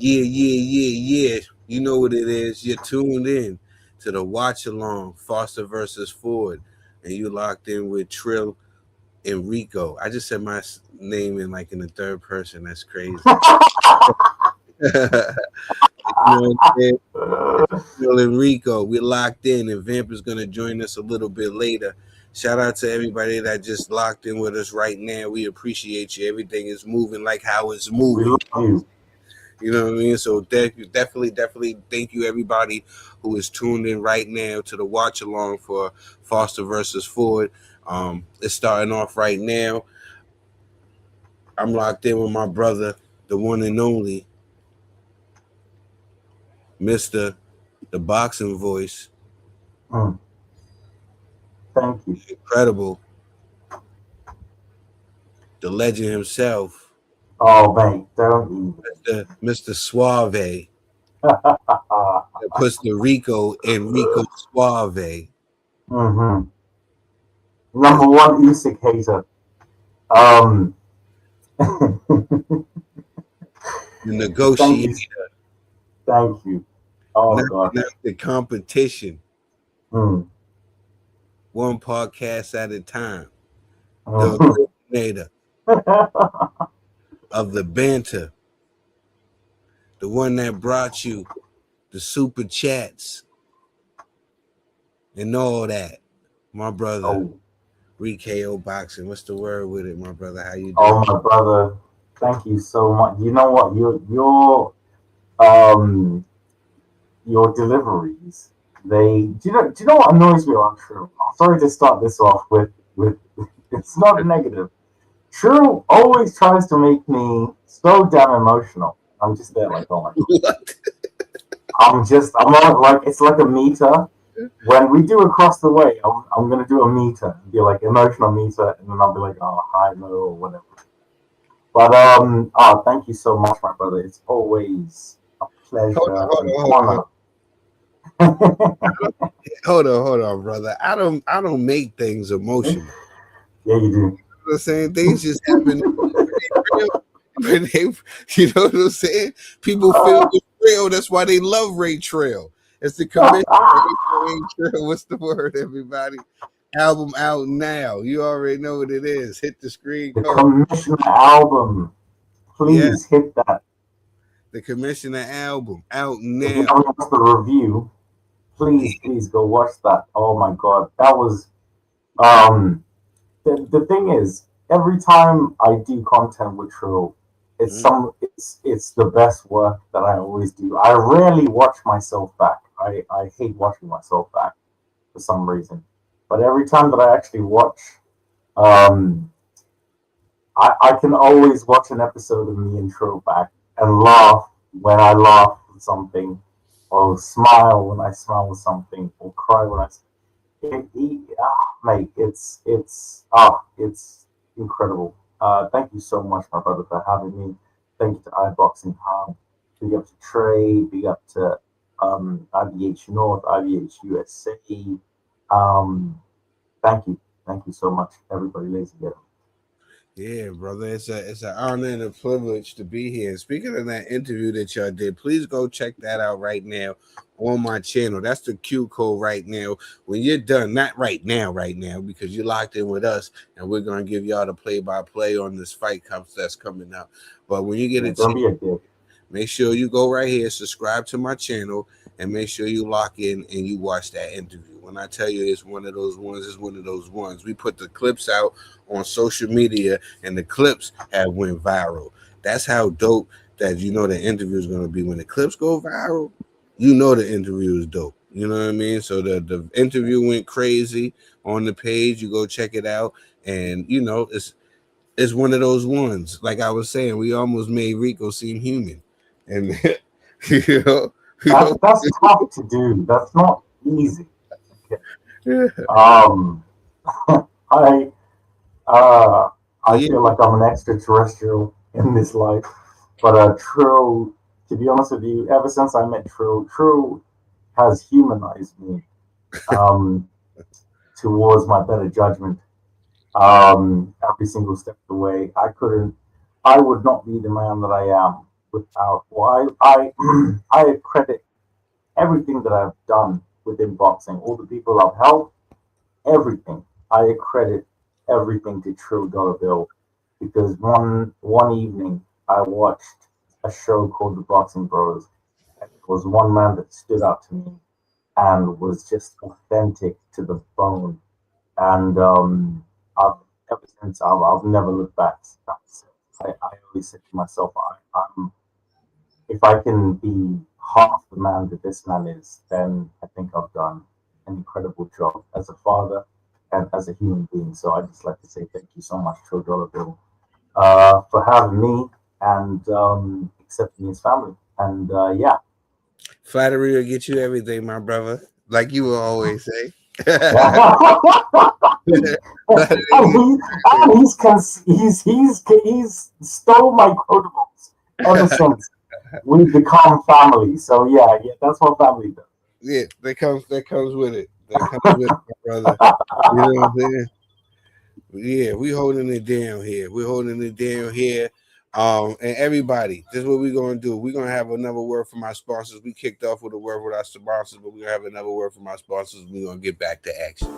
Yeah. You know what it is. You're tuned in to the watch along, Foster versus Ford, and you locked in with Tril and Rico. I just said my name in like in the third person. That's crazy. You know what I'm saying? Tril and Rico, we locked in, and Vamp is gonna join us a little bit later. Shout out to everybody that just locked in with us right now. We appreciate you. Everything is moving like how it's We moving. love you. You know what I mean? So definitely thank you everybody who is tuned in right now to the watch along for Foster versus Ford. It's starting off right now. I'm locked in with my brother, the one and only Mr. The Boxing Voice, Mm, thank you. incredible, the legend himself, Oh, mate, don't Mr. Suave, even. that puts the Rico in Rico Suave, Mm-hmm. Number one Usyk hater. Um, the thank you, negotiator, thank you. Oh knocking God. out the competition, Mm. one podcast at a time. The Mhm. originator of the banter, the one that brought you the super chats and all that. My brother, oh, Rico Boxing. What's the word with it, my brother? How you oh, doing? my brother. Thank you so much. You know what? Um your deliveries. Do you know what annoys me on True? I'm sorry to start this off with it's not negative. True always tries to make me so damn emotional. I'm just there like, oh my god. What? I'm on like it's like a meter. When we do across the way, I'm gonna do a meter, be like emotional meter, and then I'll be like, oh, high, low, or whatever. But oh, thank you so much, my brother. It's always a Hold pleasure on, hold and on, hold on. honor. Hold on, brother. I don't make things emotional. Yeah, you do. You know what I'm saying? Things just happen when they, you know what I'm saying? People feel it's real. That's why they love Ray Trail. It's the commission. Ray Trail. What's the word, everybody? Album out now. You already know what it is. Hit the screen The code. Commissioner album, Yeah, please hit that. the Commissioner album out If you now. haven't watched the review, please go watch that. Oh my god, that was um the thing is, every time I do content with True, it's the best work that I always do. I rarely watch myself back. I hate watching myself back for some reason. But every time that I actually watch, um, I can always watch an episode of me and True back and laugh when I laugh at something, or smile when I smile at something, or cry when mate, it's incredible. Thank you so much, my brother, for having me. Thank you to iBoxingHub. Big up to Trey. Big up to IBH North, IBH USA. Um, thank you so much, everybody, ladies and gentlemen. Yeah, brother, it's an honor and a privilege to be here. And speaking of that interview that y'all did, please go check that out right now on my channel. That's the Q code right now. When you're done, not right now, because you're locked in with us, and we're gonna give y'all the play-by-play on this fight cups that's coming up. But when you get Yeah, a don't chance, be a dick. make sure you go right here, subscribe to my channel, and make sure you lock in and you watch that interview. When I tell you it's one of those ones, it's one of those ones. We put the clips out on social media, and the clips have went viral. That's how dope that you know the interview is going to be. When the clips go viral, you know the interview is dope. You know what I mean? So the interview went crazy on the page. You go check it out, and you know it's one of those ones. Like I was saying, we almost made Rico seem human, and you know, you know, That's tough to do. That's not easy. Okay. yeah. Um, I uh, But I yeah, feel like I'm an extraterrestrial in this life. But True, to be honest with you, ever since I met True has humanized me um, towards my better judgment. Every single step of the way, I would not be the man that I am without. Well, I credit everything that I've done within boxing, all the people I've helped, everything. I credit everything to True Dollar Bill because one evening I watched a show called The Boxing Bros, and it was one man that stood out to me and was just authentic to the bone. And I've ever since I've never looked back. I always said to myself, I'm if I can be half the man that this man is, then I think I've done an incredible job as a father and as a human being. So I just like to say thank you so much, True Dollar Bill, for having me and accepting his family. And yeah. Flattery will get you everything, my brother. Like you will always say. He's stole my quotables ever since we've become family. So yeah, that's what family does. Yeah, that comes with it. That comes with it, my brother. You know what I'm saying? Yeah, we holding it down here. We're holding it down here. And everybody, this is what we're gonna do. We're gonna have another word from our sponsors. We kicked off with a word with our sponsors, but we're gonna have another word from our sponsors. We're gonna get back to action.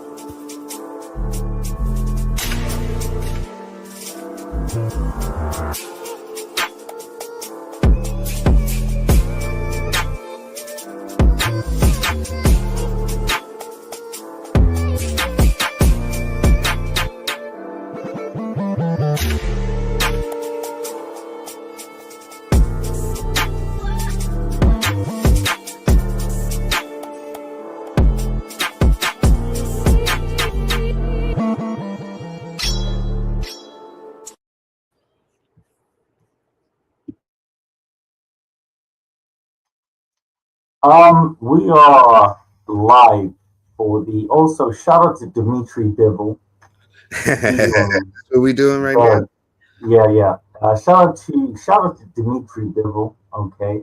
We are live for the also shout out to Dimitri Bivol. What we doing right now? Yeah. Shout out to Dimitri Bivol. Okay.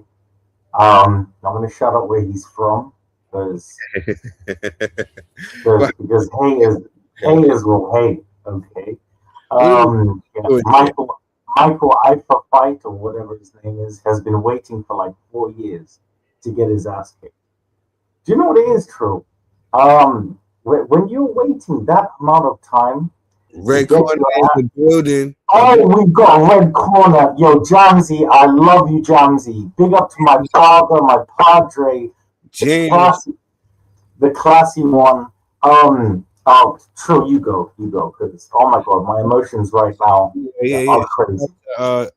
I'm gonna shout out where he's from because hey is will hate. Okay. Michael Ifa Fight or whatever his name is has been waiting for like 4 years to get his ass kicked. Do you know what it is, True? When you're waiting that amount of time, Red corner in the building. Oh, we've got a red corner. Yo, Jamsey, I love you, Jamsey. Big up to my father, my padre, James. The classy one. True, you go, because oh my god, my emotions right now are crazy.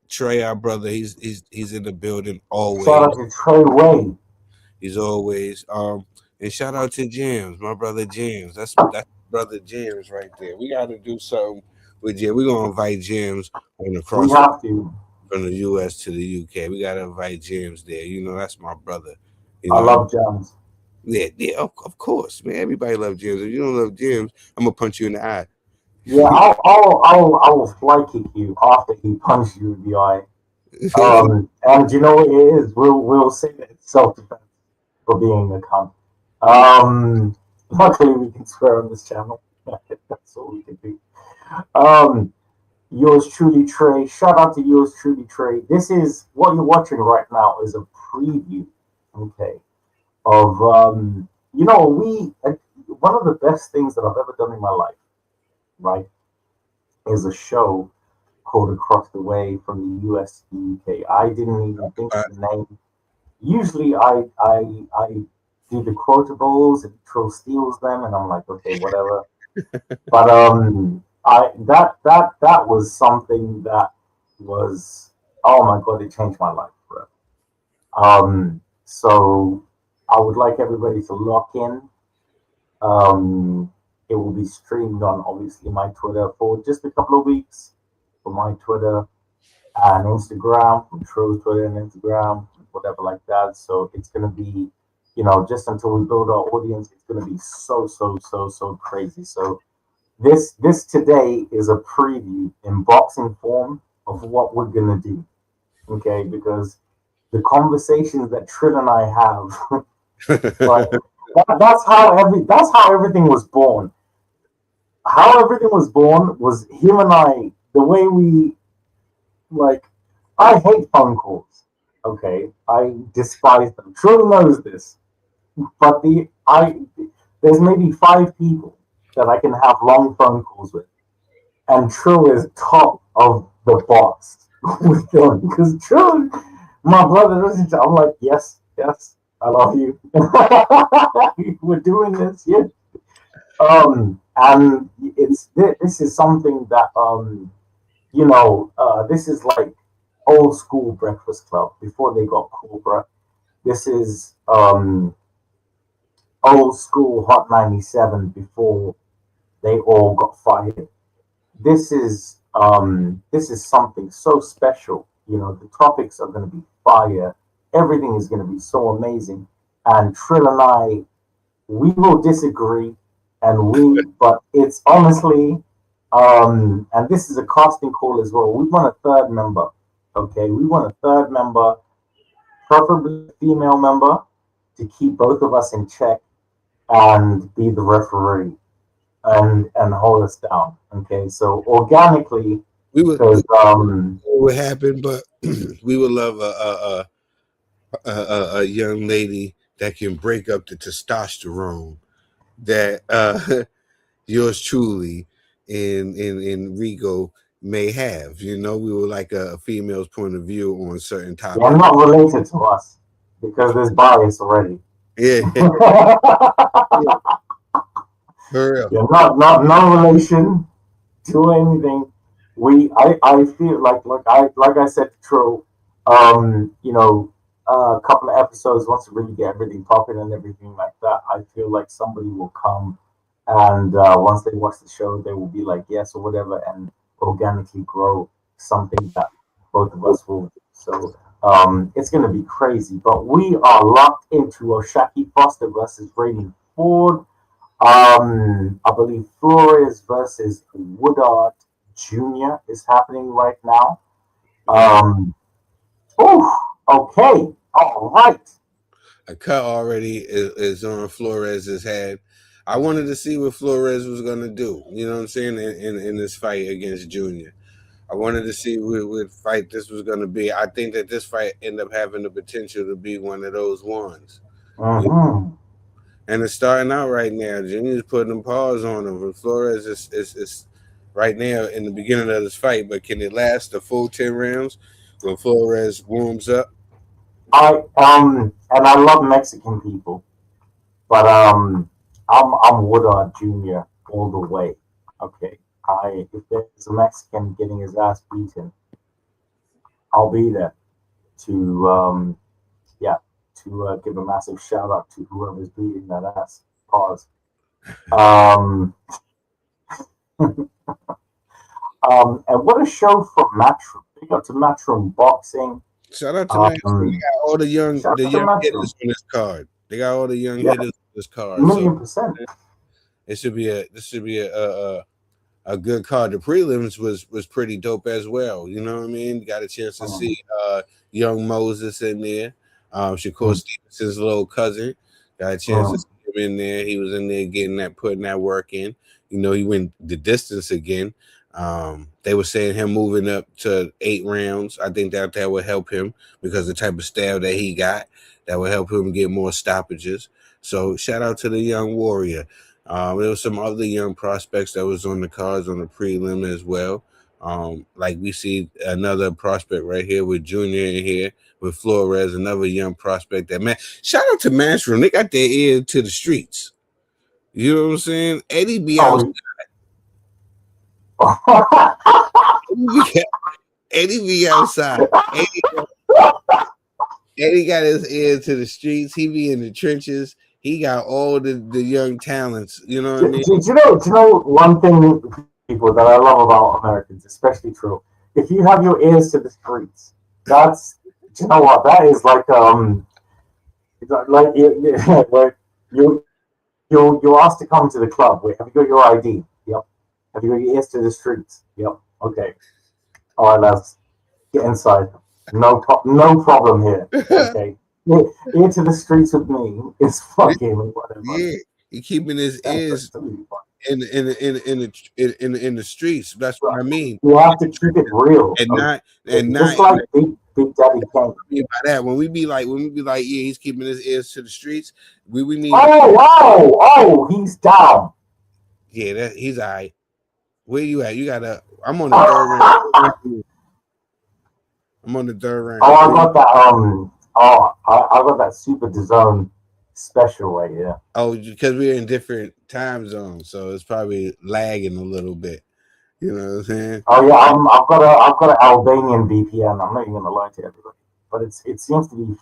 Trey, our brother, he's in the building always. Shout out to Trey Way. He's always and shout out to James, my brother James. That's brother James right there. We got to do something with James. We're gonna invite James on the cross. We have to. From the US to the UK. We gotta invite James there. You know, that's my brother. You know? I love James. Yeah, of course, man. Everybody loves James. If you don't love James, I'm gonna punch you in the eye. Yeah, I will fly kick you after he punches you in the eye. And you know what it is? We'll say that it's self-defense for being a cunt. Luckily we can swear on this channel. That's all we can do. Yours truly, Trey. Shout out to yours truly, Trey. This is what you're watching right now is a preview, okay, of one of the best things that I've ever done in my life, right, is a show called Across the Way from the US to the UK. I didn't even think of the name. Usually I do the quotables and Trill steals them and I'm like, okay, whatever. But that was something that was, oh my god, it changed my life forever. So I would like everybody to lock in. It will be streamed on obviously my Twitter for just a couple of weeks, for my Twitter and Instagram, from Trill's Twitter and Instagram, whatever like that. So it's gonna be, just until we build our audience, it's gonna be so crazy. So this today is a preview in boxing form of what we're gonna do, okay? Because the conversations that Tril and I have, like, that's how everything was born. How everything was born was him and I. The way we, like, I hate phone calls. Okay, I despise them. True knows this, but there's maybe 5 people that I can have long phone calls with, and True is top of the box with them because True, my brother, I'm like, yes, yes, I love you. We're doing this, yeah. And this is something that this is like old school Breakfast Club before they got corporate. This is old school Hot 97 before they all got fired. This is something so special. The topics are going to be fire. Everything is going to be so amazing. And Trill and I, we will disagree, but it's honestly, and this is a casting call as well. We want a third member. Okay, we want a third member, preferably a female member, to keep both of us in check and be the referee and hold us down. Okay, so organically, we would what happen, but we would love a young lady that can break up the testosterone that yours truly in Rico may have. We would like a female's point of view on certain topics. They're not related to us because there's bias already. Yeah. For real. Yeah, not no relation to anything. I feel like I said to True, a couple of episodes once we really get everything popping and everything like that. I feel like somebody will come and once they watch the show, they will be like yes or whatever, and organically grow something that both of us will do. So it's going to be crazy. But we are locked into Oshaki Foster versus Raymond Ford. I believe Flores versus Woodard Jr. is happening right now. Okay. All right. A cut already is on Flores's head. I wanted to see what Flores was going to do. You know what I'm saying? In this fight against Junior. I wanted to see what fight this was going to be. I think that this fight ended up having the potential to be one of those ones. Mm-hmm. And it's starting out right now. Junior's putting them paws on him. Flores is right now in the beginning of this fight, but can it last the full 10 rounds when Flores warms up? And I love Mexican people, but I'm Woodard Jr. all the way. Okay, if there's a Mexican getting his ass beaten, I'll be there to give a massive shout out to whoever's beating that ass. Pause. And what a show from Matchroom. Big up to Matchroom Boxing. Shout out to Matchroom. They got all the young hitters on this card. They got all the young hitters on this card. %. This should be a good card. The prelims was pretty dope as well. You know what I mean? Got a chance to see young Moses in there. Shakur Stevenson's little cousin. Got a chance to see him in there. He was in there putting that work in. He went the distance again. They were saying him moving up to 8 rounds. I think that would help him because the type of style that he got, that would help him get more stoppages. So shout out to the young warrior. There was some other young prospects that was on the cards on the prelim as well. Like we see another prospect right here with Junior in here with Flores, another young prospect shout out to Matchroom. They got their ear to the streets. You know what I'm saying? Eddie be outside. Eddie be outside. Eddie got his ear to the streets. He be in the trenches. He got all the young talents. You know what I mean? Do you know one thing, people, that I love about Americans, especially True? If you have your ears to the streets, you know what? That is like you're asked to come to the club. Wait, have you got your ID? Yep. Have you got your ears to the streets? Yep. Okay. All right, lads, get inside. No problem here. Okay. Ear to the streets with me is fucking whatever. Yeah, he keeping his ears in the streets. That's what I mean. You have to keep it real, and not just like Big Daddy Kane. By that, when we be like, yeah, he's keeping his ears to the streets. We mean, he's down. Yeah, he's all right. Where you at? You gotta. I'm on the third round. I'm on the third round. Oh, I got that. I got that Super DAZN special right here. Oh, because we're in different time zones, so it's probably lagging a little bit. You know what I'm saying? Oh yeah, I've got an Albanian VPN. I'm not even gonna lie to everybody, but it seems to be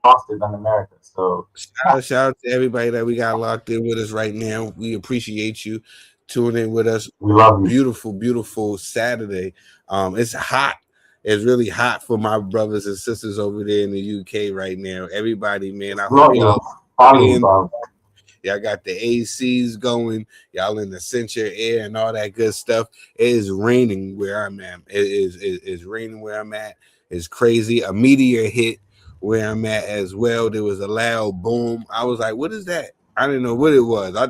faster than America. So shout out to everybody that we got locked in with us right now. We appreciate you tuning in with us. We love you. Beautiful, beautiful Saturday. It's hot. It's really hot for my brothers and sisters over there in the UK right now. Everybody, man, I hope y'all got the ACs going. Y'all in the center air and all that good stuff. It is raining where I'm at. It's raining where I'm at. It's crazy. A meteor hit where I'm at as well. There was a loud boom. I was like, what is that? I didn't know what it was. I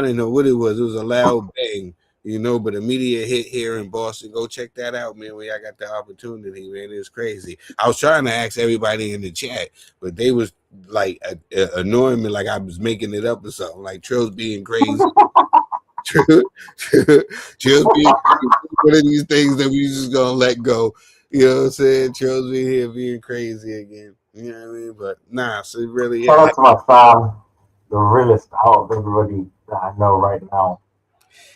didn't know what it was. It was a loud bang, but a meteor hit here in Boston. Go check that out, man, when I got the opportunity, man. It's crazy. I was trying to ask everybody in the chat, but they was like annoying me like I was making it up or something, like Tril's being crazy. Tril's being crazy. One of these things that we just gonna let go. You know what I'm saying? Tril's being here being crazy again. You know what I mean? But nah, so really, shout out to my fam, the realest out of everybody that I know right now.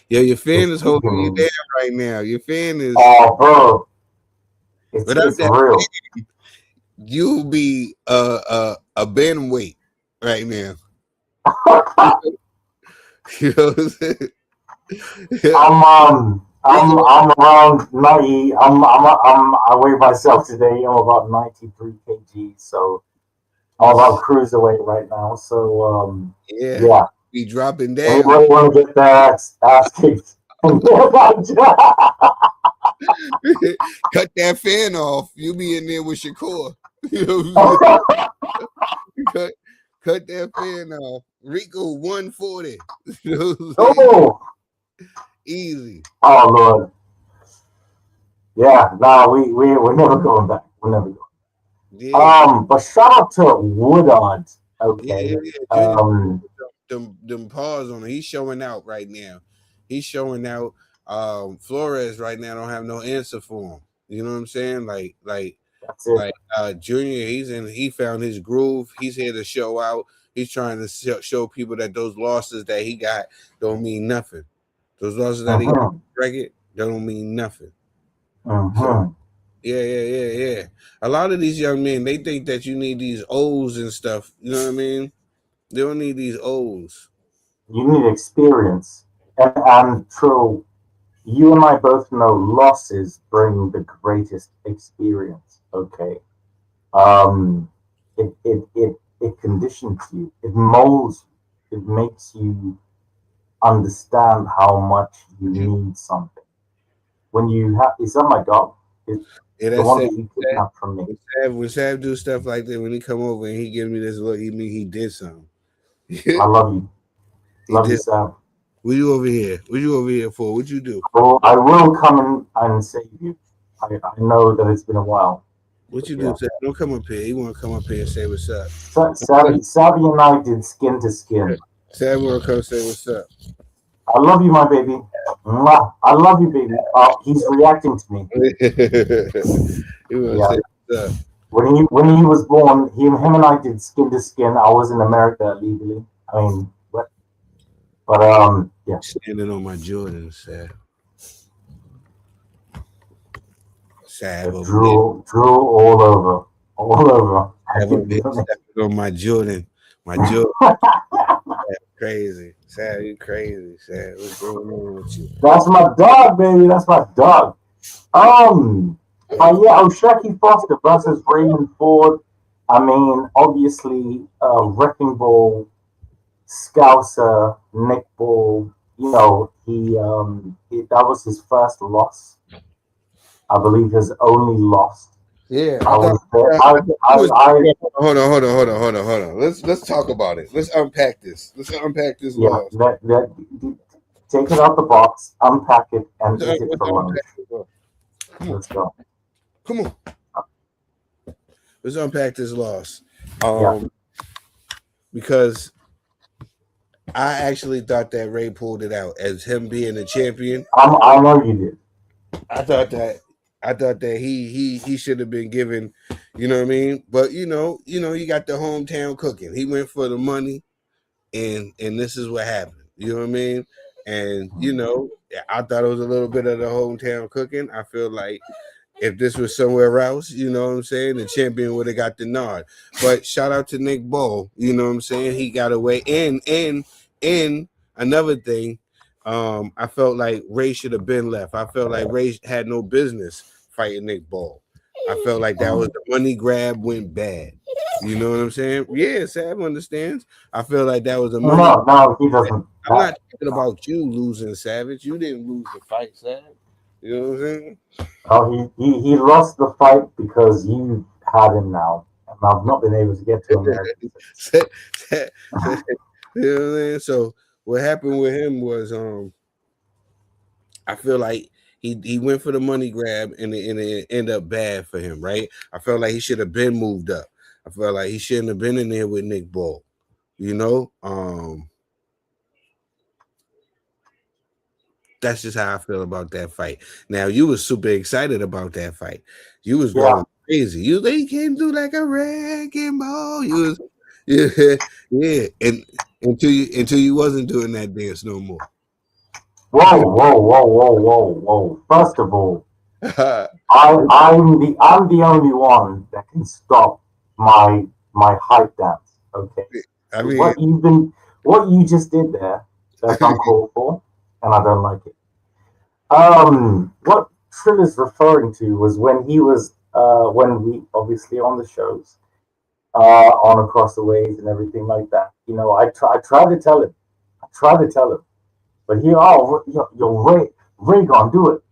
Yeah, your fan is holding you down right now. Your fan is. Oh, bro, it's real. You'll be a Ben weight right now. You know what I'm saying? I'm around 90. I weigh myself today. I'm about 93 kg. So I'm about cruiserweight right now. So yeah. Be dropping down. Anybody want to get their ass kicked? Cut that fan off. You be in there with Shakur. You know cut that fan off. Rico 140. You know oh. Easy. Oh Lord. Yeah, we're never going back. We're never going. Yeah. But shout out to Woodard. Okay. Yeah. Them paws on him. He's showing out right now. He's showing out. Flores right now don't have no answer for him. You know what I'm saying? Like that's it. Junior, he found his groove. He's here to show out. He's trying to show people that those losses that he got don't mean nothing. Those losses that he got record don't mean nothing. So, yeah. A lot of these young men, they think that you need these O's and stuff. You know what I mean? They don't need these O's. You need experience. And Tril, you and I both know losses bring the greatest experience. Okay. It conditions you. It molds you. It makes you understand how much you need something. When you have, is that my dog? The one that you kidnapped from me. When Sav do stuff like that, when he come over and he gives me this look, he mean he did something. I love you. Love you, Sav. What you over here? What you over here for? What you do? Well, I will come and save you. I know that it's been a while. What you do, Sav? Don't come up here. You want to come up here and say what's up. Savvy and I did skin to skin. Sav want to come say what's up. I love you, my baby. I love you, baby. He's reacting to me. Yeah. When he was born, him and I did skin to skin. I was in America legally. I mean, but yeah. Standing on my Jordan, Sav. Drool all over. On my Jordan. Crazy. Sad, you crazy. Sad. What's going on with you? That's my dog, baby. That's my dog. Oshaki Foster versus Raymond Ford. I mean, obviously, Wrecking Ball, Scouser, Nick Ball. You know, that was his first loss. I believe his only loss. Yeah. Hold on. Let's talk about it. Let's unpack this. Let's unpack this. Yeah, take it out the box, unpack it, and eat it for lunch. Let's go. Come on. let's unpack this loss. Yeah, Because I actually thought that Ray pulled it out as him being the champion. I know you did. I thought that he should have been given, you know what I mean. But you got the hometown cooking. He went for the money, and this is what happened. You know what I mean? And I thought it was a little bit of the hometown cooking. I feel like if this was somewhere else, you know what I'm saying, the champion would have got the nod. But shout out to Nick Ball, you know what I'm saying? He got away. And another thing, I felt like Ray should have been left. I felt like Ray had no business fighting Nick Ball. I felt like that was the money grab went bad. You know what I'm saying? Yeah, Sav understands. I feel like that was a money. No, he doesn't. I'm not talking about you losing, Savage. You didn't lose the fight, Sav. You know what I'm saying? Oh, he lost the fight because you had him now, and I've not been able to get to America. you know what I'm saying? So what happened with him was I feel like he went for the money grab and it ended up bad for him, right? I felt like he should have been moved up. I felt like he shouldn't have been in there with Nick Ball. You know? That's just how I feel about that fight. Now you was super excited about that fight. You was Yeah, going crazy. You they came through like a wrecking ball. You was yeah, yeah. And until you wasn't doing that dance no more. whoa. First of all, I'm the only one that can stop my hype dance. Okay, I so mean, what you just did there, that's uncalled for, and I don't like it. What Trill is referring to was when he was when we obviously on the shows, on across the ways and everything like that. You know, I tried to tell him, but he Ray gonna do it.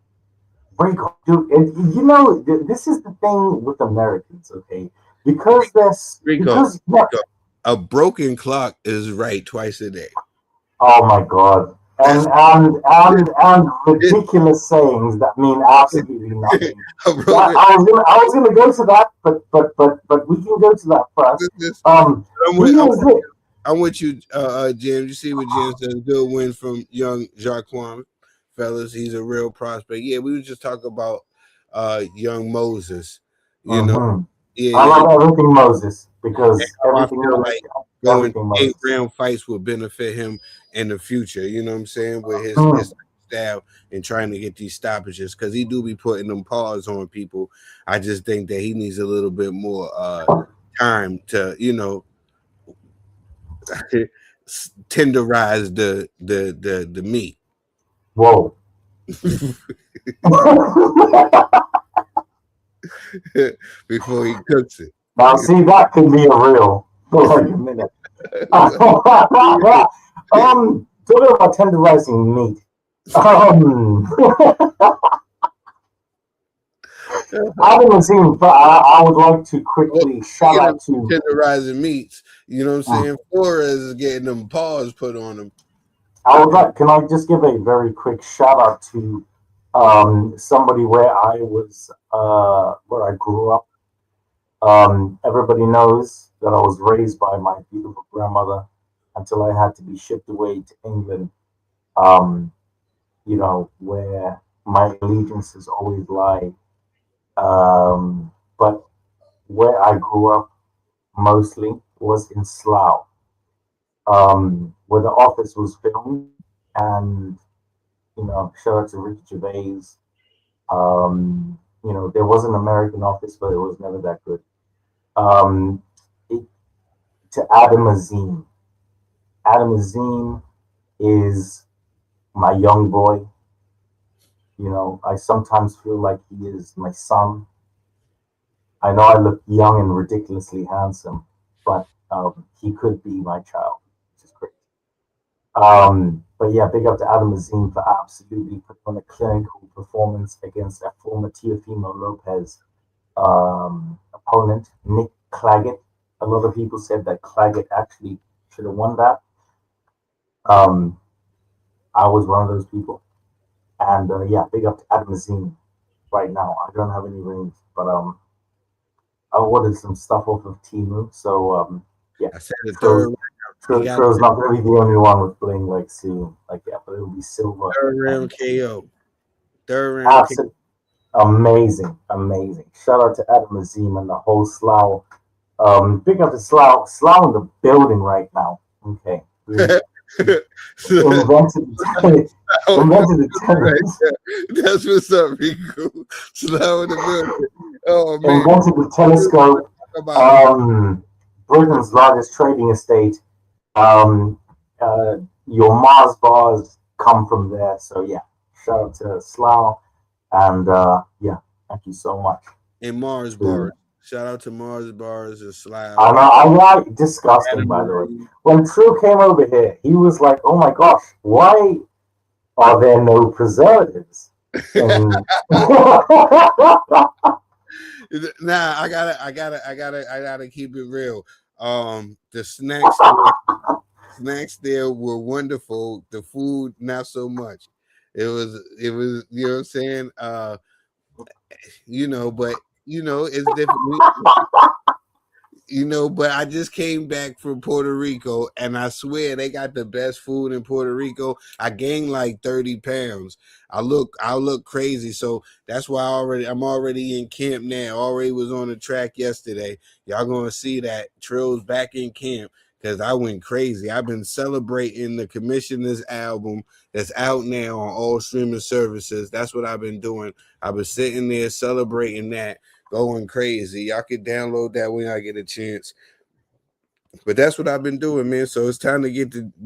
Rico, dude, and you know this is the thing with Americans, okay? Because there's Rico, because what? a broken clock is right twice a day. Oh my God! That's And ridiculous sayings that mean absolutely nothing. a That broken. I was gonna go to that, but we can go to that first. This, I'm with, I'm Here's it. I'm with you, James. You see what James says? Good wins from young Jaquan, fellas. He's a real prospect. Yeah, we were just talking about young Moses. You know, hmm I yeah, love everything Moses and because how I everything feel like going everything 8 Moses. round fights will benefit him in the future. You know what I'm saying? With his Mm. style and trying to get these stoppages because he do be putting them paws on people. I just think that he needs a little bit more time to tenderize the meat Whoa. before he cooks it. Now, see, that could be a real for like a minute. Talking about tenderizing meat. I haven't seen, but I would like to Well, quickly shout speaking of out to. tenderizing meats, you know what I'm Mm, saying? Flores is getting them paws put on him. I would like. Can I just give a very quick shout out to somebody where I grew up. Everybody knows that I was raised by my beautiful grandmother until I had to be shipped away to England. Um, you know, where my allegiances always lie. But where I grew up mostly was in Slough, where the office was filmed. And, you know, shout out to Ricky Gervais. You know, there was an American office, but it was never that good. Um, it, to Adam Azim. Adam Azim is my young boy. You know, I sometimes feel like he is my son. I know I look young and ridiculously handsome, but he could be my child, which is great. But yeah, big up to Adam Azim for absolutely putting on a clinical performance against a former Teofimo Lopez opponent, Nick Claggett. A lot of people said that Claggett actually should have won that. Um, I was one of those people. And yeah, big up to Adam Azim right now. I don't have any rings, but I ordered some stuff off of Temu. So yeah, I said the third Trill's, round. He got Trill's not going to be the only one with bling like soon. Like yeah, but it'll be silver. third round And KO. Third round KO. absolutely amazing, amazing. Shout out to Adam Azim and the whole Slough. Big up to Slough. Slough in the building right now. Okay. Invented, invented the tennis. That's what's up, Rico. Slow in the building. Oh man. Invented the telescope. Britain's largest trading estate. Um, your Mars bars come from there. So yeah, shout out to Slough, and yeah, thank you so much. And Mars bars. Shout out to Mars bars and Slough. I like disgusting, by the way. When Tril came over here, he was like, "Oh my gosh, why are there no preservatives?" Nah, I gotta keep it real. The snacks there were wonderful. The food, not so much. It was, you know what I'm saying? But it's different. But I just came back from Puerto Rico, and I swear they got the best food in Puerto Rico. I gained like 30 pounds. I look crazy, so that's why I'm already in camp now. Already was on the track yesterday. Y'all gonna see that Tril's back in camp because I went crazy. I've been celebrating the Commissioner's album that's out now on all streaming services. That's what I've been doing. I've been sitting there celebrating that. Going crazy. Y'all can download that when I get a chance. But that's what I've been doing, man. So it's time to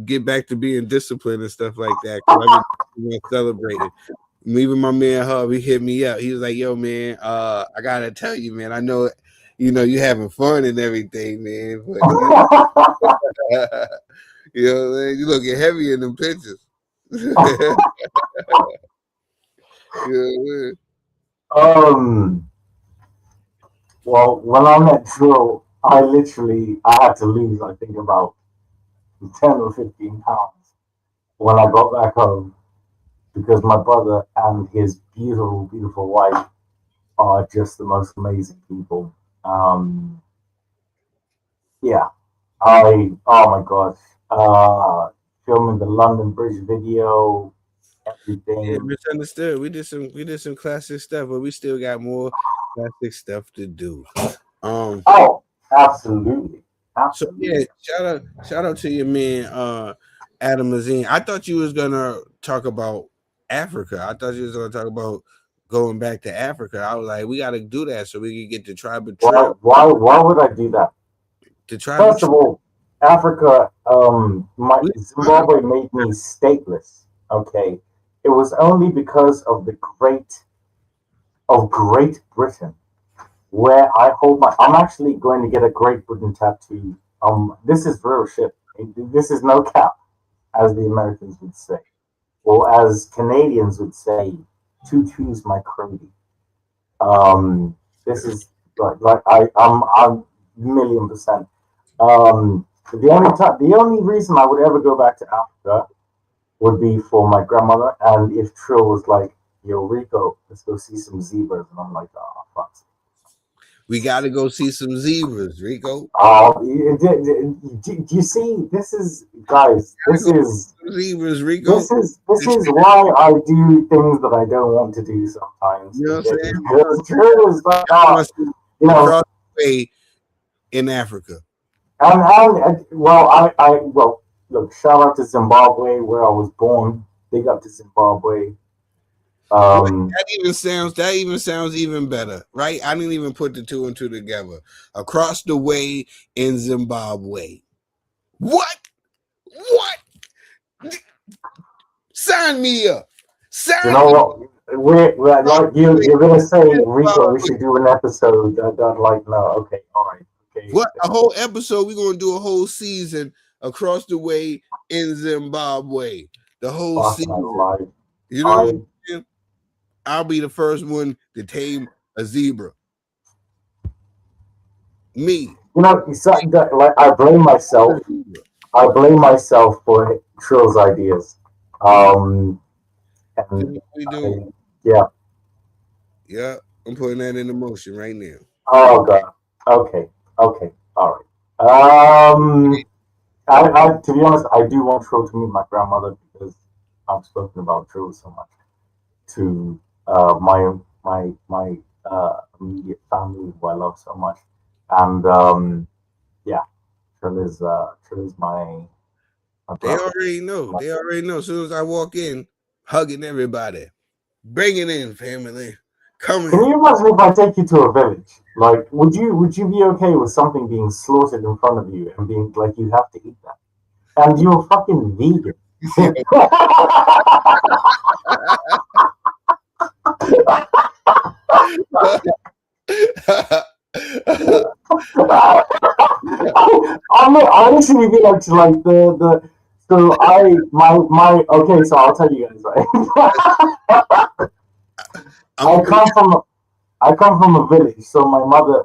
get back to being disciplined and stuff like that. I've been celebrating. Even my man Hub, he hit me up. He was like, "Yo, man, I gotta tell you, man. I know, you having fun and everything, man. But man, you looking heavy in them pictures." Man. Well, when I met Tril, I had to lose, I think, about 10 or 15 pounds when I got back home because my brother and his beautiful, beautiful wife are just the most amazing people. Yeah, oh my gosh, filming the London Bridge video, everything. Yeah, misunderstood. We did some classic stuff, but we still got more classic stuff to do. Oh, absolutely. So yeah, shout out to your man Adam Mazine. I thought you was gonna talk about Africa. I thought you was gonna talk about going back to Africa. I was like, we gotta do that so we can get the tribe of Tril. Why would I do that? First of all, Africa, Zimbabwe made me stateless. Okay, it was only because of Great Britain, where I hold I'm actually going to get a Great Britain tattoo. This is real shit. This is no cap, as the Americans would say, or as Canadians would say, "Tutu's my crony." This is I'm $1,000,000%. The only reason I would ever go back to Africa would be for my grandmother, and if Tril was like, "Yo, Rico, let's go see some zebras," and I'm like, "Oh, fuck." We got to go see some zebras, Rico. Do you see? This is, guys. This is zebras, Rico. This is why I do things that I don't want to do sometimes. You know what I'm saying? Tril is like, across the way in Africa. And look, shout out to Zimbabwe, where I was born. Big up to Zimbabwe. That even sounds even better, right? I didn't even put the two and two together. Across the way in Zimbabwe. What? Sign me up. You know what? You're gonna say, Rico, we should do an episode. Okay, all right, okay. What, a whole episode? We're gonna do a whole season across the way in Zimbabwe. The whole season. You know what I'm saying? I'll be the first one to tame a zebra. Me. I blame myself. I blame myself for Tril's ideas. We do. Yeah. Yeah, I'm putting that into motion right now. Oh god. Okay, okay, all right. To be honest, I do want Trill to meet my grandmother because I've spoken about Trill so much to my immediate family who I love so much, and yeah, Trill is my They brother. already know. My, They already know. As soon as I walk in, hugging everybody. Bring it in, family. Come can in. you imagine if I take you to a village? Like, would you be okay with something being slaughtered in front of you and being like you have to eat that? And you're fucking vegan. I'm not honestly be like the so I my okay, so I'll tell you guys, right. I'm I gonna be come from I come from a village, so my mother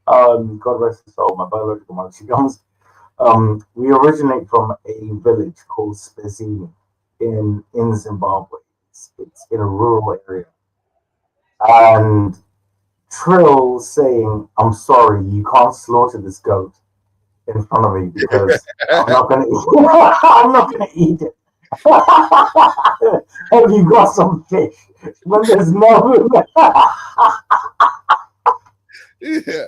God rest her soul, my biological mother, she comes we originate from a village called Spesini in Zimbabwe. It's in a rural area. And Trill saying, I'm sorry, you can't slaughter this goat in front of me because I'm not gonna eat I'm not gonna eat it. Have you got some fish? When there's no yeah.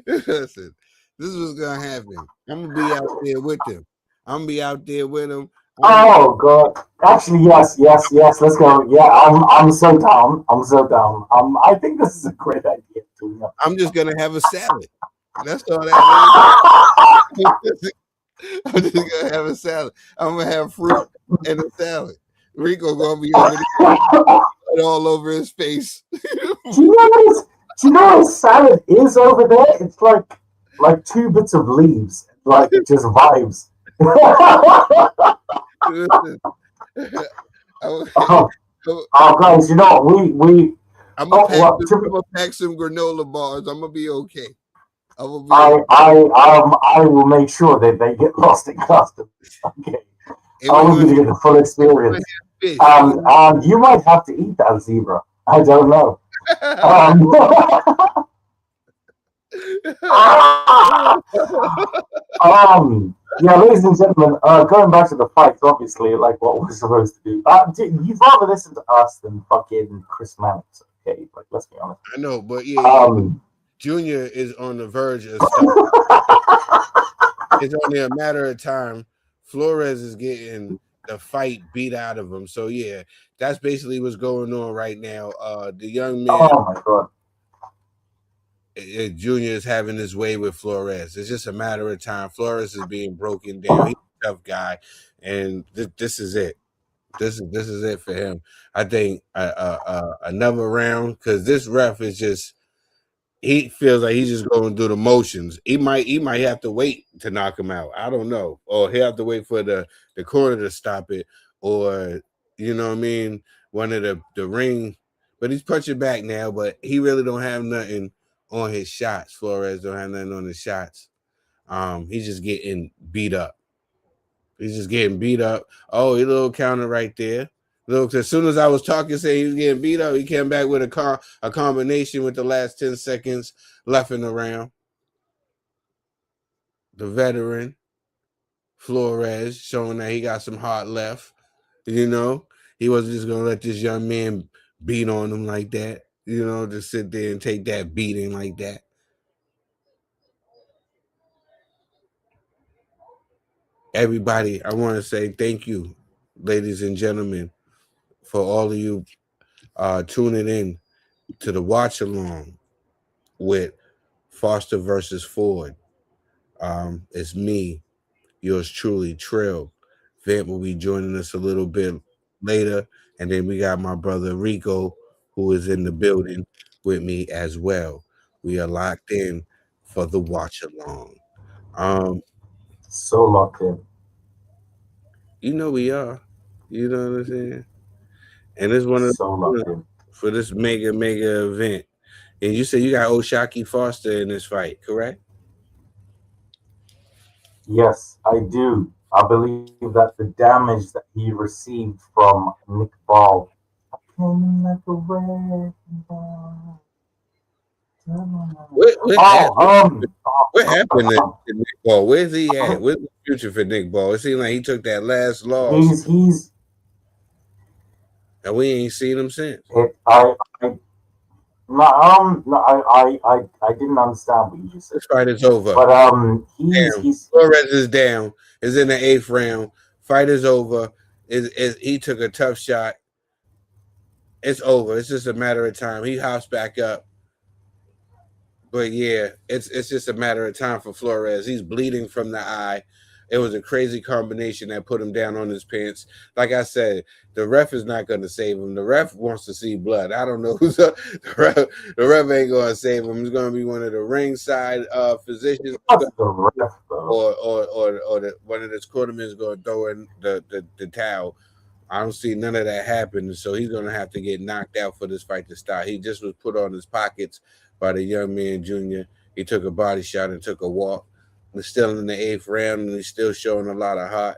Listen, this is what's gonna happen. I'm gonna be out there with them. I'm gonna be out there with them. I'm gonna be Oh god. Actually yes, let's go. Yeah, I'm so down. I'm so down. I think this is a great idea to I'm just gonna have a salad. That's all that is. I'm just gonna have a salad. I'm gonna have fruit and a salad. Rico gonna be over there all over his face. Do you know what his, do you know what his salad is over there? It's like two bits of leaves, like just vibes. Listen, I'm, Oh, oh, guys, you know we I'm gonna oh pack. well, I'm gonna pack some granola bars. I'm gonna be okay. I'm gonna be okay. I will make sure that they get lost in customs. Okay, And I we're want gonna you to get the full have experience. fish. You might have to eat that zebra. I don't know. Um, yeah, ladies and gentlemen, going back to the fights, obviously, like what we're supposed to do. You'd rather listen to us than fucking Chris Mannix, okay? Like, let's be honest. I know, but yeah. Um, Junior is on the verge of stuff. It's only a matter of time. Flores is getting the fight beat out of him. So yeah, that's basically what's going on right now. The young man oh my god. Junior is having his way with Flores. It's just a matter of time. Flores is being broken down. He's a tough guy, and this is it. This is it for him. I think another round because this ref is just he feels like he's just going through the motions. He might have to wait to knock him out. I don't know, or he have to wait for the corner to stop it, or you know what I mean, one of the ring. But he's punching back now. But he really don't have nothing on his shots. Flores don't have nothing on his shots. He's just getting beat up. He's just getting beat up. Oh, a little counter right there. Look, as soon as I was talking, saying he was getting beat up, he came back with a combination with the last 10 seconds left in the round. The veteran Flores showing that he got some heart left. You know, he wasn't just gonna let this young man beat on him like that. You know, just sit there and take that beating like that. Everybody, I want to say thank you, ladies and gentlemen, for all of you tuning in to the watch along with Foster versus Ford. It's me, yours truly, Tril. Vamp will be joining us a little bit later. And then we got my brother Rico, who is in the building with me as well. We are locked in for the watch along. Um, So locked in. you know we are. You know what I'm saying? And it's one of So locked in. for this mega event. And you said you got Oshaki Foster in this fight, correct? Yes, I do. I believe that the damage that he received from Nick Ball came like a wrecking ball What happened to Nick Ball? Where's he at? Where's the future for Nick Ball? It seemed like he took that last loss, he's and we ain't seen him since. I didn't understand what you just said. This fight is over. But he's Flores is down. Is in the 8th round. Fight is over. He took a tough shot. It's over. It's just a matter of time. He hops back up. But yeah, it's just a matter of time for Flores. He's bleeding from the eye. It was a crazy combination that put him down on his pants. Like I said, the ref is not going to save him. The ref wants to see blood. I don't know who's the ref ain't going to save him. He's going to be one of the ringside physicians, or one of his quartermen is going to throw in the towel. I don't see none of that happening. So he's going to have to get knocked out for this fight to start. He just was put on his pockets by the young man, Junior. He took a body shot and took a walk. He's still in the 8th round, and he's still showing a lot of heart.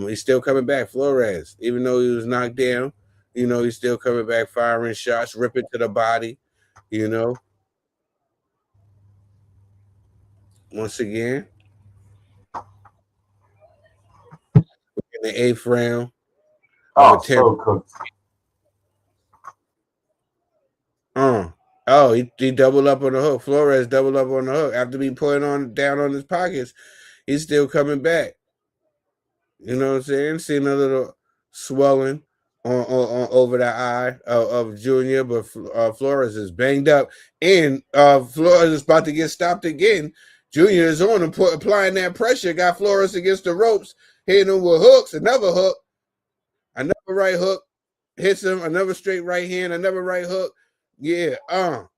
He's still coming back, Flores. Even though he was knocked down, he's still coming back, firing shots, ripping to the body, Once again, in the 8th round. So cooked. He doubled up on the hook. Flores doubled up on the hook after being put down on his pockets. He's still coming back. You know what I'm saying? Seeing a little swelling on over the eye of Junior, but Flores is banged up, and Flores is about to get stopped again. Junior is on him, applying that pressure. Got Flores against the ropes, hitting him with hooks. Another hook, another right hook, hits him. Another straight right hand, another right hook. Yeah,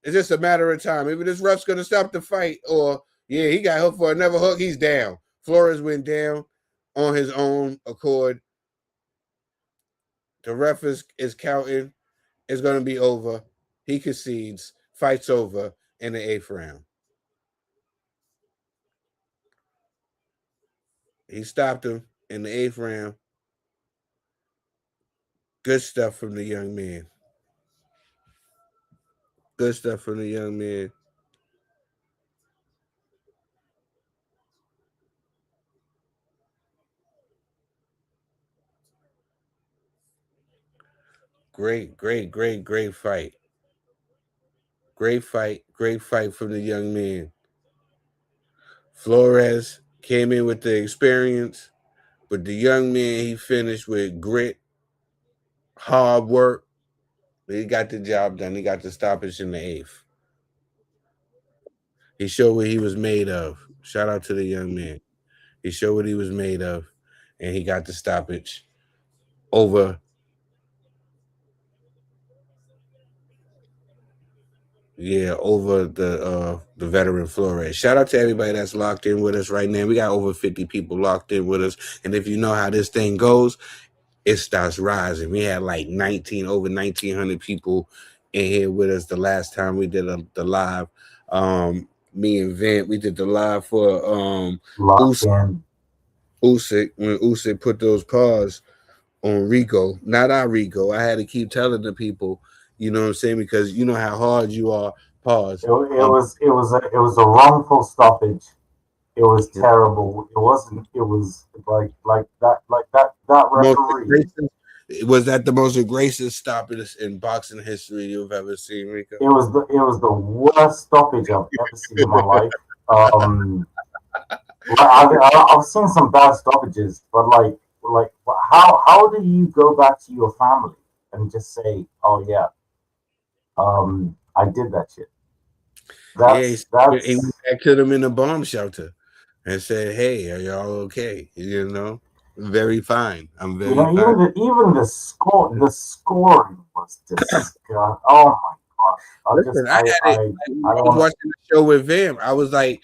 it's just a matter of time. Maybe this ref's gonna stop the fight, or he got hooked for another hook. He's down. Flores went down on his own accord. The ref is counting. It's gonna be over. He concedes. Fight's over in the 8th round. He stopped him in the 8th round. Good stuff from the young man. Good stuff from the young man. Great fight. Great fight from the young man. Flores came in with the experience, but the young man, he finished with grit, hard work. He got the job done. He got the stoppage in the 8th. He showed what he was made of. Shout out to the young man. He showed what he was made of, and he got the stoppage over the veteran Flores. Shout out to everybody that's locked in with us right now. We got over 50 people locked in with us, and if you know how this thing goes, it starts rising. We had like over 1,900 people in here with us the last time we did the live. Me and Vent, we did the live for Usyk when Usyk put those paws on Rico, not our Rico. I had to keep telling the people, you know what I'm saying, because you know how hard you are. Pause. It was a wrongful stoppage. It was terrible. It wasn't. It was like that referee. Was that the most aggressive stoppage in boxing history you've ever seen, Rico? It was the worst stoppage I've ever seen in my life. I've seen some bad stoppages, but like how do you go back to your family and just say, "Oh yeah, I did that shit." He went back to them in the bomb shelter and said, "Hey, are y'all okay?" Very fine. I'm very fine. Even the scoring was disgusting. Oh my gosh! I was watching the show with Vim. I was like,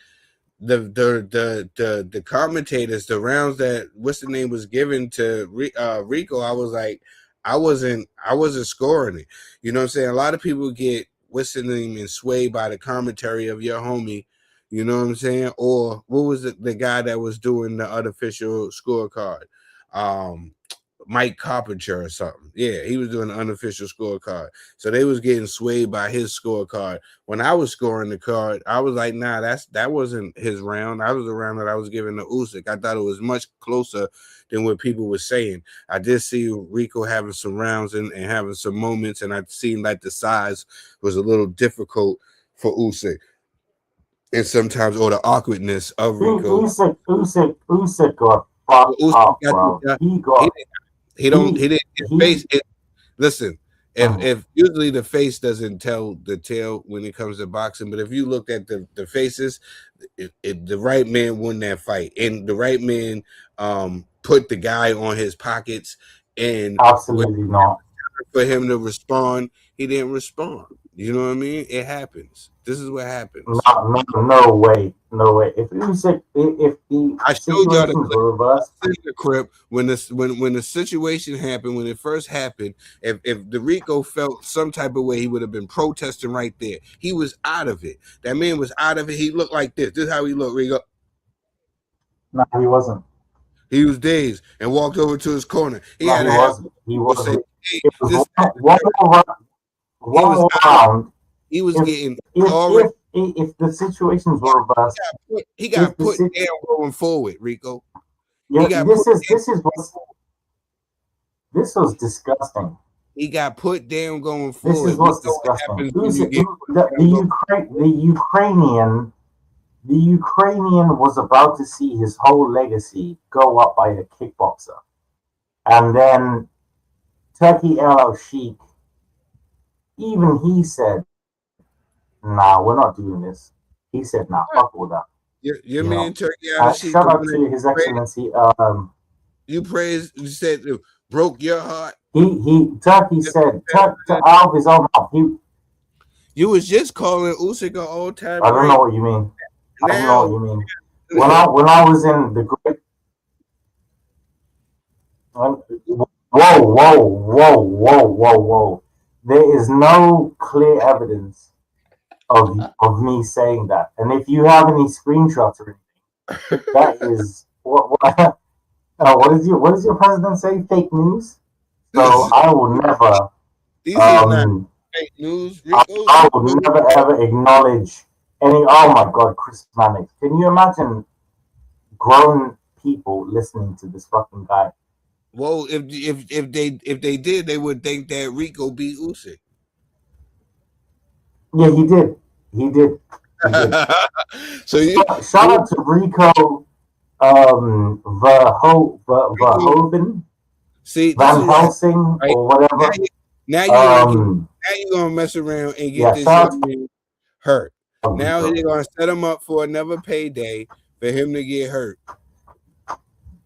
the commentators, the rounds that what's the name was given to Rico. I was like, I wasn't scoring it. You know what I'm saying? A lot of people get what's the name and swayed by the commentary of your homie. You know what I'm saying? Or what was the guy that was doing the unofficial scorecard? Mike Carpenter or something. Yeah, he was doing an unofficial scorecard. So they was getting swayed by his scorecard. When I was scoring the card, I was like, nah, that wasn't his round. I was the round that I was giving to Usyk. I thought it was much closer than what people were saying. I did see Rico having some rounds and having some moments, and I seen like the size was a little difficult for Usyk. And sometimes, or the awkwardness of Rico. Usyk got fucked up, bro. He didn't his face. Listen, if usually the face doesn't tell the tale when it comes to boxing, but if you looked at the faces, the right man won that fight, and the right man put the guy on his pockets, and absolutely not for him to respond, he didn't respond. You know what I mean? It happens. This is what happens. No way. If Usyk, if the I showed y'all the clip when the situation happened, when it first happened, if the Rico felt some type of way, he would have been protesting right there. He was out of it. That man was out of it. He looked like this. This is how he looked, Rico. No, he wasn't. He was dazed and walked over to his corner. He wasn't. He wasn't. He was getting already. If the situations were reversed, he got put down going forward, Rico. Yeah, this was disgusting. He got put down going forward. This is what's disgusting. The Ukrainian was about to see his whole legacy go up by a kickboxer, and then Turkey El Sheikh, even he said, "Nah, we're not doing this." He said, "Nah, fuck all that." Your man Turkey El Sheikh. Shout out to His Excellency. You praised. You said it broke your heart. Turkey said out of his own mouth. You was just calling Usyk an old time. I don't know what you mean. I don't know what you mean. When I was in the great. Whoa. There is no clear evidence of me saying that. And if you have any screenshots or anything, that is what does your president say? Fake news? So I will never fake news. I will never ever acknowledge any. Oh my God, Chris Mannix. Can you imagine grown people listening to this fucking guy? Well, if they did, they would think that Rico beat Usyk. Yeah, he did. So shout out to Rico Verhoeven. See, Van Helsing right? or whatever. Now you're gonna mess around and get this man hurt. Now they're gonna set him up for another payday for him to get hurt.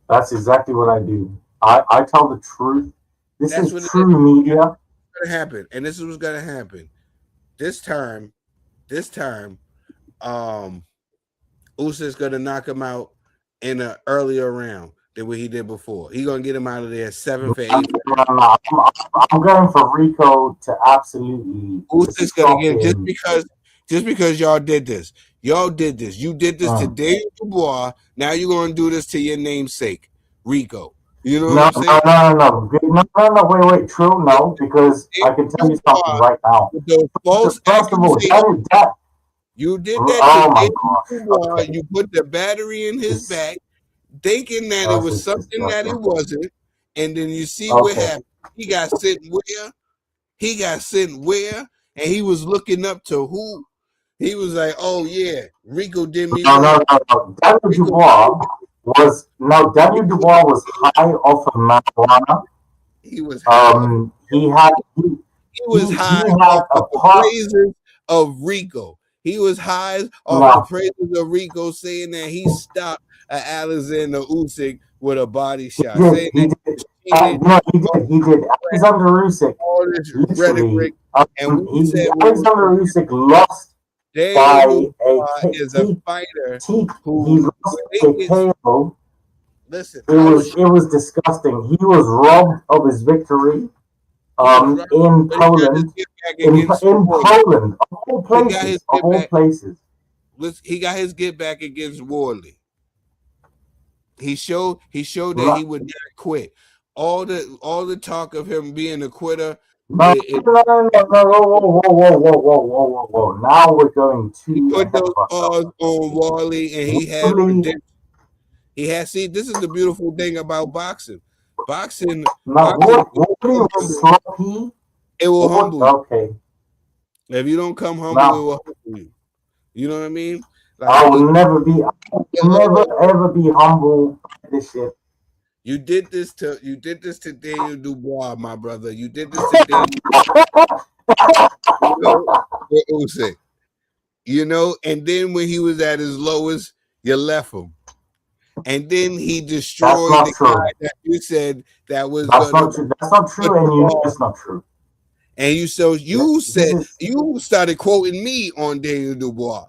That's exactly what I do. I tell the truth. This is true media. What's gonna happen, and this is what's gonna happen. This time, Usyk's gonna knock him out in an earlier round than what he did before. He's gonna get him out of there 7th or 8th. I'm going for Rico to absolutely. Usyk's gonna get just because y'all did this. You did this to Dave Dubois. Now you're gonna do this to your namesake, Rico. You know what I'm saying? No. Wait, Tril, no, because I can tell you something right now. First of all, you did that to Dave Dubois. You put the battery in his back, thinking that it was something that it wasn't, and then you see what happened. He got sent where, and he was looking up to who. He was like, "Oh yeah, Rico did me." No. Daniel Dubois was high off of marijuana. He was high. He was high off the praises of Rico. He was high off the praises of Rico, saying that he stopped Alexander Usyk with a body shot. He did. Alexander Usyk. All this rhetoric. And when Alexander Usyk lost by is a fighter he lost a KO. Listen, it was disgusting. He was robbed of his victory. In Poland, of all places. He got his get back against Wardley. He showed that he would not quit. all the talk of him being a quitter. No, no, no, no, no, whoa. Now we're going He too put ahead those of paws ourselves. on Wally, and he had Wally, prediction. He had. See, this is the beautiful thing about boxing. Boxing, now boxing. Wally was sloppy. It will humble you. Okay, If you don't come humble, it now will humble you. You know what I mean? I Like will never ever be humble by this shit. you did this to Daniel Dubois, my brother. You did this to Daniel. You know, Usyk. You know, and then when he was at his lowest, you left him. And then he That's destroyed not the true. guy that you said that was That's gonna not true. That's not true, and you know it's not true. and you said This is you started quoting me on Daniel Dubois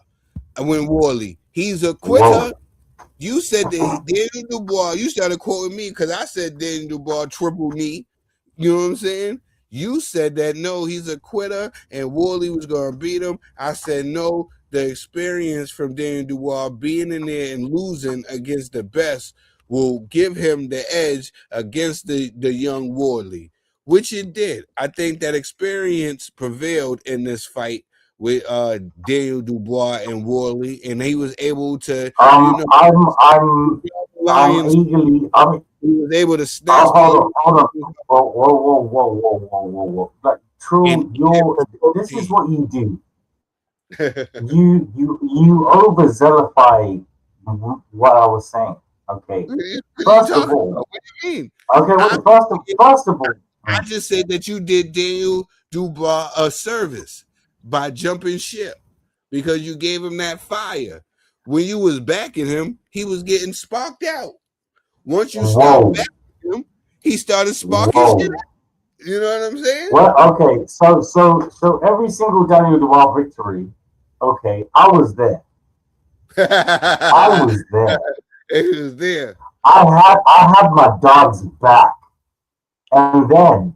when Wally. He's a whoa. quitter. You said that Daniel Dubois, you started quoting me because I said Daniel Dubois triple knee. You know what I'm saying? You said that no, he's a quitter and Wally was going to beat him. I said no, the experience from Daniel Dubois being in there and losing against the best will give him the edge against the young Wally, which it did. I think that experience prevailed in this fight with Daniel Dubois and Wally, and he was able to, you know, I'm Lions. eagerly. He was able to Oh, snatch the hold on. Whoa. Like, and true, this is what you do. You overzealify what I was saying. Okay. what are you First of talking all, about? What do you mean? okay. I, Wait, first of all, I just said that you did Daniel Dubois a service by jumping ship because you gave him that fire. When you was backing him, he was getting sparked out. Once you stopped whoa, backing him, he started sparking shit whoa. out. You know what I'm saying? Well, okay. So every single Daniel Duval victory, okay, I was there. I was there. It was there. I had my dog's back, and then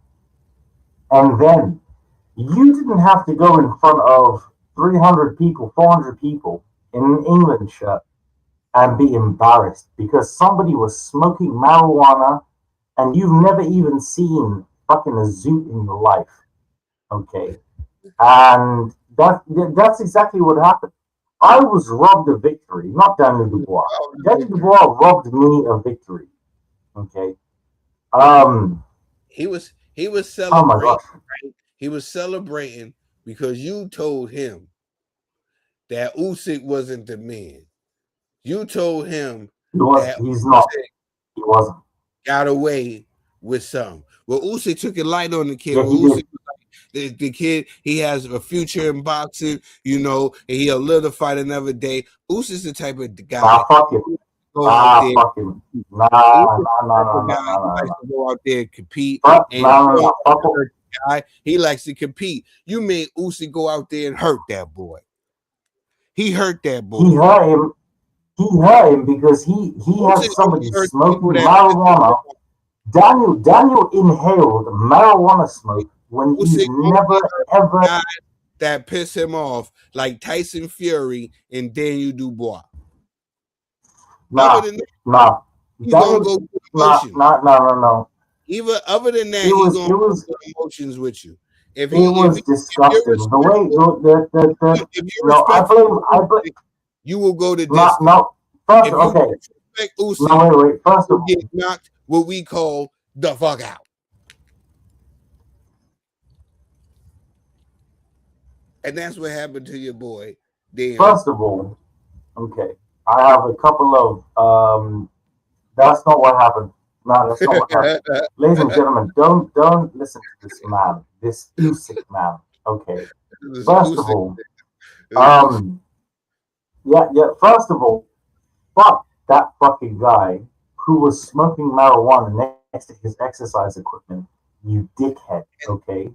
you didn't have to go in front of 300 people, 400 people in an England shirt and be embarrassed because somebody was smoking marijuana and you've never even seen fucking a zoot in your life. Okay. And that's exactly what happened. I was robbed of victory, not Daniel Dubois. Daniel Dubois robbed me of victory. Okay. He was Oh my celebrating, gosh. right? He was celebrating because you told him that Usyk wasn't the man. You told him that He's not. Usyk He wasn't. got away with something. Well, Usyk took it light on the kid. Yeah, Well, he Usyk did. the kid, he has a future in boxing, you know, and he'll live to fight another day. Usyk's the type of guy. Nah, fuck him. Go out there. Fuck him. Nah. He likes to go out there and compete. He likes to compete. You made Usyk go out there and hurt that boy. He hurt that boy. He hurt him. He hurt him because he has somebody smoking marijuana. Daniel inhaled marijuana smoke when he's never ever that piss him off like Tyson Fury and Daniel Dubois. Nah. He's gonna go through emotions. No. Even other than that, he's gonna go through emotions with you. It was disgusting. The way I blame you will go to distance. No. First, okay. Usyk, no, wait. First of all, get knocked what we call the fuck out. And that's what happened to your boy, Dan. First of all, okay, I have a couple of that's not what happened. No, that's not what happened. Ladies and gentlemen, don't listen to this man, this Usyk man. Okay. First of all, first of all, fuck that fucking guy who was smoking marijuana next to his exercise equipment. You dickhead. Okay.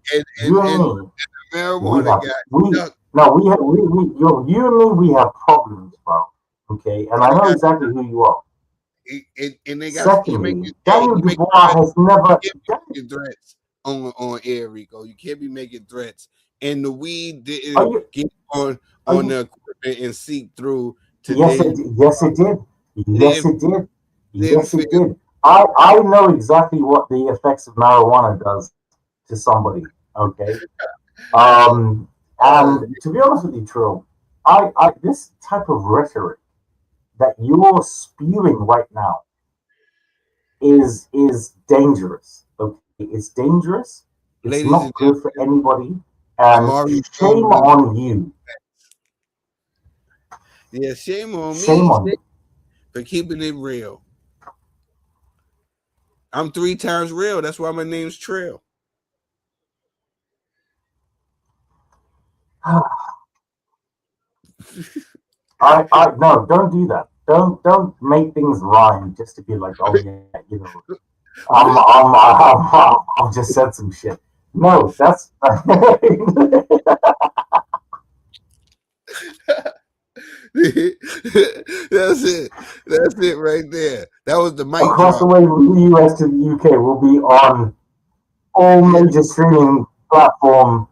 You and me. Marijuana you and me, we have problems, bro. Okay, and I know exactly who you are. And they got Secondly, Daniel Dubois has never threats on air, Rico. You can't be making threats, and the weed didn't get on the equipment and seep through. Yes, it did. Yes, it did. I know exactly what the effects of marijuana does to somebody. Okay. Um, Oh, and to be honest with you, Trill, I this type of rhetoric that you're spewing right now is dangerous. Okay, it's dangerous. It's ladies and not good for gentlemen, anybody, and Amari shame Jones. on you. Yeah, shame on Shame me on you. for keeping it real. I'm 3 times real. That's why my name's Tril. I no, don't do that. Don't make things rhyme just to be like, oh yeah, you know, I've just said some shit. No, that's That's it. That's it right there. That was the mic across the drop. way from the US to the UK will be on all Yeah. major streaming platform.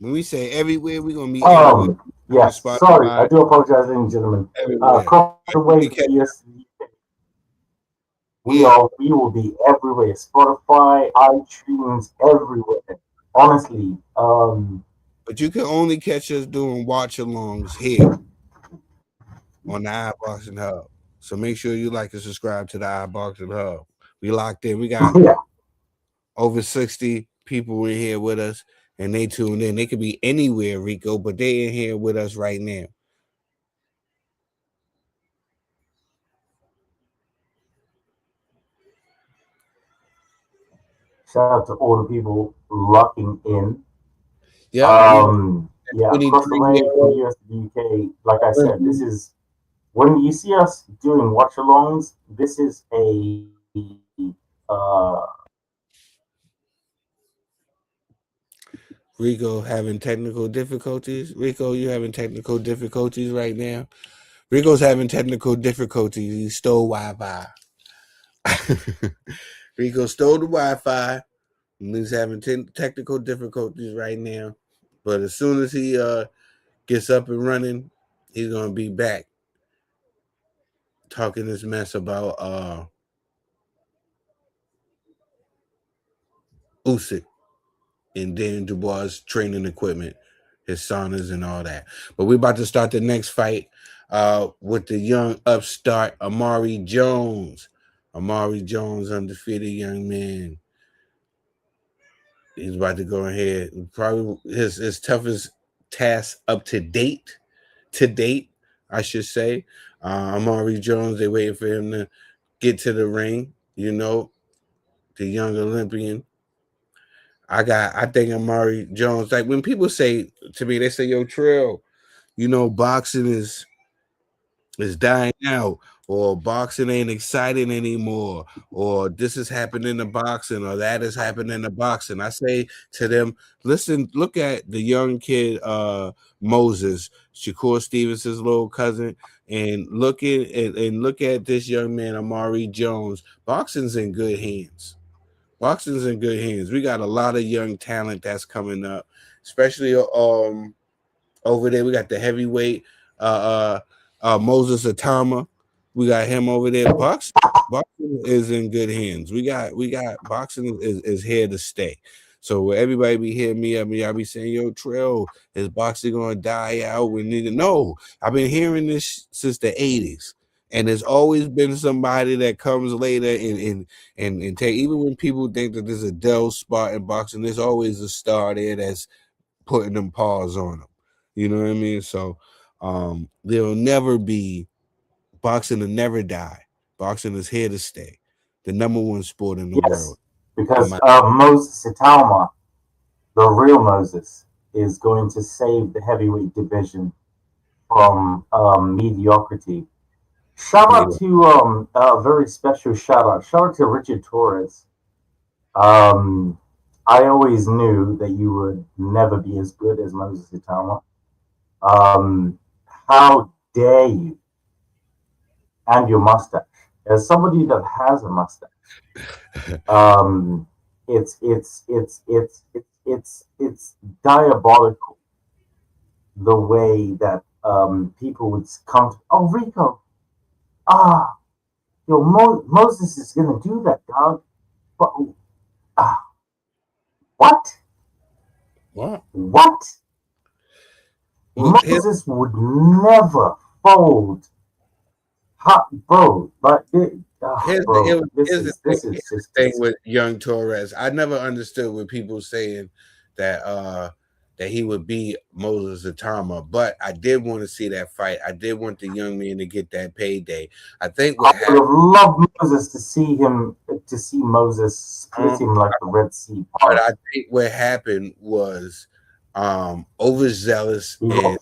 When we say everywhere, we're gonna be everywhere. Um, On yes, sorry, I Spotify, do apologize, ladies and gentlemen. everywhere. Across the You way can from catch, the US to the UK, yeah, we will be everywhere. Spotify, iTunes, everywhere. Honestly, but you can only catch us doing watch alongs here on the iBoxing Hub. So make sure you like and subscribe to the iBoxing Hub. We locked in. We got yeah. over 60 people in here with us, and they tuned in. They could be anywhere, Rico, but they in here with us right now. Shout out to all the people locking in. Yep, we Yeah, across the 23 way year from the old. US to the UK, like I said, this is when you see us doing watch alongs, this is a Rico having technical difficulties. Rico, you having technical difficulties right now? Rico's having technical difficulties. He stole Wi-Fi. Rico stole the Wi-Fi, and he's having technical difficulties right now. But as soon as he gets up and running, he's gonna be back talking this mess about Usyk and Dan Dubois' training equipment, his saunas and all that. But we're about to start the next fight with the young upstart Amari Jones. Amari Jones, undefeated young man. He's about to go ahead. Probably his toughest task up to date. To date, I should say. Amari Jones, they waiting for him to get to the ring. You know, the young Olympian. I think Amari Jones, like when people say to me, they say, yo, Trill, you know, boxing is dying out, or boxing ain't exciting anymore, or this is happening in boxing, or that is happening in boxing. I say to them, listen, look at the young kid Moses, Shakur Stevenson's little cousin, and look at this young man, Amari Jones. Boxing's in good hands. Boxing's in good hands. We got a lot of young talent that's coming up, especially over there. We got the heavyweight Moses Atama. We got him over there. Boxing is in good hands. We got boxing is here to stay. So everybody be hitting me up, and y'all be saying, "Yo, Trail, is boxing gonna die out?" We need to know. I've been hearing this since the '80s, and there's always been somebody that comes later and take. Even when people think that there's a dull spot in boxing, there's always a star there that's putting them paws on them. You know what I mean? So there'll never be boxing will never die. Boxing is here to stay. The number one sport in the yes, world. In because my Moses Italma, the real Moses, is going to save the heavyweight division from mediocrity. Shout yeah. out to a very special shout out. Shout out to Richard Torres. Um, I always knew that you would never be as good as Moses Italma. Um, how dare you? And your mustache. As somebody that has a mustache, um, it's diabolical the way that people would come to, oh Rico, ah, yo, Moses is gonna do that, dog. But uh, what? What? What? Well, Moses would never fold. Bro, but bro, this here's the is this is just thing with young Torres. I never understood what people saying that that he would be Moses Atama, but I did want to see that fight. I did want the young man to get that payday. I think I what would happened. have loved Moses to see Moses split him like the Red Sea But part. I think what happened was overzealous He and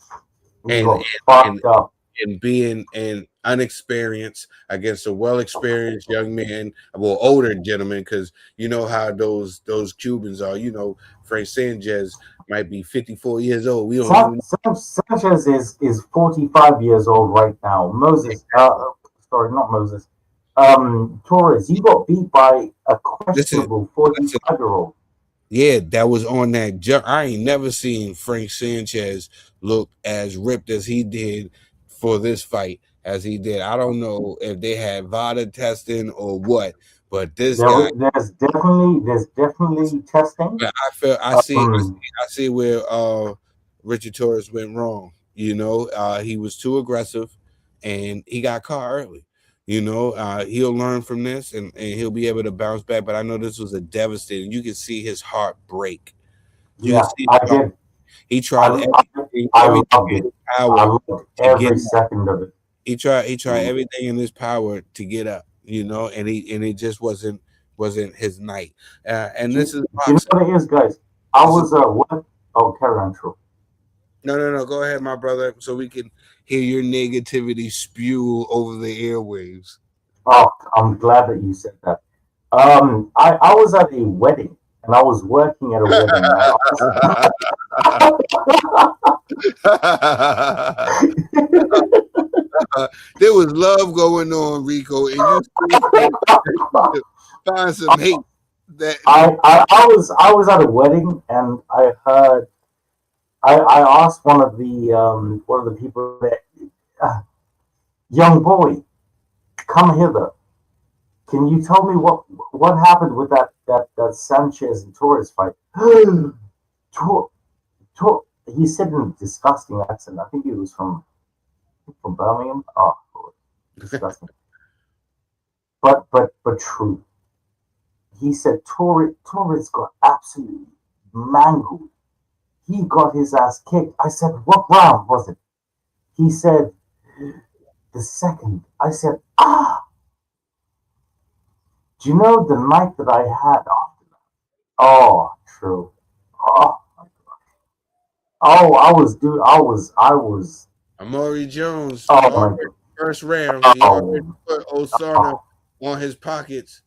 and got fucked and up. and being an unexperienced against a well-experienced young man, well, older gentleman, because you know how those Cubans are. You know, Frank Sanchez might be 54 years old. We don't even. Sanchez is 45 years old right now. Moses, sorry, not Moses. Torres, he got beat by a Listen, questionable 45-year-old. yeah, that was on that jump. I ain't never seen Frank Sanchez look as ripped as he did for this fight as he did. I don't know if they had VADA testing or what, but this guy. There's definitely testing. I feel I see where Richard Torres went wrong. You know, he was too aggressive and he got caught early. You know, he'll learn from this and he'll be able to bounce back. But I know this was a devastating. You can see his heart break. You Yeah, can see I did. he tried I everything loved in it. his I power loved to get every up. second of it. He tried everything in his power to get up. You know, and it just wasn't his night. And Do this is you know boxing. what it is, guys? I This is was what? Oh, carry on, true. No. Go ahead, my brother, so we can hear your negativity spew over the airwaves. Oh, I'm glad that you said that. I was at a wedding and I was working at a wedding. And There was love going on, Rico, and you still find some hate. I was at a wedding and I heard I asked one of the people that young boy, come hither. Can you tell me what happened with that Sanchez and Torres fight? Tor, he said in a disgusting accent. I think he was from Birmingham. Oh, disgusting. But true. He said Torres got absolutely mangled. He got his ass kicked. I said, what round was it? He said, the second. I said, ah. Do you know the night that I had after that? Oh, true. Oh my god. Oh, I was. Amari Jones, Oh my god. first round, he already Oh, put Osana on his pockets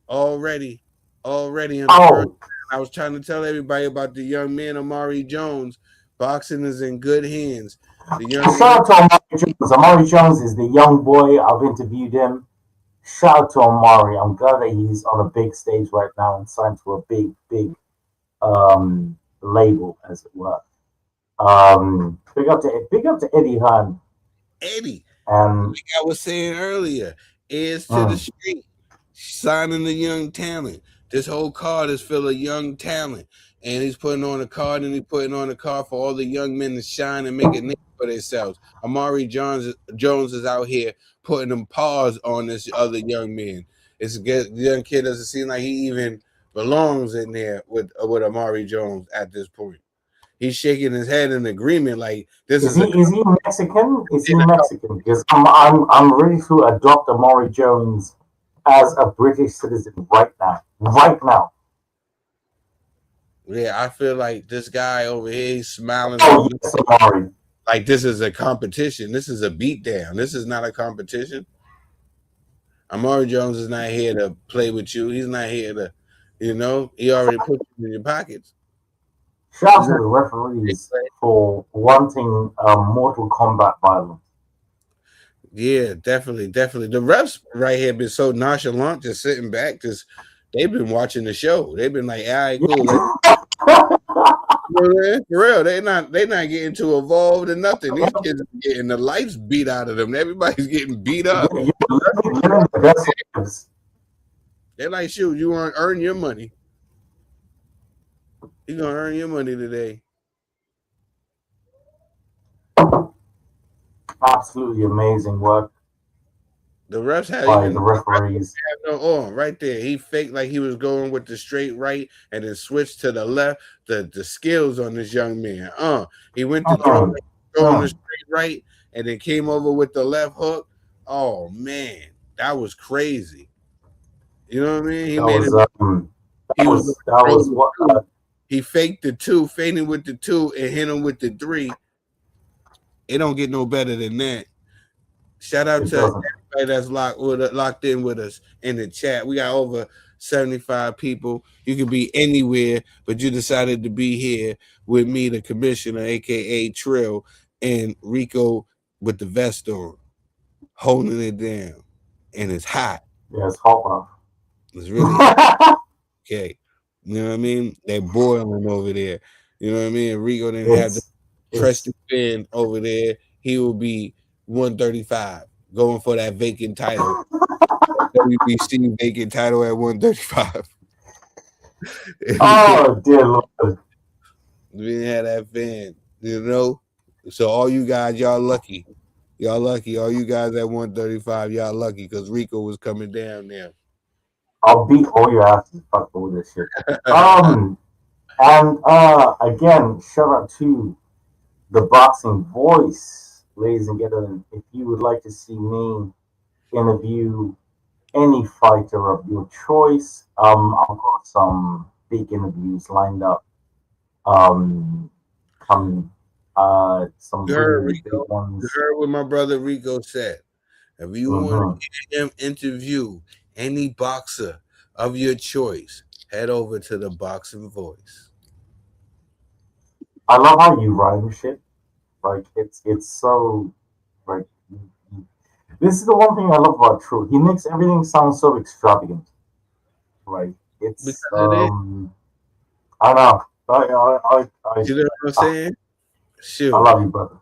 already in the first round. oh. I was trying to tell everybody about the young man Amari Jones. Boxing is in good hands. The young man, Shout out to Amari Jones. Amari Jones is the young boy. I've interviewed him. Shout out to Amari. I'm glad that he's on a big stage right now and signed to a big label, as it were. Big up to Eddie Hearn. Eddie, And like I was saying earlier, is to the street, signing the young talent. This whole card is full of young talent, and he's putting on a card, and he's putting on a card for all the young men to shine and make a name for themselves. Amari Jones is out here putting them paws on this other young man. The young kid doesn't seem like he even belongs in there with Amari Jones at this point. He's shaking his head in agreement, like this is is a. he Mexican? Is he Mexican? Because I'm ready to adopt Amari Jones as a British citizen right now. Right now. Yeah, I feel like this guy over here, he's smiling Oh yes, Amari. like this is a competition. This is a beatdown. This is not a competition. Amari Jones is not here to play with you. He's not here to, he already put you in your pockets. Shout out to the referees for wanting Mortal Kombat violence. Yeah, definitely. The refs right here been so nonchalant, just sitting back, they've been watching the show. They've been like, all right, cool. For real, they not getting too evolved or nothing. These kids are getting the lights beat out of them. Everybody's getting beat up. You're living the best lives. They're like, shoot, you want to earn your money. You're gonna earn your money today. Absolutely amazing work The refs had by even the referees. no on right there. He faked like he was going with the straight right and then switched to the left. The skills on this young man. He went to throwing the straight right and then came over with the left hook. Oh man, that was crazy. You know what I mean? He made it. That was what He faked the two, feinting with the two, and hit him with the three. It don't get no better than that. Shout out to everybody that's locked in with us in the chat. We got over 75 people. You could be anywhere, but you decided to be here with me, the commissioner, aka Tril, and Rico with the vest on, holding it down. And it's hot. Yeah, it's hot. It's really hot. Okay. You know what I mean? They're boiling over there. You know what I mean? Rico didn't have the trusted fan over there. He will be 135 going for that vacant title. WBC vacant title at 135. Oh, dear Lord. We didn't have that fan, you know? So all you guys, y'all lucky. Y'all lucky. All you guys at 135, y'all lucky because Rico was coming down there. I'll beat all your asses. Fuck all this shit. And again, shout out to the Boxing Voice, ladies and gentlemen. If you would like to see me interview any fighter of your choice, I've got some big interviews lined up. Coming, some really big ones. You heard what my brother Rico said. If you want to hear him interview any boxer of your choice, head over to the Boxing Voice. I love how you rhyme shit. Like it's so like this is the one thing I love about True. He makes everything sound so extravagant. Right. It's I don't know. You know what I'm saying? Shoot. I love you, brother.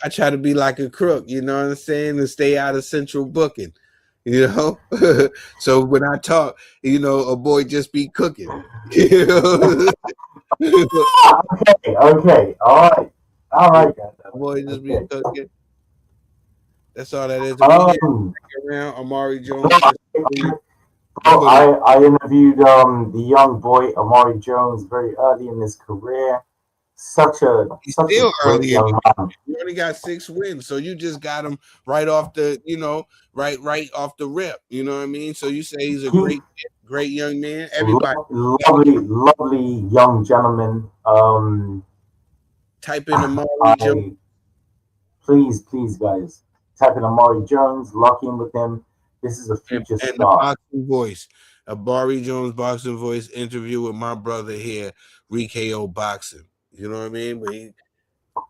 I try to be like a crook, you know what I'm saying, and stay out of central booking, you know. So when I talk, you know, a boy just be cooking. You know? Okay, all right, guys. Boy just be cooking. That's all that is. Around Amari Jones. I interviewed the young boy Amari Jones very early in his career. Such a great young man. He only got 6 wins, so you just got him right off the, you know, right off the rip. You know what I mean? So you say he's a great young man. Everybody, lovely young gentleman. Type in Amari Jones. Please, guys, type in Amari Jones. Lock in with him. This is a future star. And the Boxing Voice, Amari Jones Boxing Voice interview with my brother here, Rico Boxing. You know what I mean? But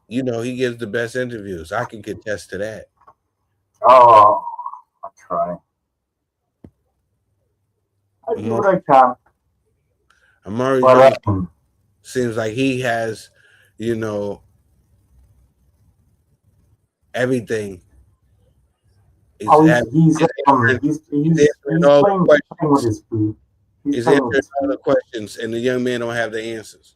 he gives the best interviews. I can contest to that. Oh, I try. I do what I can. Amari Jones seems like he has, you know, everything. He's playing with his food. He's answering all the questions, and the young man don't have the answers.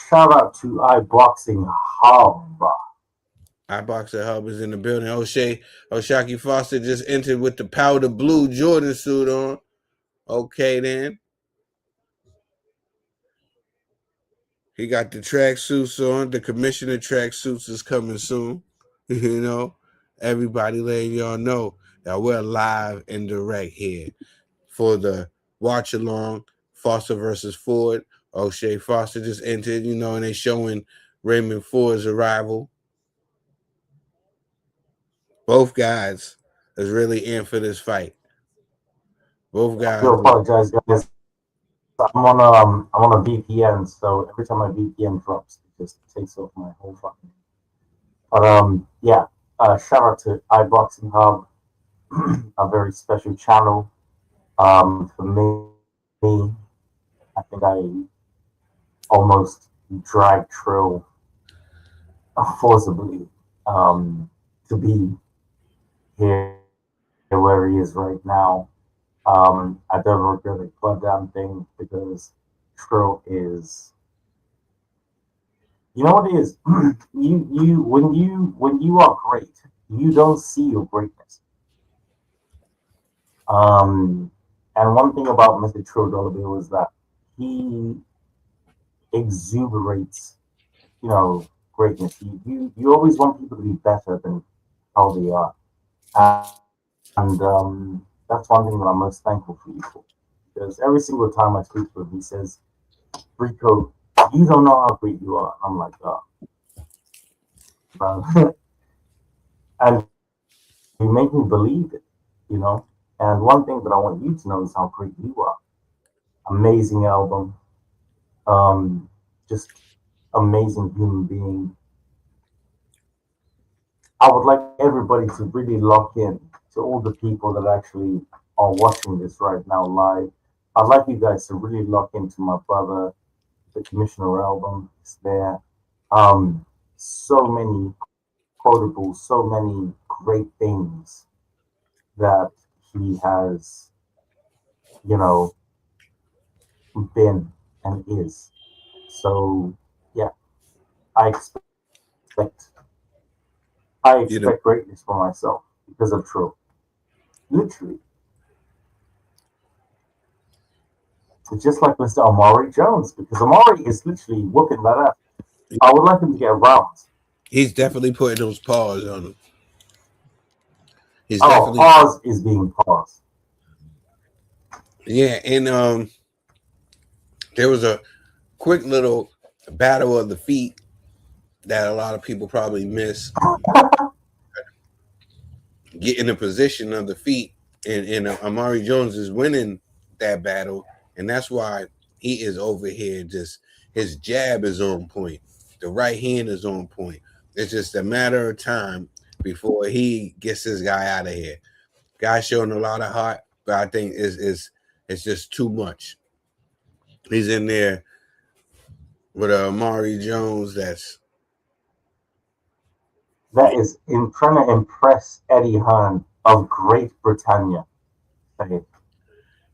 Shout out to iBoxingHub. iBoxingHub is in the building. Oshaki Foster just entered with the powder blue Jordan suit on. Okay, then. He got the track suits on. The commissioner track suits is coming soon. You know, everybody letting y'all know that we're live and direct here for the watch along Foster versus Ford. O'Shea Foster just entered, you know, and they showing Raymond Ford's arrival. Both guys is really in for this fight. Both guys. I apologize, guys. I'm on a VPN, so every time my VPN drops, it just takes off my whole fucking. But yeah. Shout out to iBoxingHub, a very special channel. For me, I think I almost dragged Tril forcibly to be here where he is right now. I don't regret a goddamn thing because Tril is, you know what it is. When you are great, you don't see your greatness. And one thing about Mr. Tril Dollar is that he exuberates, greatness. You always want people to be better than how they are, and that's one thing that I'm most thankful for you for. Because every single time I speak to him, he says, "Rico, you don't know how great you are." I'm like, "Oh, bro," and you make me believe it, you know. And one thing that I want you to know is how great you are. Amazing album, just amazing human being. I would like everybody to really lock in to all the people that actually are watching this right now live. I'd like you guys to really lock into my brother, the Commissioner album. It's there. So many quotables, so many great things that he has, you know, been and is. So yeah, I expect I You know, expect greatness for myself because of True. Literally. It's just like Mr. Amari Jones, because Amari is literally whooping that ass. I would like him to get rounds. he's definitely putting those paws on him. He's Oh, definitely, Oz is being paused. yeah. And there was a quick little battle of the feet that a lot of people probably miss. Get in the position of the feet, and Amari Jones is winning that battle, and that's why he is over here. Just his jab is on point, the right hand is on point. It's just a matter of time before he gets this guy out of here. Guy showing a lot of heart, but I think it's just too much. He's in there with Amari Jones. That's That is in trying to impress Eddie Hearn of Great Britannia. Say,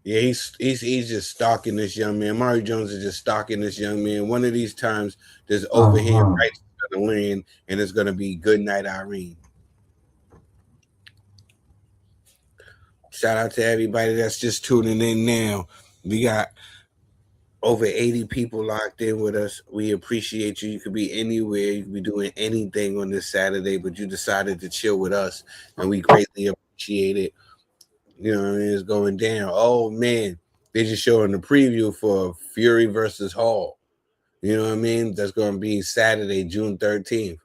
Yeah, he's just stalking this young man. Mario Jones is just stalking this young man. One of these times, there's overhand mhm. rights going to land, and it's going to be good night, Irene. Shout out to everybody that's just tuning in now. We got over 80 people locked in with us. We appreciate you. You could be anywhere. You could be doing anything on this Saturday, but you decided to chill with us, and we greatly appreciate it. You know what I mean? It's going down. Oh, man. They're just showing the preview for Fury versus Hall. You know what I mean? That's going to be Saturday, June 13th.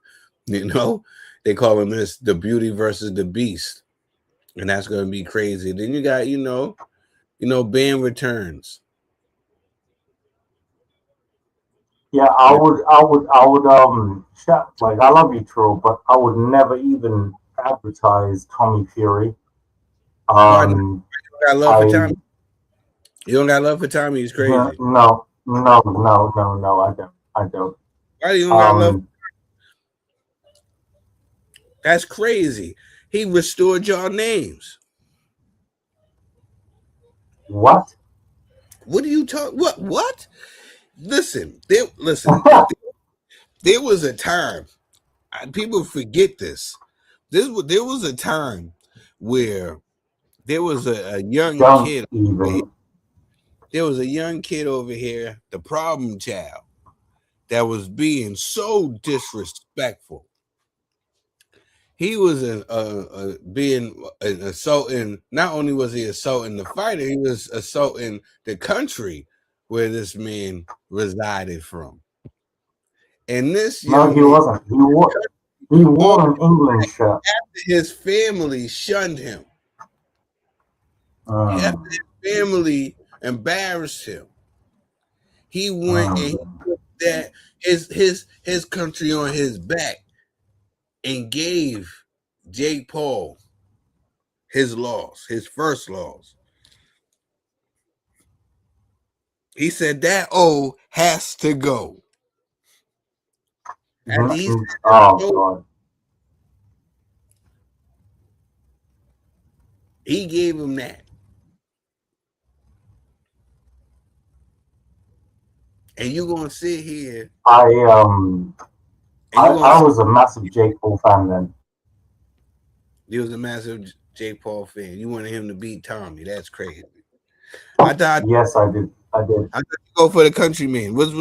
You know, they calling this the Beauty versus the Beast, and that's going to be crazy. Then you got, band returns. Yeah, like I love you, True, but I would never even advertise Tommy Fury. Why not? Um, You don't got love for I Tommy? You don't got love for Tommy? He's crazy. no, no, no, no, no, I don't, I don't. Why do you don't got love? Um, That's crazy. He restored y'all names. what? What do you talk? What? Listen, there was a time. People forget this. There was a time where there was a young Don't kid over here. even. There was a young kid over here, the problem child, that was being so disrespectful. He was being an assaulting. Not only was he assaulting the fighter, he was assaulting the country where this man resided from. And this No, young he man, wasn't. He all wore an England shirt. his family shunned him. Half Mm. his family embarrassed him. He went and he put that his country on his back and gave Jake Paul his loss, his first loss. He said that O has to go. After he said God. He gave him that. And you're gonna sit here. I was a massive Jake Paul fan then. You was a massive Jake Paul fan. You wanted him to beat Tommy. That's crazy. I thought. Yes, I did. I thought you go for the countryman. What's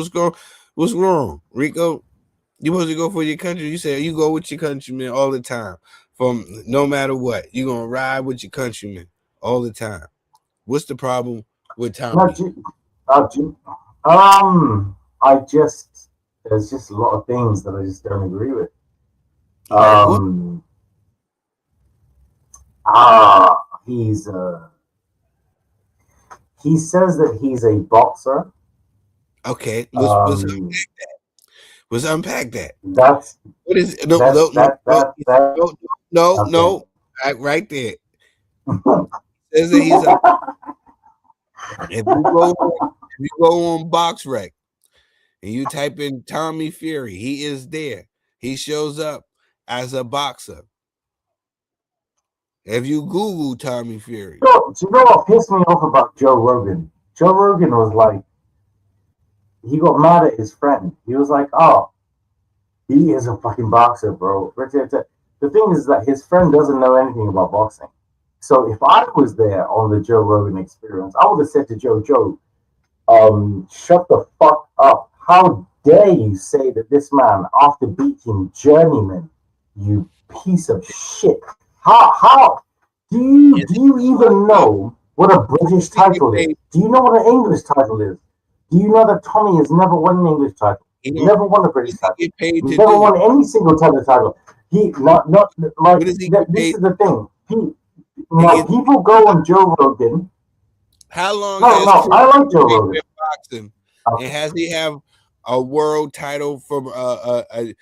wrong, Rico? You supposed to go for your country. You said you go with your countrymen all the time. From no matter what, you're gonna ride with your countrymen all the time. What's the problem with Tommy? There's just a lot of things that I just don't agree with. He says that he's a boxer. Okay, let's unpack that. That's what is it? No. Right there. Says that he's if you go on BoxRec and you type in Tommy Fury, he is there. He shows up as a boxer. If you Google Tommy Fury, do you know what pissed me off about Joe Rogan? Joe Rogan was like, he got mad at his friend. He was like, "Oh, he is a fucking boxer, bro." The thing is that his friend doesn't know anything about boxing. So if I was there on the Joe Rogan experience, I would have said to Joe, shut the fuck up. How dare you say that this man, after beating Journeyman, you piece of shit. How do you even know what a British title is? Do you know what an English title is? Do you know that Tommy has never won an English title? He never won a British title. He never won any single title. He not like this is the thing. People go on Joe Rogan. How long? I like Joe Rogan. Boxing, and has he have a world title from a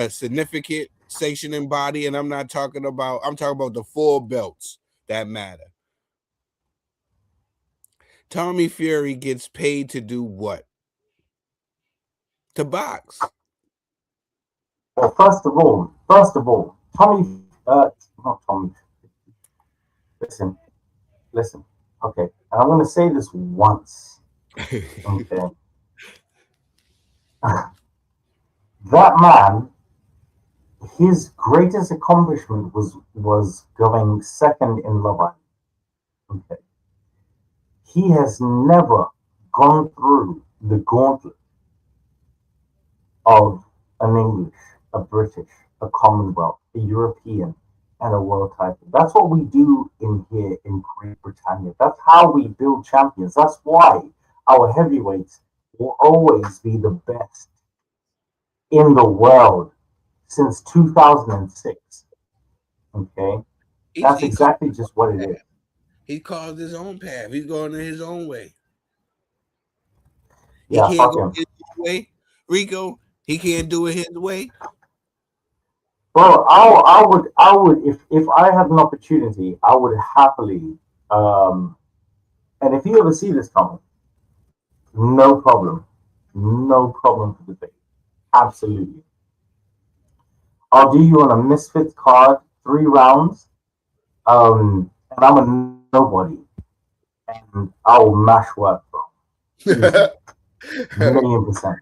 significant sanctioning body? And I'm talking about the full belts that matter. Tommy Fury gets paid to do what? To box. Well, first of all, Tommy, not Tommy. Listen. Okay, and I'm going to say this once. Okay. That man, his greatest accomplishment was going second in Love Island. Okay. He has never gone through the gauntlet of an English, a British, a Commonwealth, a European, and a world title. That's what we do in here in Great Britannia. That's how we build champions. That's why our heavyweights will always be the best in the world since 2006. Okay? That's exactly just what it is. He carved his own path. He's going in his own way. Yeah, he can't go his way. Rico, he can't do it his way. Well, I would if I had an opportunity, I would happily and if you ever see this coming, no problem for the debate. Absolutely. I'll do you on a Misfits card, 3 rounds, and I'm a nobody, and I will mash work, bro. $1,000,000%.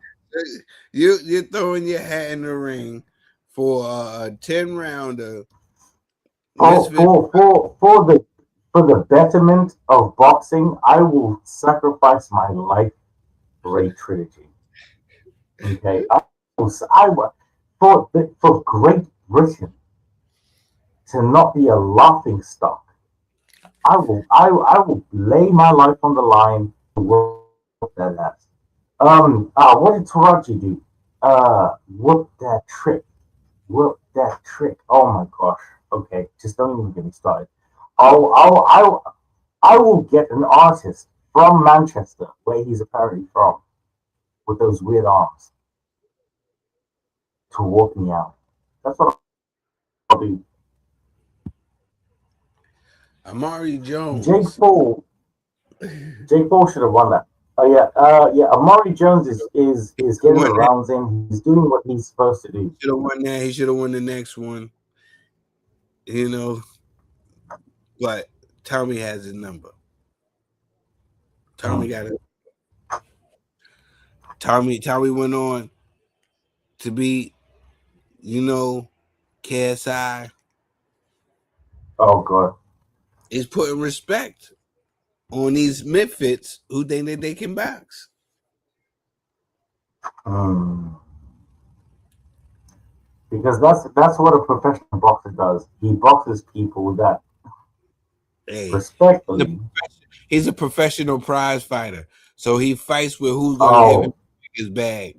You're throwing your hat in the ring for a 10-rounder. For the betterment of boxing, I will sacrifice my life for a trilogy. Okay, for Great Britain to not be a laughing stock, I will lay my life on the line to whoop that ass. What did Taraji do? Whoop that trick. Oh my gosh. Okay, just don't even get me started. I will get an artist from Manchester, where he's apparently from, with those weird arms, to walk me out. That's what I'll do. Amari Jake Jones. Paul. Jake Paul should have won that. Oh yeah, yeah. Amari Jones is getting the rounds in. He's doing what he's supposed to do. Should have won that. He should have won the next one. You know, but Tommy has his number. Tommy got it. Tommy went on to be, KSI. Oh god. Is putting respect on these misfits who think that they can box. Because that's what a professional boxer does. He boxes people that respectfully. He's a professional prize fighter, so he fights with who's going to give him his bag.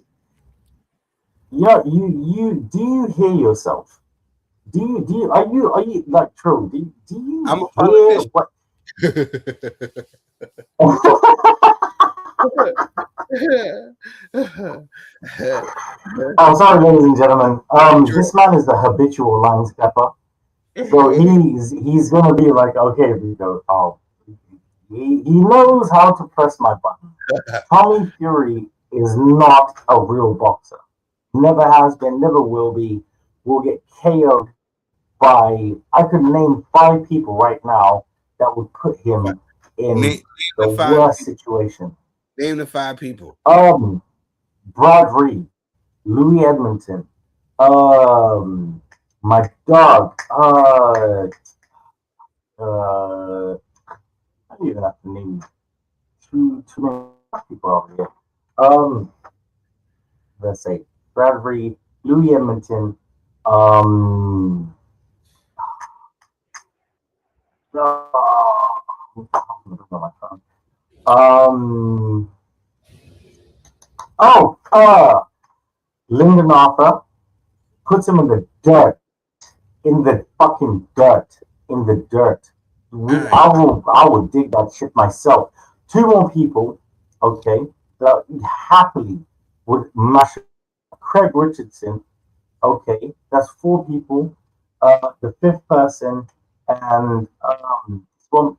Yeah, you do you hear yourself? Are you like Tril? Do you I'm a hear what? Oh, sorry, ladies and gentlemen. This man is the habitual line stepper, so he's gonna be like, okay, Rico. Oh, he knows how to press my button. Tommy Fury is not a real boxer. Never has been, never will be. Will get KO'd by. I could name 5 people right now that would put him in the worst situation. Name the 5 people. Brad Reed, Louis Edmonton, my dog, I don't even have to name too many people over here. Let's say Brad Reed, Louis Edmonton, Lyndon Arthur puts him in the dirt, in the fucking dirt, in the dirt. I will dig that shit myself. 2 more people, okay, that happily would mash it. Craig Richardson, okay, that's 4 people. The 5th person, and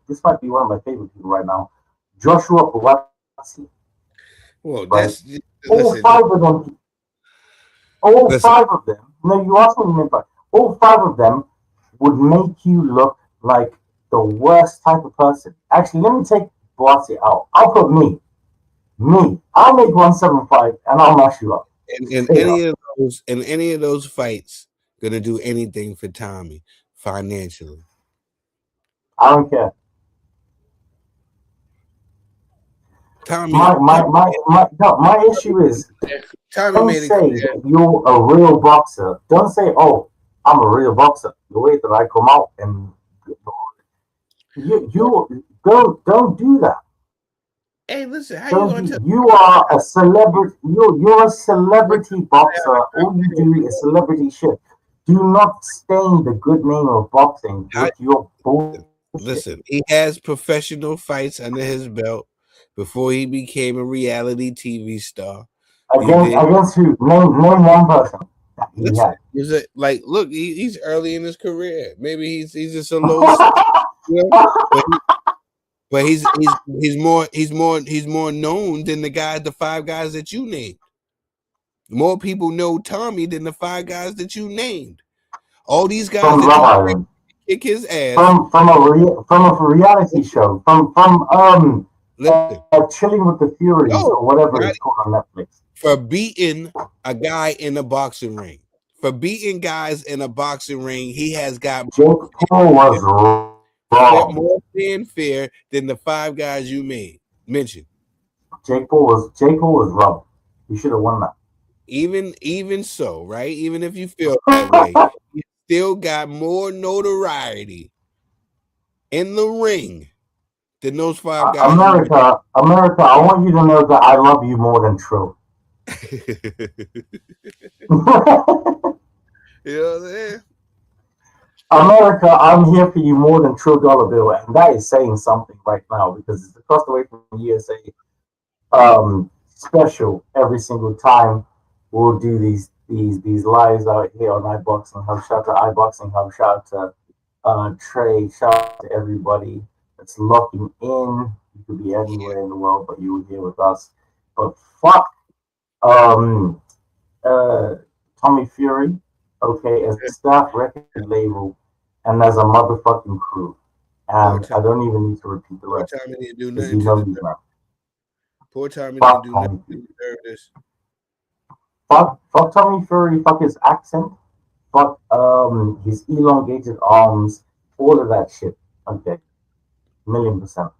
this might be one of my favorite people right now, Joshua Buatsi. Well, right? that's all 5 of them. All 5 of them. No, you asked me to remember. All 5 of them would make you look like the worst type of person. Actually, let me take Buatsi out. I'll put me. I'll make 175 and I'll mash you up. In any of those fights, gonna do anything for Tommy financially. I don't care. Tommy, my issue is don't say that you're a real boxer. Don't say, "Oh, I'm a real boxer." The way that I come out and you don't do that. Hey, listen, how you gonna tell? You are a celebrity. You're a celebrity boxer. All you do is celebrity shit. Do not stain the good name of boxing with your bullshit. Listen, he has professional fights under his belt before he became a reality TV star. Against who? Name one person. Listen, look, he's early in his career. Maybe he's just a low, but he's more known than the 5 guys that you named. More people know Tommy than the 5 guys that you named. All these guys from that you kick his ass from a reality show from Chilling with the Furies or whatever it's called on Netflix. For beating a guy in a boxing ring. For beating guys in a boxing ring, he has got Jake Paul was wrong. More fanfare than the 5 guys you mentioned. Jake Paul was wrong. He should have won that. Even so, right? Even if you feel that way, he still got more notoriety in the ring than those 5 guys. America, I want you to know that I love you more than Tril. You know what I'm saying? America, I'm here for you more than True Dollar Bill, and that is saying something right now because it's across the way from USA special every single time we'll do these lives out here on iBoxingHub. Shout out to iBoxingHub, shout out to Trey, shout out to everybody that's locking in. You could be anywhere in the world, but you're here with us. But fuck um uh Tommy Fury, okay, as a staff record label and as a motherfucking crew. Poor And I Tommy. don't even need to repeat the Poor rest Tommy didn't do because nothing you to know deserve. he's not. Poor Tommy didn't Fuck do nothing Tommy to Fury. deserve this. Fuck Tommy Fury, fuck his accent, fuck his elongated arms, all of that shit. Okay. 1,000,000%.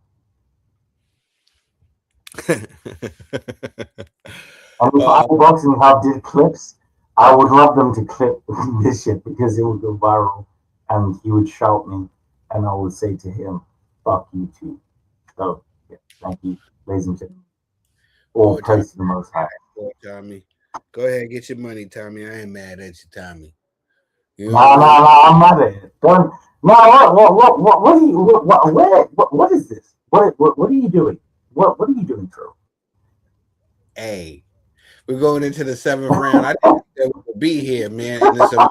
And if iBoxing Hub did clips, I would love them to clip this shit because it would go viral and he would shout me and I would say to him, fuck you too. So yeah, thank you, ladies and gentlemen. All Poor Tommy. praise to the most high. Poor Tommy. Go ahead, get your money, Tommy. I ain't mad at you, Tommy. You know Nah, what I mean? nah, nah, I'm not at it. Don't no what are you what is this? What are you doing? What are you doing, True? Hey, we're going into the 7th round. I didn't think that we would be here, man. And it's a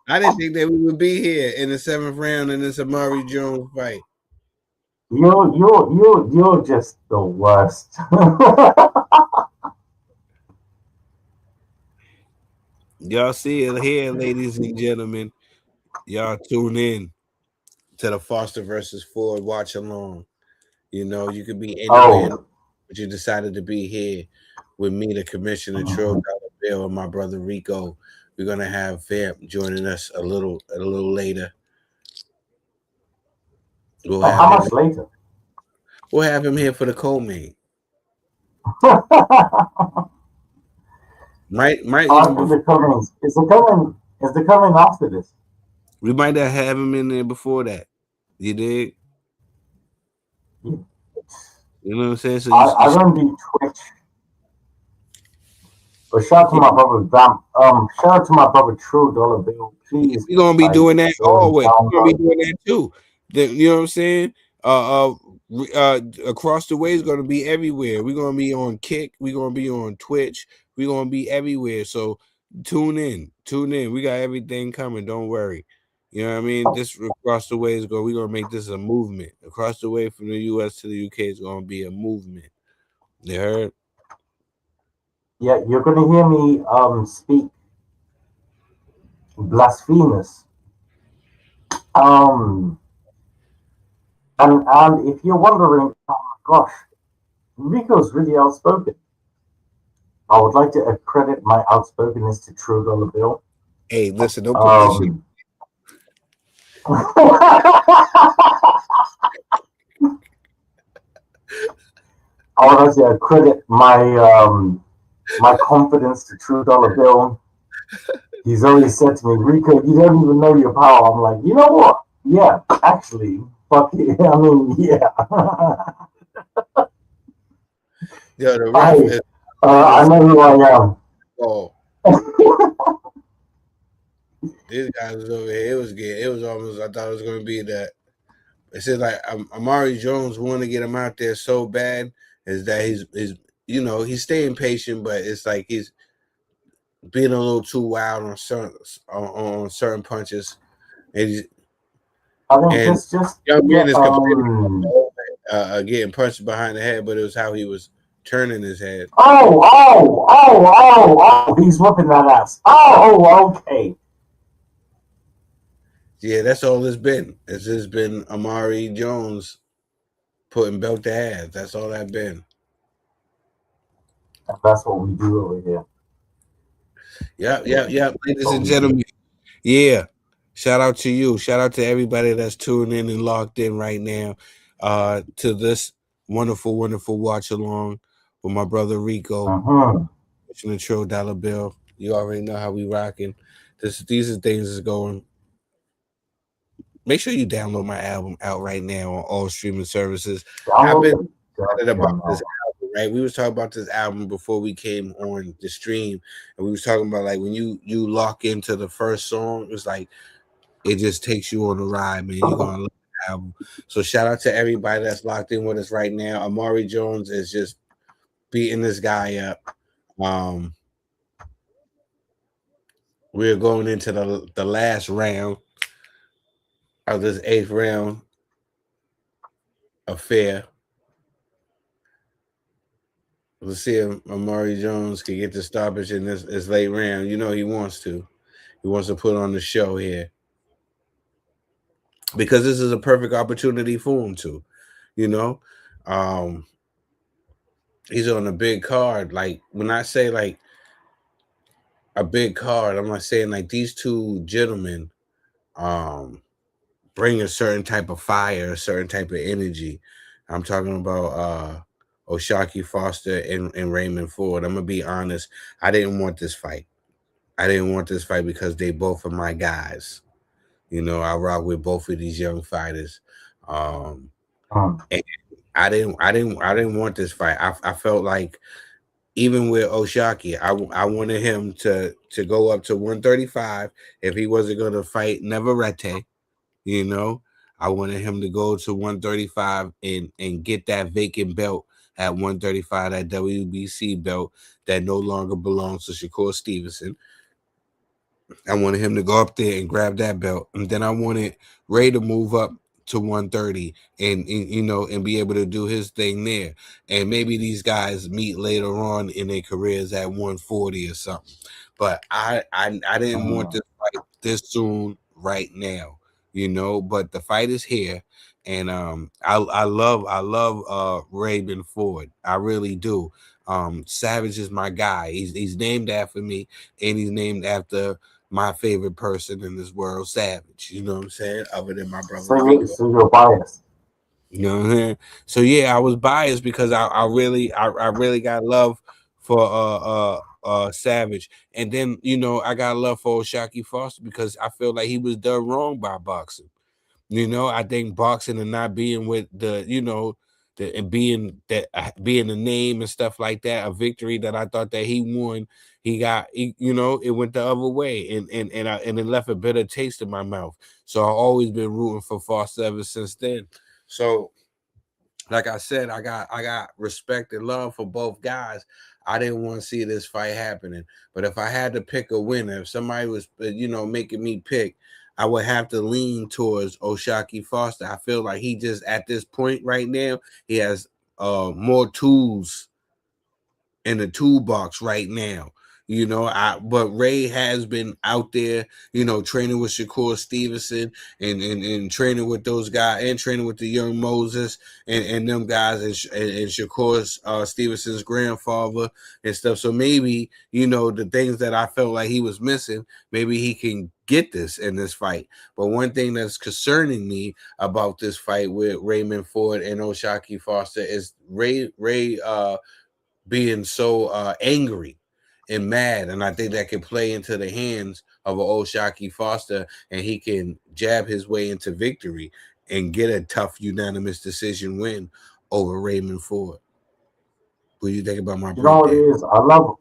I didn't think that we would be here in the 7th round in this Amari Jones fight. You're just the worst. Y'all see it here, ladies and gentlemen. Y'all tune in to the Foster versus Ford watch along. You know, you could be anywhere, Oh, but you decided to be here with me, the Commissioner Tril Dollar Bill, and my brother Rico. We're gonna have Vamp joining us a little later. We'll have how him. much later? We'll have him here for the co-main. Might even After the coming, is the coming after this? we might have him in there before that. You dig? Yeah. You know what I'm saying? So I don't do Twitch. But shout out to yeah, my brother Vamp. Shout out to my brother True Dollar Bill. Please, we're gonna be like, doing that go and always. We're gonna be download. doing that too. You know what I'm saying? Across the way is gonna be everywhere. We're gonna be on Kick. We're gonna be on Twitch. We're gonna be everywhere. So tune in. We got everything coming. Don't worry. You know what I mean? This across the way is going. We're gonna make this a movement. Across the way from the U.S. to the U.K. is gonna be a movement. You heard? Yeah, you're gonna hear me speak blasphemous. Um, and if you're wondering, oh my gosh, Rico's really outspoken. I would like to accredit my outspokenness to True Dollar Bill. Hey, listen, don't put that shit. I would like to accredit my confidence to True Dollar Bill. He's always said to me, Rico, you don't even know your power. I'm like, you know what? Yeah, actually, fuck it. I mean, yeah. Yo, the ref is. I know who I am. Oh, this guy was over here. It was almost. I thought it was gonna be that. It said like Amari Jones wanted to get him out there so bad is that he's he's staying patient, but it's like he's being a little too wild on certain punches. And I think just young yeah, man is complaining about getting punched behind the head, but it was how he was turning his head. He's whooping that ass. Oh, okay. Yeah, that's all it's been. It's just been Amari Jones putting belt to ass. That's all that been. And that's what we do over here. Yep. Ladies and gentlemen. Yeah. Shout out to you. Shout out to everybody that's tuning in and locked in right now to this wonderful watch along with my brother Rico, the Tril Dollar Bill. You already know how we rocking. These are things that's going. Make sure you download my album out right now on all streaming services. I've been excited about this album right? We was talking about this album before we came on the stream, and we was talking about like when you lock into the first song, it's like it just takes you on a ride, man. You're gonna love the album. So shout out to everybody that's locked in with us right now. Amari Jones is just beating this guy up. Um, we're going into the last round of this 8th round affair. Let's see if Amari Jones can get the stoppage in this late round. You know he wants to. He wants to put on the show here because this is a perfect opportunity for him to. You know, um, he's on a big card. Like when I say like a big card, I'm not saying like these two gentlemen um, bring a certain type of fire, a certain type of energy. I'm talking about Oshaki Foster and Raymond Ford. I'm gonna be honest. I didn't want this fight. I didn't want this fight because they both are my guys. You know, I rock with both of these young fighters. And I didn't want this fight. I felt like even with Oshaki, I wanted him to go up to 135 if he wasn't going to fight Neverete. You know, I wanted him to go to 135 and get that vacant belt at 135, that WBC belt that no longer belongs to Shakur Stevenson. I wanted him to go up there and grab that belt, and then I wanted Ray to move up to 130 and be able to do his thing there. And maybe these guys meet later on in their careers at 140 or something. But I didn't want this fight this soon right now, But the fight is here, and I love Raven Ford. I really do. Savage is my guy. He's named after me, and he's named after my favorite person in this world, Savage. You know what I'm saying? Other than my brother Rico. So you're biased. You know what I'm saying? So yeah, I was biased because I really got love for Savage. And then, I got love for Oshaki Foster because I feel like he was done wrong by boxing. I think boxing and not being with and being the name and stuff like that, a victory that I thought that he won, it went the other way, and it left a bitter taste in my mouth. So I've always been rooting for Foster ever since then. So, like I said, I got respect and love for both guys. I didn't want to see this fight happening, but if I had to pick a winner, if somebody was making me pick, I would have to lean towards Oshaki Foster. I feel like he just at this point right now, he has more tools in the toolbox right now. But Ray has been out there, training with Shakur Stevenson and training with those guys and training with the young Moses and them guys and Shakur Stevenson's grandfather and stuff. So maybe, the things that I felt like he was missing, maybe he can get this in this fight. But one thing that's concerning me about this fight with Raymond Ford and Oshaki Foster is Ray being so angry and mad, and I think that can play into the hands of an Oshaki Foster, and he can jab his way into victory and get a tough unanimous decision win over Raymond Ford. What do you think about my You know what it breakdown? is? I love.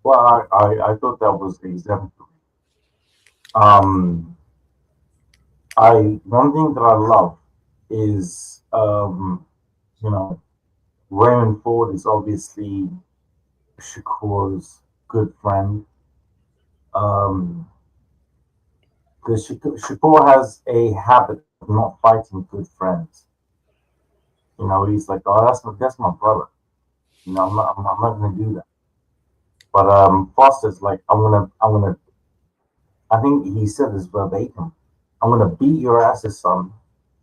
Well, I thought that was exemplary. Um, one thing that I love is you know Raymond Ford is obviously Shakur's good friend. Um, because Shakur has a habit of not fighting good friends. He's like, oh, that's my brother. I'm not gonna do that. But Foster's like, I'm gonna. I think he said this verbatim. I'm gonna beat your asses, son,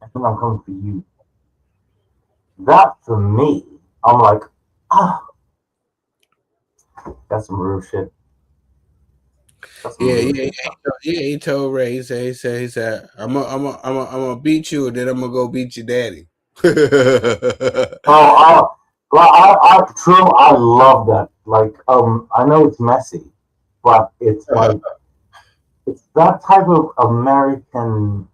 and then I'm coming for you. That for me, I'm like, ah, that's some real shit. That's some Yeah, real yeah, shit. yeah. He told Ray. He said, I'm gonna beat you, and then I'm gonna go beat your daddy. Bro, True, I love that. Like, I know it's messy, but it's like it's that type of American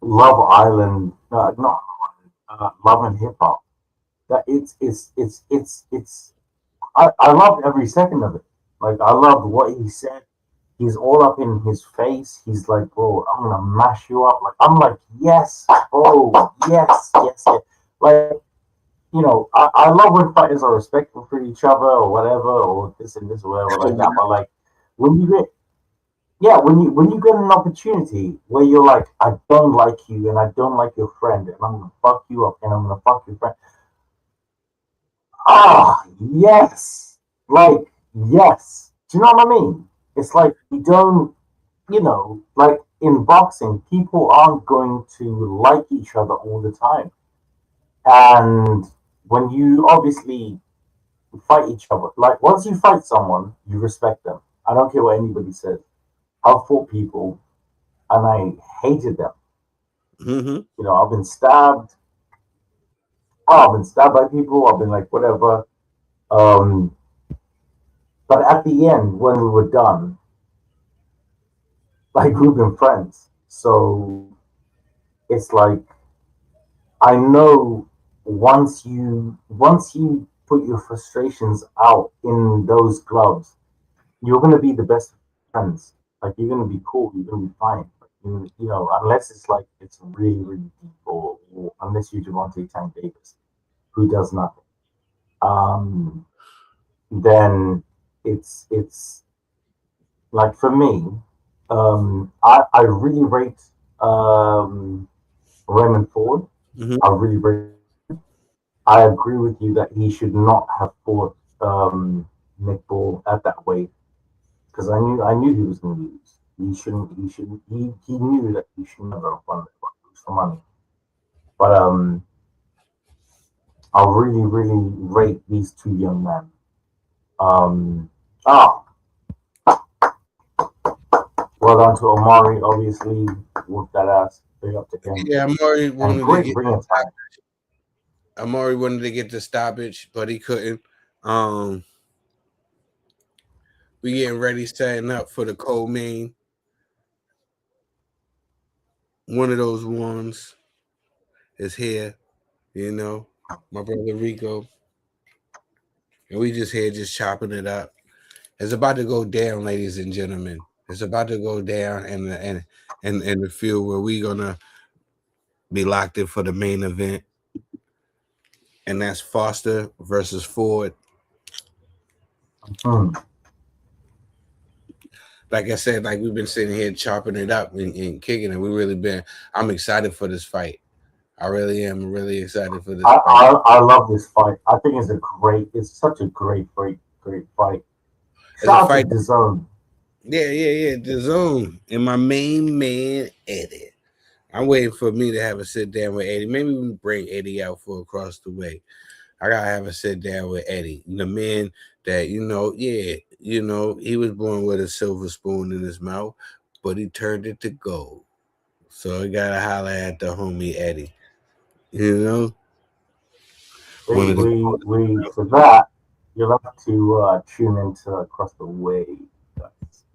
Love Island, not Love and Hip Hop. That it's I loved every second of it. Like I loved what he said. He's all up in his face. He's like, bro, I'm gonna mash you up. Like I'm like, yes, bro, yes, yes, yes. Like, I love when fighters are respectful for each other or whatever, or this and this or whatever like that. But like when you get yeah, when you get an opportunity where you're like, I don't like you and I don't like your friend, and I'm gonna fuck you up and I'm gonna fuck your friend. Ah, yes. Like, yes. Do you know what I mean? It's like you don't, like in boxing, people aren't going to like each other all the time. And when you obviously fight each other, like once you fight someone, you respect them. I don't care what anybody says. I've fought people and I hated them. Mm-hmm. I've been stabbed. Oh, I've been stabbed by people. I've been like, whatever. Um, but at the end, when we were done, like we've been friends. So it's like I know once you put your frustrations out in those gloves, you're gonna be the best friends. Like you're gonna be cool. You're gonna be fine. Like, unless it's like it's really really deep, or unless you Javante Tank Davis, who does nothing. Um, then it's like for me, I really rate Raymond Ford. Mm-hmm. I really rate. I agree with you that he should not have fought Nick Ball at that weight because I knew he was going to lose. He shouldn't. He shouldn't. He knew that he should never have won that lose for money. But I really really rate these two young men. Um, ah, well done to Omari. Obviously, whooped that ass. Big up to him. Yeah, Amari And wanted to great get ring attack. Amari wanted to get the stoppage, but he couldn't. Um, we getting ready, setting up for the co-main. One of those ones is here, you know. My brother Rico, and we just here, just chopping it up. It's about to go down, ladies and gentlemen. It's about to go down, in the field where we gonna be locked in for the main event, and that's Foster versus Ford. Hmm. Like I said, like we've been sitting here chopping it up and kicking it. We really been. I'm excited for this fight. I really am really excited for this I, fight. I I love this fight. I think it's such a great fight. It's a Shout out to fight. DAZN. Yeah. The zone and my main man Eddie. I'm waiting for me to have a sit down with Eddie. Maybe we bring Eddie out for across the way. I gotta have a sit down with Eddie, the man that he was born with a silver spoon in his mouth, but he turned it to gold. So I gotta holler at the homie Eddie. You know, one of the We for that you'll have to tune into Across the Way, guys.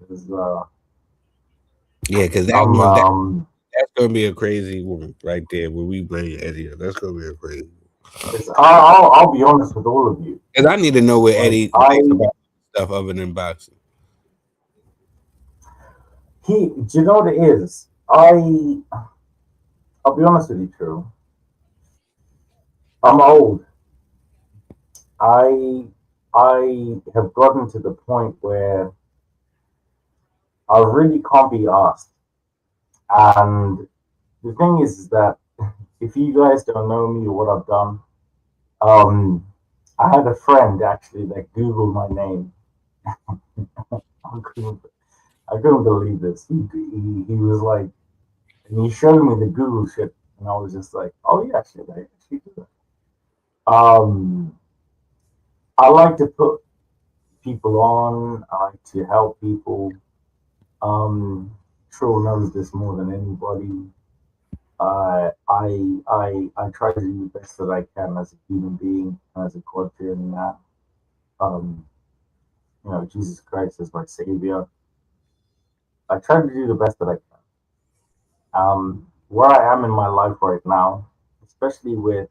'Cause, yeah, because that I'm one that's gonna be a crazy one right there when we bring Eddie up. That's gonna be a crazy one. I'll be honest with all of you. Because I need to know what Like Eddie thinks about stuff other than boxing. do you know what it is? I'll be honest with you, True. I'm old. I I have gotten to the point where I really can't be asked. And the thing is that if you guys don't know me or what I've done, um, I had a friend actually that Googled my name. I couldn't, I couldn't believe this. He was like, and he showed me the Google shit, and I was just like, oh yeah, shit, I actually do that. I like to put people on. I like to help people. Trill knows this more than anybody. I try to do the best that I can as a human being, as a God fearing man. Um, Jesus Christ is my savior. I try to do the best that I can. where I am in my life right now, especially with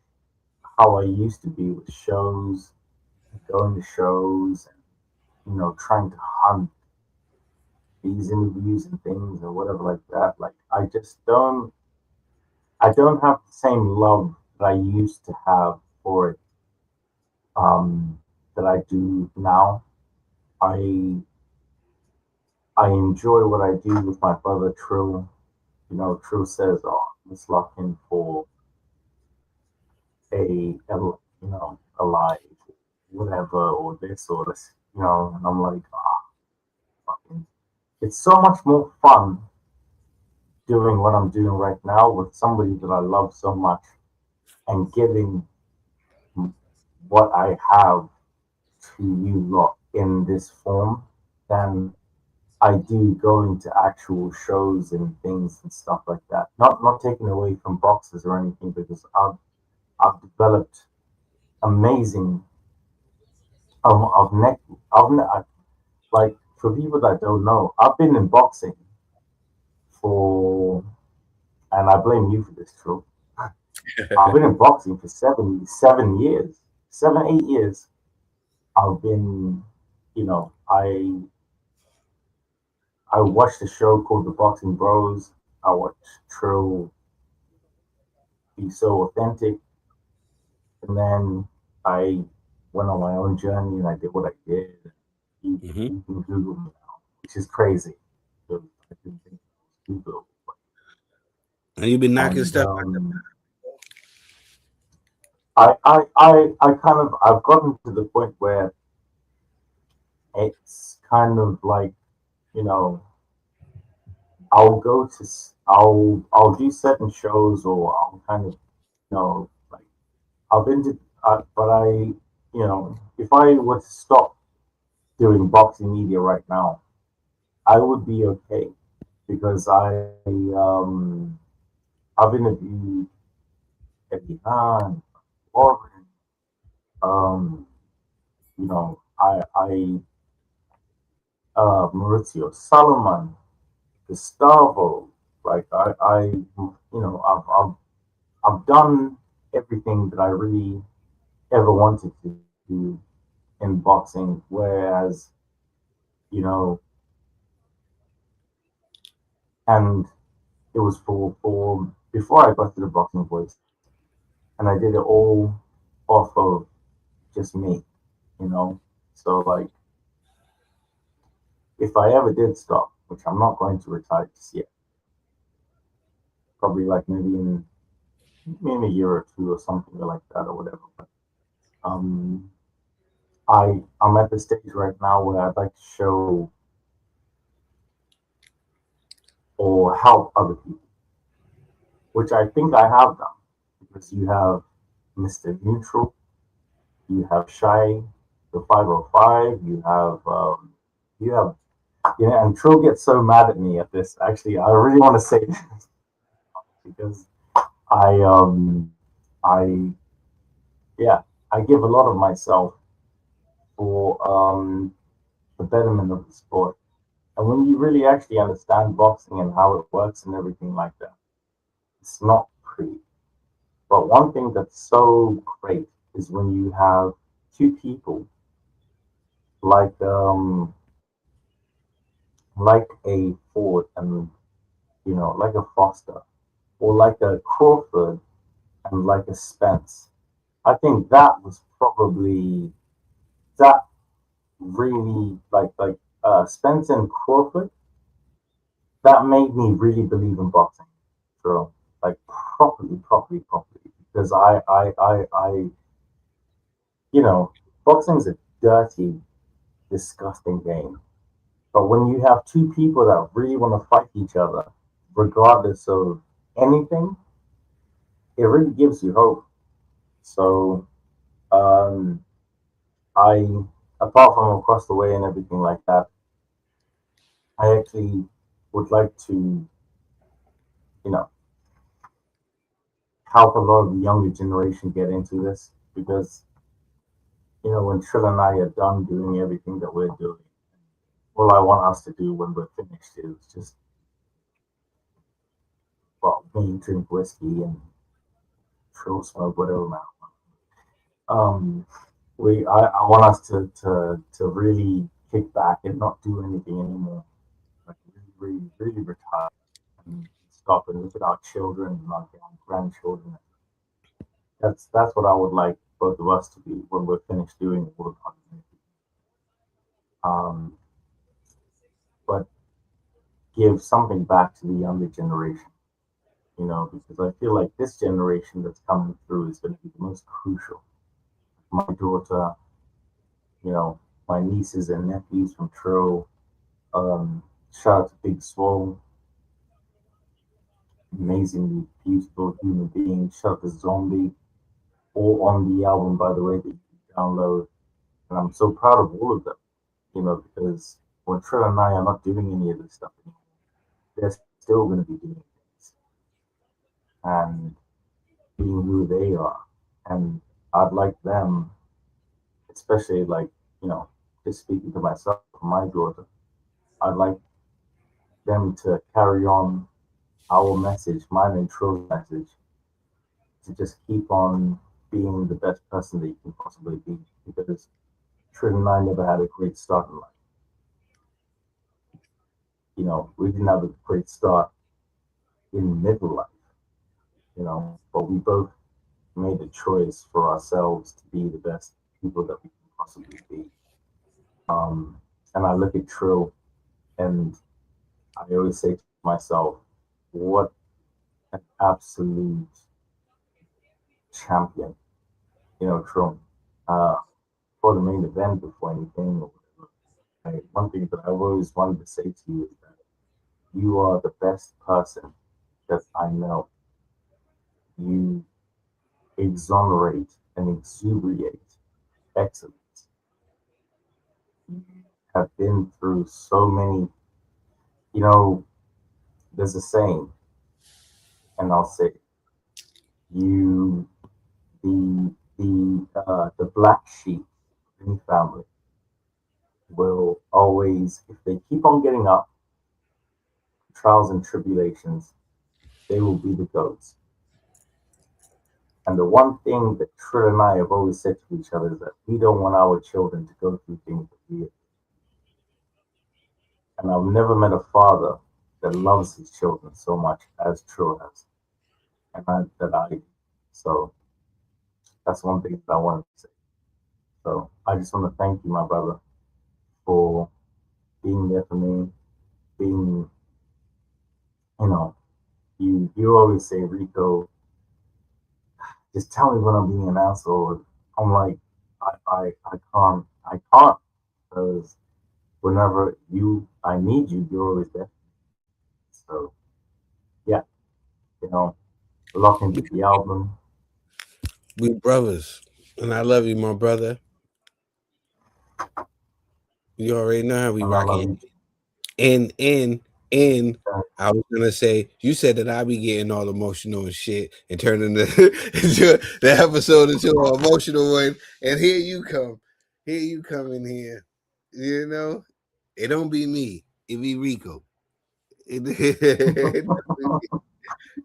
how I used to be with shows, going to shows, and trying to hunt these interviews and things or whatever like that. Like I don't have the same love that I used to have for it, that I do now. I I enjoy what I do with my brother Tril. Tril says, "Oh, let's lock in for a live, whatever, or this or this." And I'm like, fucking, it's so much more fun doing what I'm doing right now with somebody that I love so much and giving what I have to you lot in this form than I do going to actual shows and things and stuff like that. Not taking away from boxes or anything, because I've developed amazing of neck like, for people that don't know, I've been in boxing for, and I blame you for this, True. I've been in boxing for 7 years, 7, 8 years. I've been, I watched a show called The Boxing Bros. I watched True be so authentic, and then I went on my own journey and I did what I did. Hmm. You can Google me now, which is crazy. So I didn't think it was Google. And you've been knocking And stuff. I kind of I've gotten to the point where it's kind of like, you know I'll go to I'll do certain shows, or I'll kind of, like, I've been to, but if I were to stop doing boxing media right now, I would be okay, because I've interviewed Eddie Hahn, Warren, um I Maurizio Solomon, Gustavo. Like, I've done everything that I really ever wanted to do in boxing. Whereas, you know, and it was for before I got to the boxing voice, and I did it all off of just me, you know. So, like, if I ever did stop, which I'm not going to retire just yet, probably like maybe in a year or two or something like that or whatever. But um, I'm at the stage right now where I'd like to show or help other people, which I think I have done, because you have Mr. Neutral, you have Shy, the 505, you have and Trill gets so mad at me at this. Actually, I really want to say this because I I yeah, I give a lot of myself for the betterment of the sport. And when you really actually understand boxing and how it works and everything like that, it's not pretty. But one thing that's so great is when you have two people like like a Ford, and like a Foster, or like a Crawford and like a Spence. I think that was probably that really, Spence and Crawford, that made me really believe in boxing. So, like, properly, because you know, boxing's a dirty, disgusting game. But when you have two people that really want to fight each other, regardless of anything, it really gives you hope. So, um, I, apart from across the way and everything like that, I actually would like to, you know, help a lot of the younger generation get into this, because, when Trill and I are done doing everything that we're doing, all I want us to do when we're finished is just well, me drink whiskey and Tril smoke whatever man. Um, I want us to really kick back and not do anything anymore. Like really retire and stop and look at our children and our grandchildren. That's what I would like both of us to be when we're finished doing all the content. Um, but give something back to the younger generation, because I feel like this generation that's coming through is going to be the most crucial. My daughter, my nieces and nephews from Tril. Shout out to Big Swole, amazingly beautiful human being. Shout out to Zombie, all on the album, by the way, that you can download. And I'm so proud of all of them, because when Tril and I are not doing any of this stuff anymore, they're still going to be doing things and being who they are. And I'd like them, especially like, just speaking to myself, my daughter, I'd like them to carry on our message, mine and Tril's message, to just keep on being the best person that you can possibly be. Because Tril and I never had a great start in life. We didn't have a great start in middle life, but we both made a choice for ourselves to be the best people that we can possibly be. And I look at Tril and I always say to myself, what an absolute champion, Tril. For the main event, before anything or whatever, one thing that I've always wanted to say to you is that you are the best person that I know. You exonerate and exuberate excellence. You have been through so many, there's a saying, and I'll say it. You, the black sheep of any family will always, if they keep on getting up, trials and tribulations, they will be the goats. And the one thing that Tril and I have always said to each other is that we don't want our children to go through things that we have. And I've never met a father that loves his children so much as Tril has. So that's one thing that I wanted to say. So I just want to thank you, my brother, for being there for me, being, you always say, Rico, just tell me when I'm being an asshole. I'm like, I can't, because whenever I need you, you're always there. So, yeah, lock into the album. We brothers, and I love you, my brother. You already know how we rocking. And I was gonna say, you said that I be getting all emotional and shit and turning the episode into an emotional one. And here you come in here. It don't be me. It be Rico. It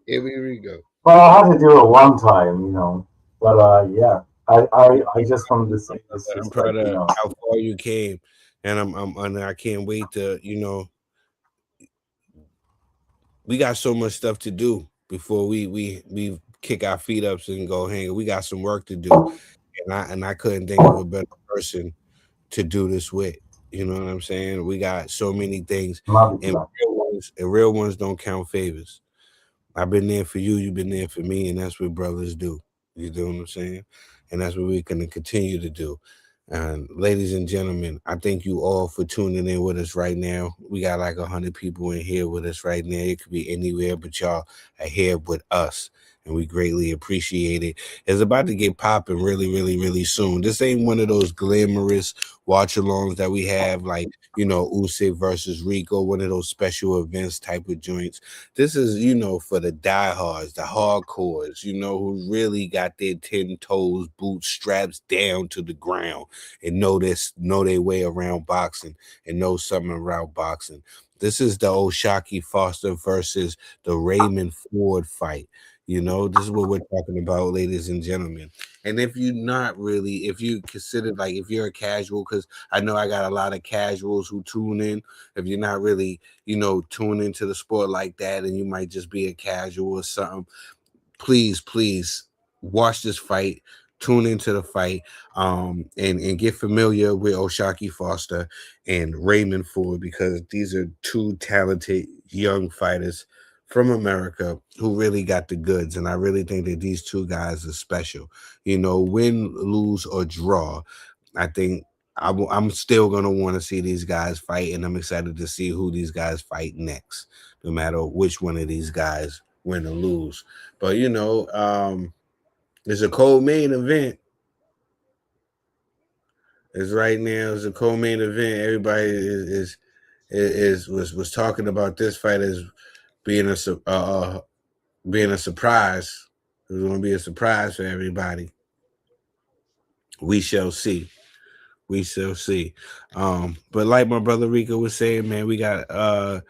be Rico. Well, I had to do it one time, but yeah, I just wanted to say this. I'm proud of how far you came, and I can't wait to we got so much stuff to do before we kick our feet up and go hang. We got some work to do, and I couldn't think of a better person to do this with. You know what I'm saying? We got so many things, and real ones don't count favors. I've been there for you, you've been there for me, and that's what brothers do. You know what I'm saying? And that's what we're going to continue to do. And ladies and gentlemen, I thank you all for tuning in with us right now. We got like 100 people in here with us right now. It could be anywhere, but y'all are here with us. and we greatly appreciate it. It's about to get popping really, really, really soon. This ain't one of those glamorous watch-alongs that we have, like, Usyk versus Rico, one of those special events type of joints. This is, for the diehards, the hardcores, who really got their 10 toes, boots, straps down to the ground and know their way around boxing and know something about boxing. This is the Oshaki Foster versus the Raymond Ford fight. This is what we're talking about, ladies and gentlemen. And if you consider, like, if you're a casual, because I know I got a lot of casuals who tune in. If you're not really, tuned into the sport like that, and you might just be a casual or something, please watch this fight, tune into the fight, and get familiar with Oshaki Foster and Raymond Ford, because these are two talented young fighters from America who really got the goods. And I really think that these two guys are special. Win, lose, or draw, I think I'm still going to want to see these guys fight, and I'm excited to see who these guys fight next, no matter which one of these guys win or lose. But there's a co-main event. It's right now. It's a co-main event. Everybody was talking about this fight as being being a surprise. It was going to be a surprise for everybody. We shall see. We shall see. But like my brother Rico was saying, man, we got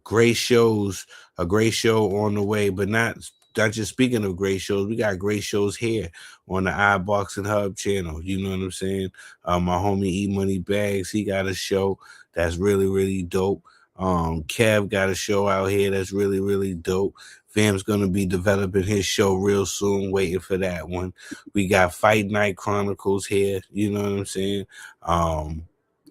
great shows, a great show on the way, but not just speaking of great shows, we got great shows here on the iBoxingHub channel. You know what I'm saying? My homie E Money Bags, he got a show that's really, really dope. Kev got a show out here that's really, really dope. Fam's gonna be developing his show real soon, waiting for that one. We got Fight Night Chronicles here, you know what I'm saying?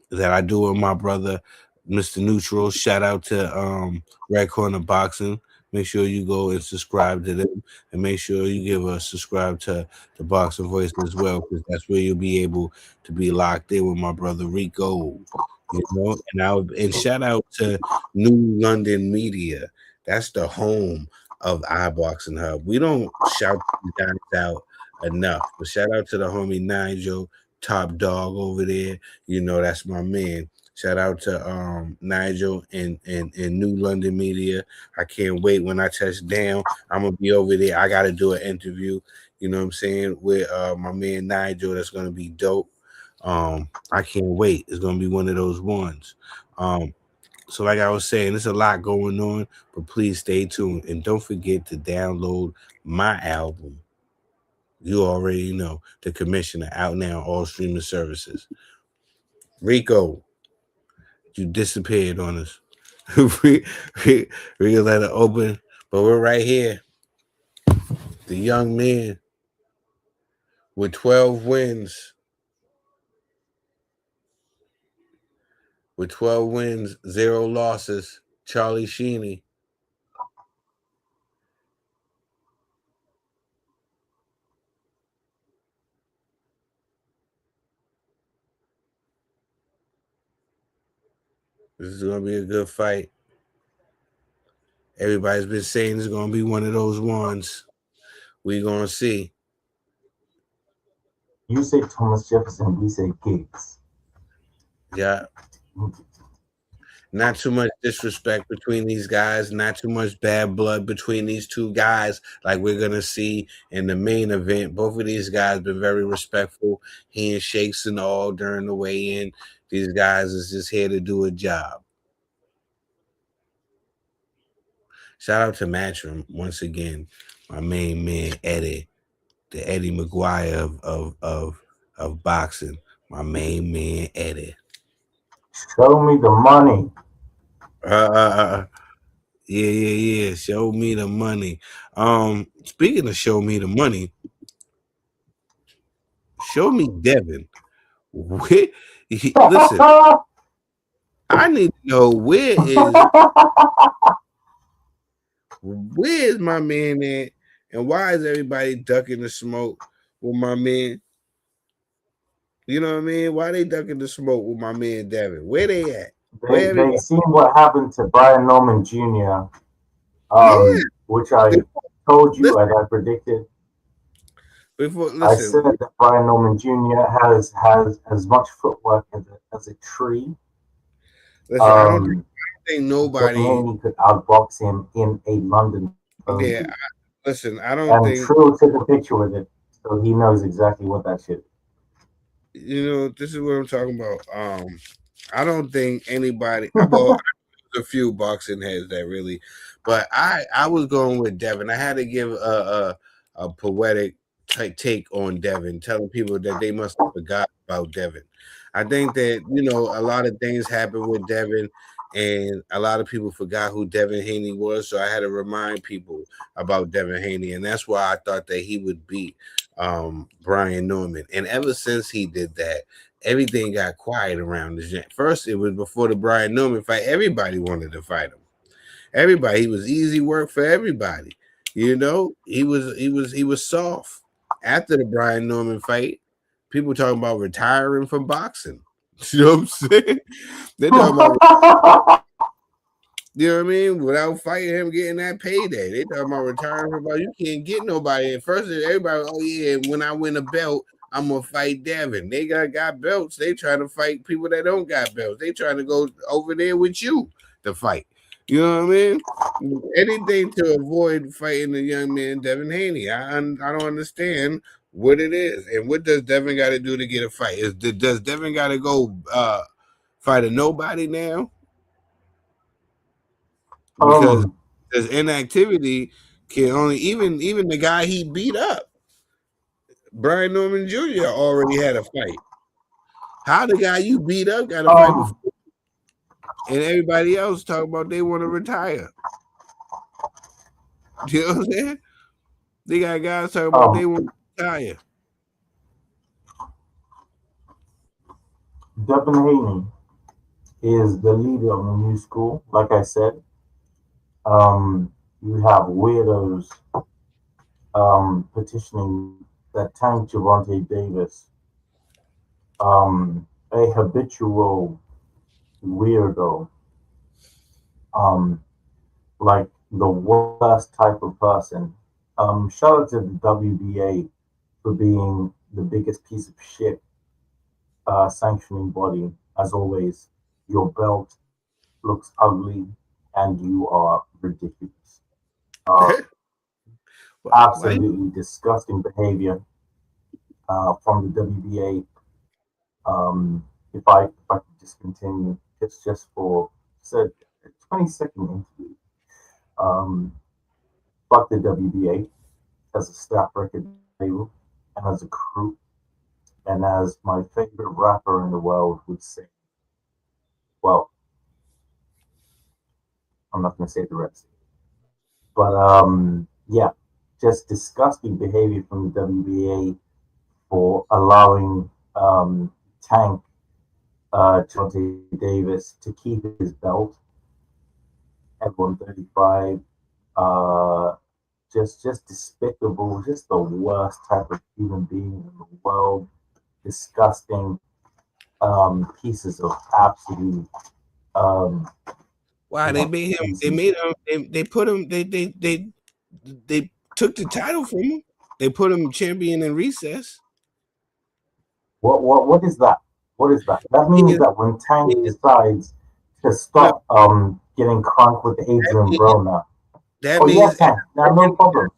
That I do with my brother Mr. Neutral. Shout out to Red Corner Boxing. Make sure you go and subscribe to them, and make sure you give a subscribe to the Boxing Voice as well, because that's where you'll be able to be locked in with my brother Rico. And shout out to New London Media. That's the home of iBoxingHub. We don't shout these guys out enough, but shout out to the homie Nigel, top dog over there. That's my man. Shout out to Nigel and New London Media. I can't wait when I touch down. I'm gonna be over there. I gotta do an interview, you know what I'm saying, with my man Nigel. That's gonna be dope. I can't wait. It's gonna be one of those ones. So like I was saying, there's a lot going on, but please stay tuned and don't forget to download my album. You already know, The Commissioner, out now on all streaming services. Rico, you disappeared on us. we gonna let it open, but we're right here. The young man with 12 wins. With 12 wins, 0 losses, Charlie Sheeney. This is gonna be a good fight. Everybody's been saying it's gonna be one of those ones. We gonna see. You say Thomas Jefferson, we say Gates. Yeah. Not too much disrespect between these guys, not too much bad blood between these two guys, like we're gonna see in the main event. Both of these guys been very respectful, handshakes and all during the weigh-in. These guys is just here to do a job. Shout out to Matchroom once again, my main man Eddie, the Eddie McGuire of boxing. My main man Eddie. Show me the money. Yeah. Show me the money. Speaking of show me the money, show me Devin. Listen, I need to know where's my man at, and why is everybody ducking the smoke with my man? You know what I mean? Why they ducking the smoke with my man Devin? Where they at? They seen what happened to Brian Norman Jr. Yeah. Which I told you, listen, as I predicted. before I listen, said that Brian Norman Jr. has as much footwork as a tree. listen. Um, I don't think nobody. Definitely could outbox him in a London Yeah, pony. listen. I don't And think Tril took a picture with it, so he knows exactly what that shit is. this is what I'm talking about. I don't think anybody. Well, a few boxing heads that really, but I was going with Devin. I had to give a poetic take on Devin, telling people that they must have forgot about Devin. I think that a lot of things happened with Devin, and a lot of people forgot who Devin Haney was. So I had to remind people about Devin Haney, and that's why I thought that he would beat Brian Norman. And ever since he did that, everything got quiet around this. First, it was before the Brian Norman fight. Everybody wanted to fight him. Everybody. He was easy work for everybody. He was soft. After the Brian Norman fight, people talking about retiring from boxing. You know what I'm saying? They talking about, you know what I mean? Without fighting him, getting that payday. They talking about retiring from boxing. You can't get nobody. At first, everybody, oh yeah, when I win a belt, I'm gonna fight Devin. They got belts. They trying to fight people that don't got belts. They trying to go over there with you to fight. You know what I mean? Anything to avoid fighting the young man Devin Haney. I don't understand what it is, and what does Devin got to do to get a fight? Does Devin got to go fight a nobody now? Because um, his inactivity can only even the guy he beat up, Brian Norman Jr. already had a fight. How the guy you beat up got a fight before, um, and everybody else talk about they want to retire? You know what I'm saying? They got guys talking about they um, want to retire. Devin Haney is the leader of the new school. Like I said, you have weirdos petitioning that Tank Javante Davis, a habitual weirdo, um, like the worst type of person. Shout out to the WBA for being the biggest piece of shit sanctioning body. As always, your belt looks ugly and you are ridiculous. Uh, Why? Absolutely disgusting behavior from the WBA. If I could just continue, it's just for said 20-second interview. Um, fuck the WBA as a staff record label and as a crew, and as my favorite rapper in the world would say, well, I'm not going to say the rest, but yeah, just disgusting behavior from the WBA for allowing Tank Jonte Davis to keep his belt at 135. Uh, just despicable, just the worst type of human being in the world. Disgusting pieces of absolute um, Why they made him? They feces. made him. They put him. They took the title from him. They put him champion in recess. What is that? What is that? That means Means, that when Tank means decides to no. stop getting crunk with That Adrian means, Broner. that Oh means yes, Tank. Now no problem.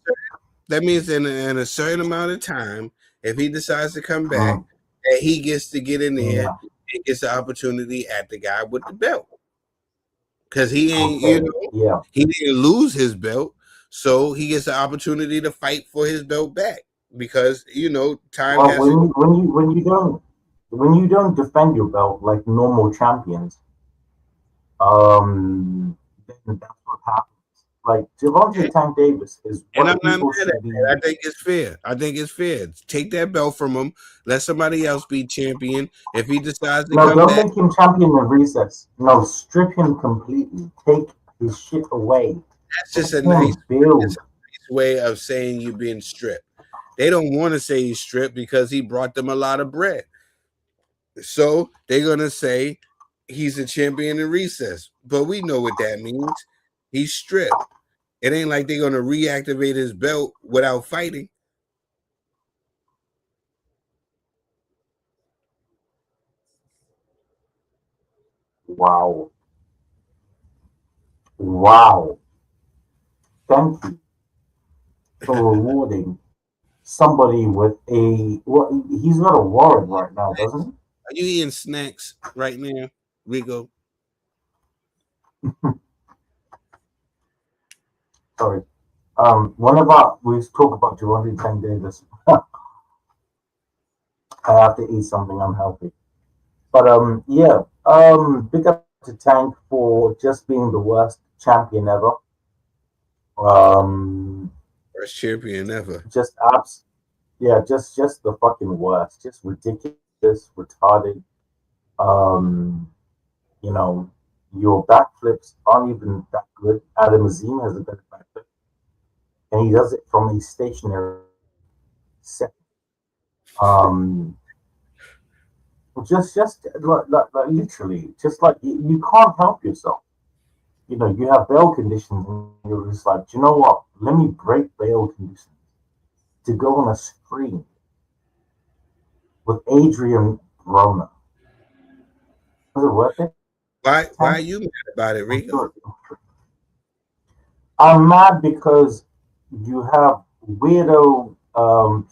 that means in a certain amount of time, if he decides to come back, Mm, that he gets to get in there yeah. and gets the opportunity at the guy with the belt. Because he ain't, Okay. Yeah. he didn't lose his belt, so he gets the opportunity to fight for his belt back. Because time Well, has to. when you don't defend your belt like normal champions, then that's what happens. Like Javante Tank Davis is And I'm what not people mad at should be. that. I think it's fair. I think it's fair. Take that belt from him. Let somebody else be champion. If he decides to No, come don't back, make him champion in recess. No, strip him completely. Take his shit away. that's just Let a nice. him That's build. a nice way of saying you being stripped. They don't want to say he's stripped because he brought them a lot of bread. So they're gonna say he's a champion in recess. But we know what that means. He's stripped. It ain't like they're gonna reactivate his belt without fighting. Wow. Wow. Thank you for rewarding somebody with a. Well, he's got a warrant right now, doesn't he? Are you eating snacks right now, Rico? Sorry. Whenever we talk about Javante Tank Davis, I have to eat something unhealthy. But yeah. Big up to Tank for just being the worst champion ever. Um, First champion ever. just abs. Yeah, just the fucking worst. Just ridiculous, retarded. Um, you know, your backflips aren't even that good. Adam Azim has a better backflip, and he does it from a stationary set. Um, just like literally, just like you can't help yourself. You know, you have bail conditions, and you're just like, you know what? Let me break bail conditions to go on a screen with Adrian Broner. Was it worth it? Why are you mad about it, I'm Rico? sure. I'm mad because you have weirdo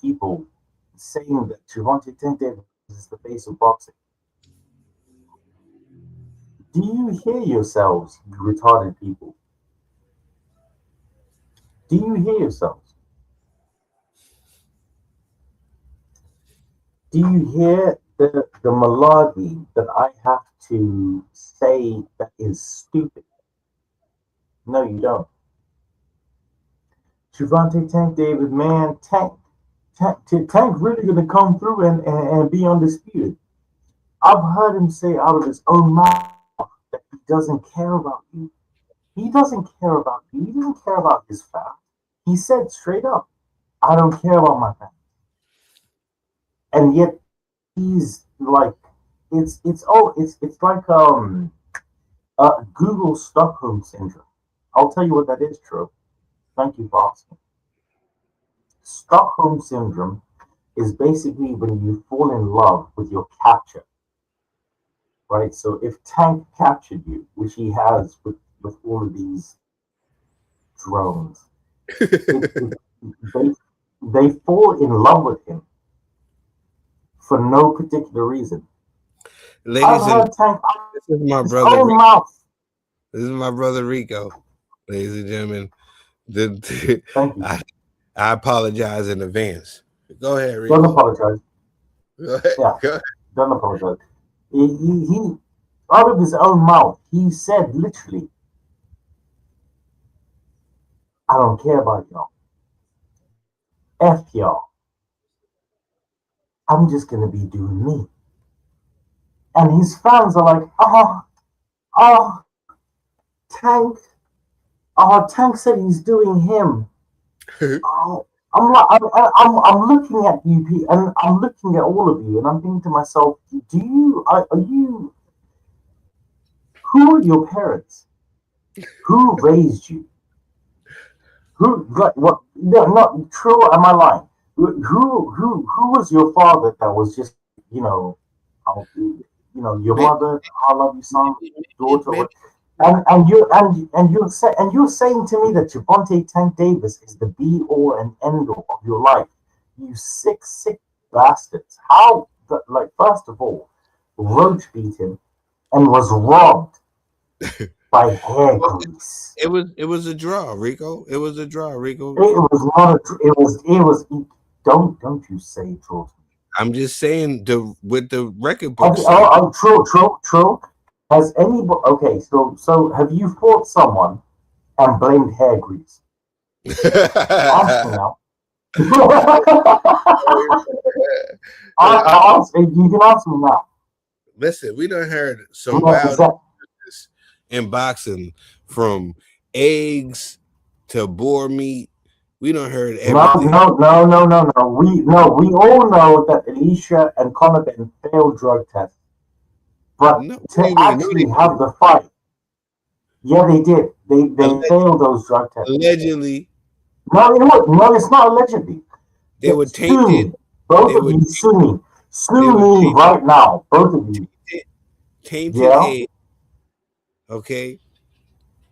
people saying that Javante Tank Davis is the face of boxing. Do you hear yourselves, you retarded people? Do you hear yourselves? Do you hear the malarkey that I have to say that is stupid? No, you don't. Javante Tank Davis, man, Tank really gonna come through and be undisputed. I've heard him say out of his own mouth that he doesn't care about you. He doesn't care about you. He doesn't care about his fans. He said straight up, I don't care about my fans. And yet he's like, it's like Google Stockholm syndrome. I'll tell you what that is, Tril. Thank you for asking. Stockholm syndrome is basically when you fall in love with your capture, right? So if Tank captured you, which he has with all of these drones, they, they fall in love with him for no particular reason. Ladies I've and heard Tank this is my his brother. own mouth. This is my brother Rico. Ladies and gentlemen, Thank you. I apologize in advance. Go ahead, Rico. Don't apologize. Go ahead. Yeah, Go ahead. don't apologize. He out of his own mouth, he said literally, I don't care about y'all. F y'all. I'm just gonna be doing me. And his fans are like, oh, Tank. Oh, Tank said he's doing him. Oh, I'm like, I'm looking at you, and I'm looking at all of you, and I'm thinking to myself, are you, who are your parents? Who raised you? Who, like, what? No, not true. Am I lying? Who was your father that was just, you know, your Maybe, mother? I love you, son, daughter. maybe, You're saying to me that Javante Tank Davis is the be all and end all of your life. You sick bastards. How? Like, first of all, Roach beat him and was robbed by hair grease. it was a draw, Rico. It was a draw, Rico. It was not a. It was. Don't you say draw. I'm just saying with the record book. True. Has anybody? Okay, so have you fought someone and blamed hair grease? Ask me now. You can answer me now. Listen, we done heard some wild in boxing, from eggs to boar meat. We done heard everything. No. We all know that Alicia and Conovan failed drug tests. But to actually have the fight, Yeah, they did. They failed those drug tests. Allegedly, No, you know what? No, it's not allegedly. they were Sue tainted. me. Both They of were you sue me. they Sue were me right now. Both of you. tainted Yeah? eggs. Okay,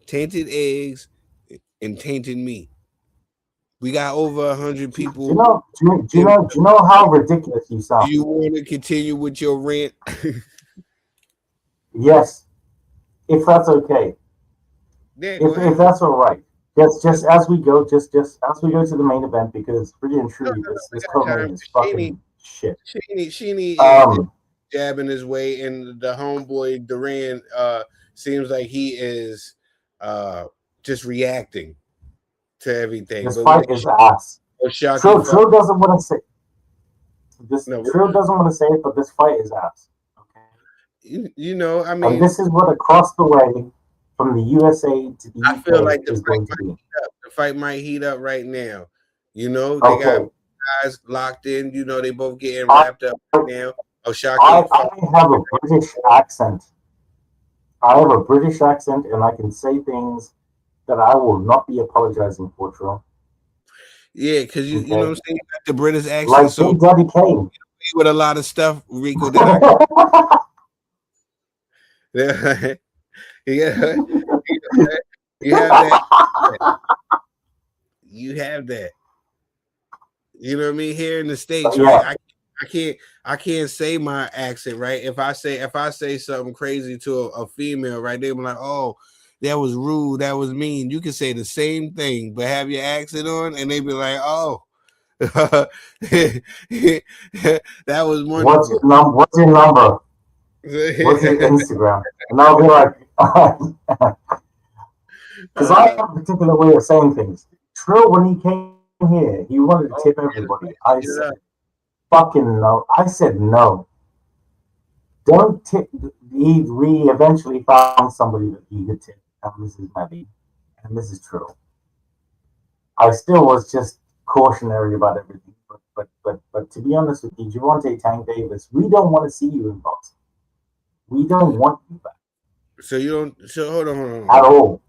tainted eggs and tainted meat. We got over 100 Do people. you know? Do you know how ridiculous you Do sound? you want to continue with your rant? Yes, if that's okay. Yeah, go If ahead. that's all right. Just as we go, just as we go to the main event, because really and No, truly, no, no. this We this got time. co-main is fucking shit. Sheeny is Um, jabbing his way, and the homeboy Duran seems like he is just reacting to everything. this But what fight is ass. Oshaki Trill felt, Trill doesn't want to say this. no, Trill doesn't want to say it, but this fight is ass. Okay. you know, I And mean, this is what across the way from the USA to the I feel UK like the is fight going to might be. heat up. The fight might heat up right now. You know, they got Okay. guys locked in. You know, they both getting I, wrapped up right now. Oshaki, I have a British accent. I have a British accent and I can say things that I will not be apologizing for, Trill. yeah, because you know what Okay. I'm saying. You got the British accent, Like so Big Daddy Kane. with a lot of stuff, Rico, that I yeah, yeah, you have that. You have that. You know what I mean? Here in the States, right? Yeah. I can't say my accent, right? If I say something crazy to a female, right? They were like, oh, that was rude, that was mean. You can say the same thing, but have your accent on, and they be like, oh, that was wonderful. What's your number? What's your Instagram? And I'll be like, because I uh, have a particular way of saying things. Trill, when he came here, he wanted to oh, tip yeah, everybody. I get it said, up. fucking no. I said no. Don't tip. We eventually found somebody that he could tip, and Mrs. Maddie, and Mrs. Trill. I still was just cautionary about everything. But to be honest with you, Javante Tank Davis, we don't want to see you in boxing. We don't want you back So you don't. So at hold on. all.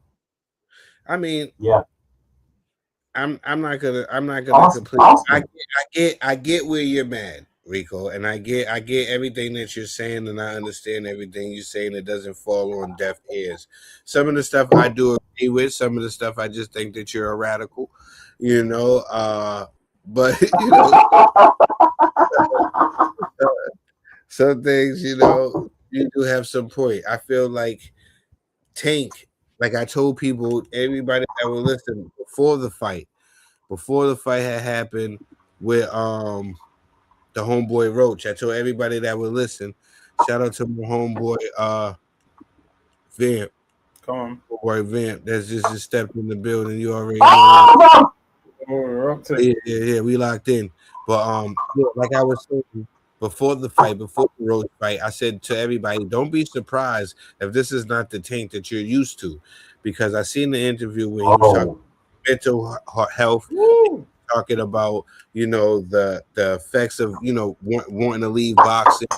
I mean, Yeah. I'm not gonna complain. Ask him. I get where you're mad, Rico, and I get everything that you're saying, and I understand everything you're saying. It doesn't fall on deaf ears. Some of the stuff I do agree with. Some of the stuff I just think that you're a radical, you know. But you know, some things, you know, you do have some point. I feel like Tank, like I told people, everybody that will listen before the fight had happened with the homeboy Roach. I told everybody that would listen. Shout out to my homeboy Vamp. Come on. Homeboy Vamp that's just stepped in the building. You already know. We're up to Yeah, we locked in. But yeah, like I was saying before the fight, before the Roach fight, I said to everybody, don't be surprised if this is not the Tank that you're used to. Because I seen the interview where he was talking Oh, mental health, Woo! talking about the effects of wanting to leave boxing,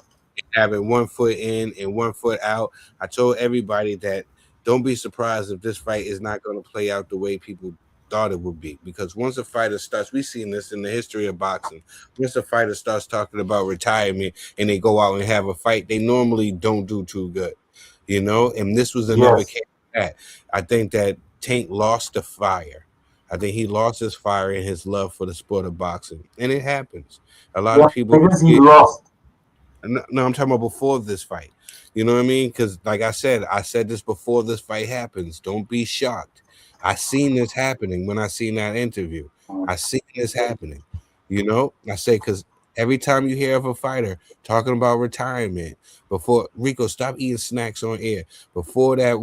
having one foot in and one foot out. I told everybody that don't be surprised if this fight is not going to play out the way people thought it would be, because once a fighter starts, we've seen this in the history of boxing, once a fighter starts talking about retirement and they go out and have a fight, they normally don't do too good, and this was another yes. case of that. I think that Tank lost the fire. I think he lost his fire and his love for the sport of boxing, and it happens. A lot of Yeah, people because he get. lost. No, I'm talking about before this fight. You know what I mean? Because, like I said this before this fight happens. Don't be shocked. I seen this happening when I seen that interview. I seen this happening. I say because every time you hear of a fighter talking about retirement, before Rico, stop eating snacks on air. Before that,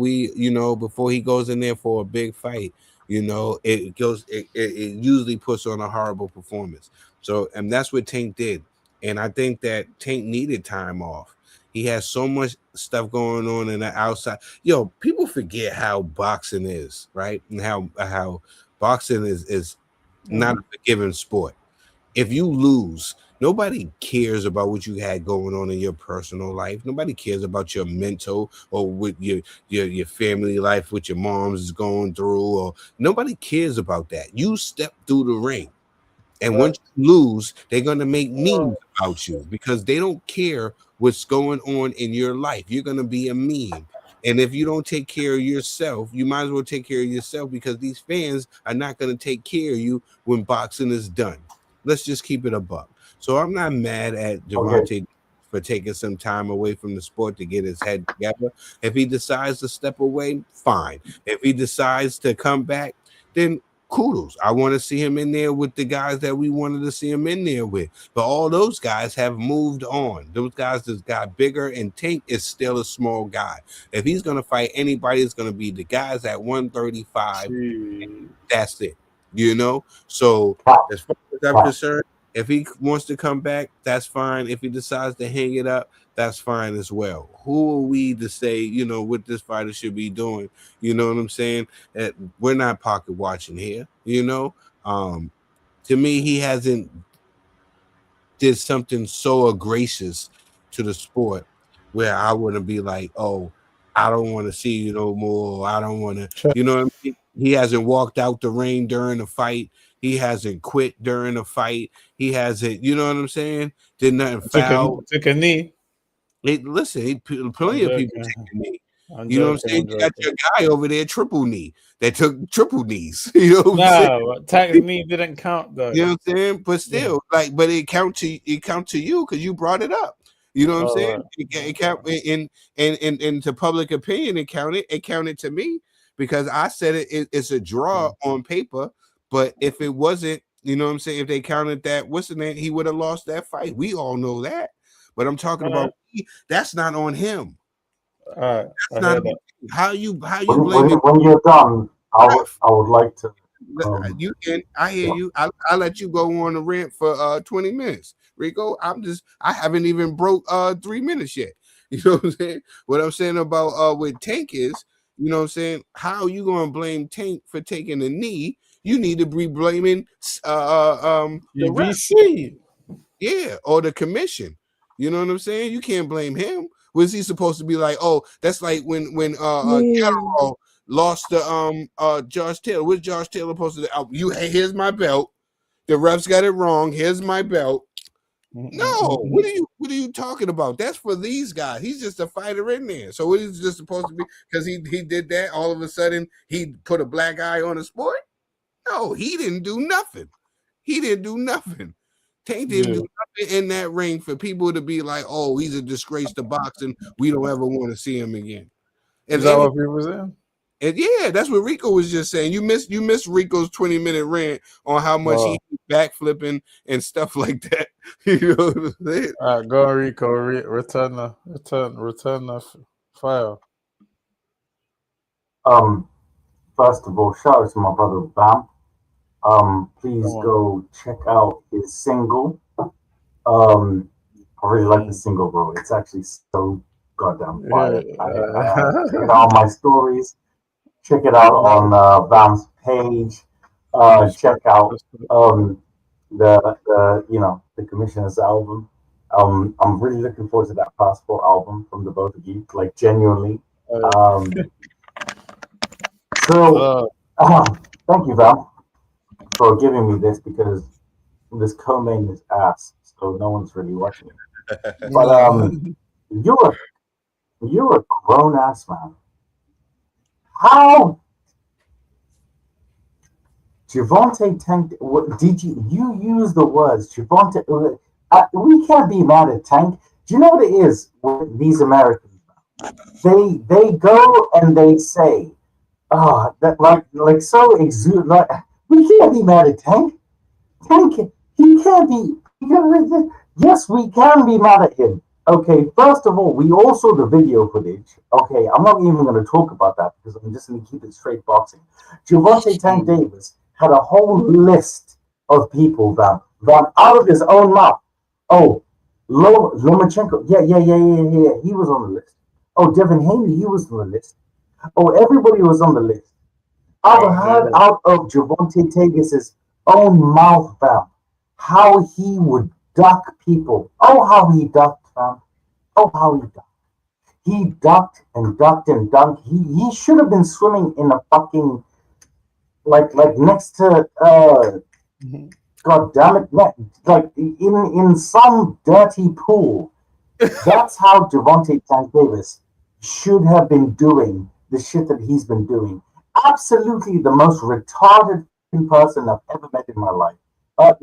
before he goes in there for a big fight, it usually puts on a horrible performance. So, and that's what Tank did. And I think that Tank needed time off. He has so much stuff going on in the outside. Yo, people forget how boxing is, right? And how boxing is not a forgiving sport. If you lose, Nobody cares about what you had going on in your personal life. Nobody cares about your mental or with your family life, what your mom's is going through, or nobody cares about that. You step through the ring. And once you lose, they're going to make memes about you because they don't care what's going on in your life. You're going to be a meme. And if you don't take care of yourself, you might as well take care of yourself because these fans are not going to take care of you when boxing is done. Let's just keep it a buck. So I'm not mad at Javante for taking some time away from the sport to get his head together. If he decides to step away, fine. If he decides to come back, then kudos. I want to see him in there with the guys that we wanted to see him in there with. But all those guys have moved on. Those guys just got bigger, and Tank is still a small guy. If he's going to fight anybody, it's going to be the guys at 135. That's it. You know? So as far as I'm concerned, if he wants to come back, that's fine. If he decides to hang it up, that's fine as well. Who are we to say, you know, what this fighter should be doing? You know what I'm saying? We're not pocket watching here, you know. To me, he hasn't did something so egregious to the sport where I wouldn't be like, oh, I don't want to see you no more. I don't want to, you know what I mean? He hasn't walked out the ring during the fight. He hasn't quit during the fight. He hasn't, you know what I'm saying? Did nothing foul. Took a knee. Plenty of people take a knee. You know what I'm saying? You got your guy over there, triple knee, that took triple knees. You know what I'm saying? Tax knee didn't count though. You know what I'm saying? But still, but it count to you because you brought it up. You know what I'm saying? Right. It count in to public opinion. It counted to me because I said it's a draw on paper. But if it wasn't, you know what I'm saying? If they counted that, what's the name? He would have lost that fight. We all know that. But I'm talking about that's not on him. That's not on him. How you blame it? When you're done, I would like to. You can. I hear you. I let you go on a rant for 20 minutes, Rico. I haven't even broke 3 minutes yet. You know what I'm saying? What I'm saying about with Tank is, you know what I'm saying? How are you gonna blame Tank for taking a knee? You need to be blaming the UBC. Yeah, or the commission. You know what I'm saying? You can't blame him. Was he supposed to be like, oh, that's like when Catterall lost to Josh Taylor. What's Josh Taylor supposed to do? Here's my belt. The refs got it wrong. Here's my belt. No, what are you talking about? That's for these guys. He's just a fighter in there. So what is just supposed to be because he did that, all of a sudden he put a black eye on the sport? No, he didn't do nothing. Tank didn't do nothing in that ring for people to be like, oh, he's a disgrace to boxing. We don't ever want to see him again. And is that what people were saying? And yeah, that's what Rico was just saying. You missed Rico's 20-minute rant on how much he backflipping and stuff like that. You know what I'm saying? All right, go on, Rico. Return the file. First of all, shout out to my brother Bam. Please go check out his single. I really like the single, bro. It's actually so goddamn fire. Check it out on my stories. Check it out on Bam's page. Check out the Commissioner's album. I'm really looking forward to that Passport album from the both of you. Like genuinely. Tril, thank you, Bam, for giving me this because this co-main is ass, so no one's really watching it. But you're a grown ass man. How Javante Tank? Did you use the words Javante? We can't be mad at Tank. Do you know what it is with these Americans? They go and they say, that like so exude. Like, we can't be mad at Tank. Tank, he can't be. Yes, we can be mad at him. Okay, first of all, we all saw the video footage. Okay, I'm not even going to talk about that because I'm just going to keep it straight boxing. Javante Tank Davis had a whole list of people that out of his own mouth. Oh, Lomachenko, yeah, he was on the list. Oh, Devin Haney, he was on the list. Oh, everybody was on the list. I've heard out of Javante Davis's own mouth, fam, how he would duck people. Oh, how he ducked, fam. Oh, how he ducked. He ducked and ducked and ducked. He should have been swimming in a fucking like next to God damn it, like in some dirty pool. That's how Javante Tank Davis should have been doing the shit that he's been doing. Absolutely the most retarded person I've ever met in my life. I've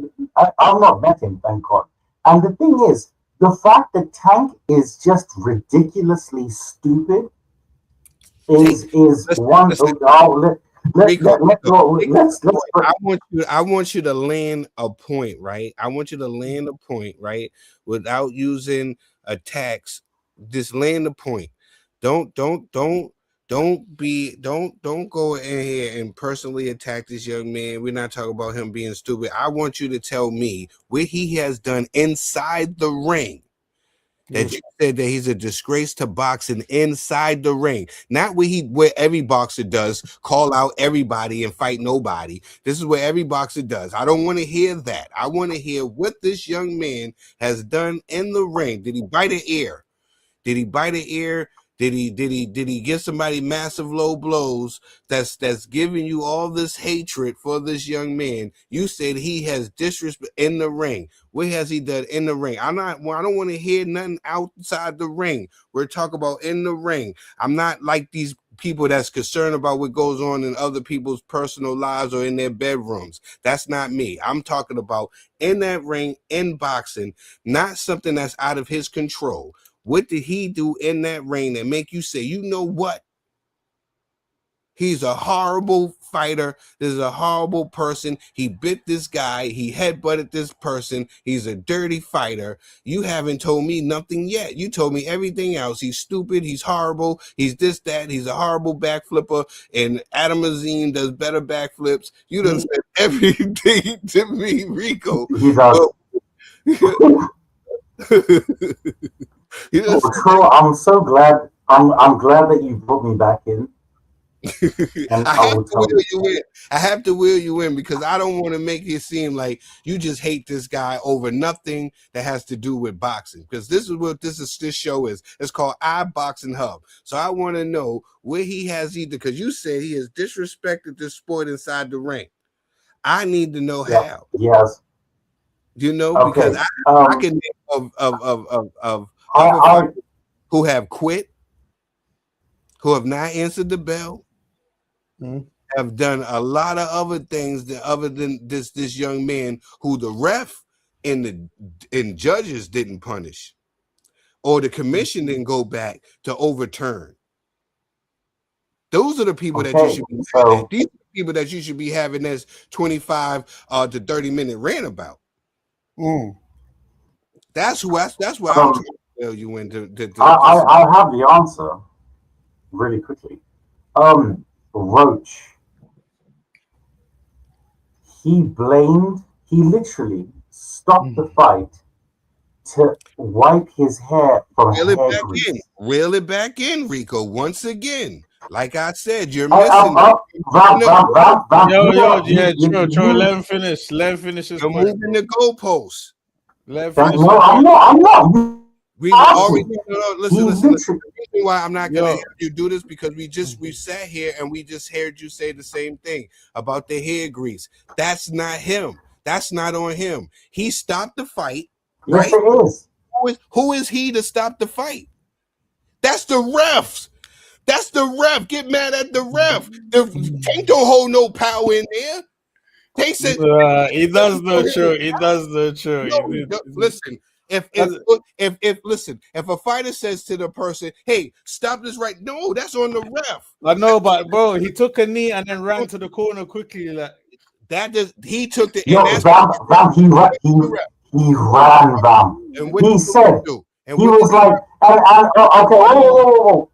not met him, thank God. And the thing is, the fact that Tank is just ridiculously stupid is one. I want you to land a point, right? I want you to land a point, right? Without using attacks. Just land the point. Don't go in here and personally attack this young man. We're not talking about him being stupid. I want you to tell me what he has done inside the ring. That you said that he's a disgrace to boxing inside the ring, not where every boxer does, call out everybody and fight nobody. This is what every boxer does. I don't want to hear that. I want to hear what this young man has done in the ring. Did he bite an ear? Did he bite an ear? Did he give somebody massive low blows that's giving you all this hatred for this young man? You said he has disrespect in the ring. What has he done in the ring? I don't want to hear nothing outside the ring. We're talking about in the ring. I'm not like these people that's concerned about what goes on in other people's personal lives or in their bedrooms. That's not me. I'm talking about in that ring, in boxing, not something that's out of his control. What did he do in that ring that make you say, you know what? He's a horrible fighter. This is a horrible person. He bit this guy. He headbutted this person. He's a dirty fighter. You haven't told me nothing yet. You told me everything else. He's stupid. He's horrible. He's this, that. He's a horrible backflipper. And Adam Azim does better backflips. You done said everything to me, Rico. He does. Tril, I'm so glad. I'm glad that you brought me back in. I have to wheel you in because I don't want to make it seem like you just hate this guy over nothing that has to do with boxing. Because this is what this show is. It's called iBoxingHub. So I want to know where he has either, because you said he has disrespected this sport inside the ring. I need to know how. Yes. You know, okay. Because I can think of who have quit, who have not answered the bell, have done a lot of other things other than this young man who the ref and judges didn't punish, or the commission didn't go back to overturn. Those are the people that you should be having. These are the people that you should be having this 25 to 30-minute rant about. That's what I'm trying to tell you into. I have the answer really quickly. Roach. He literally stopped the fight to wipe his hair from hair grease. Reel it back in, Rico. Once again, like I said, you're missing. Yo, let him finish. Let him finish his point. You're moving the goalposts. Let him finish. No, I'm not. We already listen. The reason why I'm not gonna have you do this because we sat here and we just heard you say the same thing about the hair grease. That's not him. That's not on him. He stopped the fight. Yes, right? It is. Who is he to stop the fight? That's the refs. That's the ref. Get mad at the ref. Tank don't hold no power in there. Tank said he does no true. He does no true. Listen. If a fighter says to the person, "Hey, stop this right," no, that's on the ref. I know, but bro, he took a knee and then ran to the corner quickly. Like that, he took the. He ran, Bam. And what he said, and he was like, okay, whoa.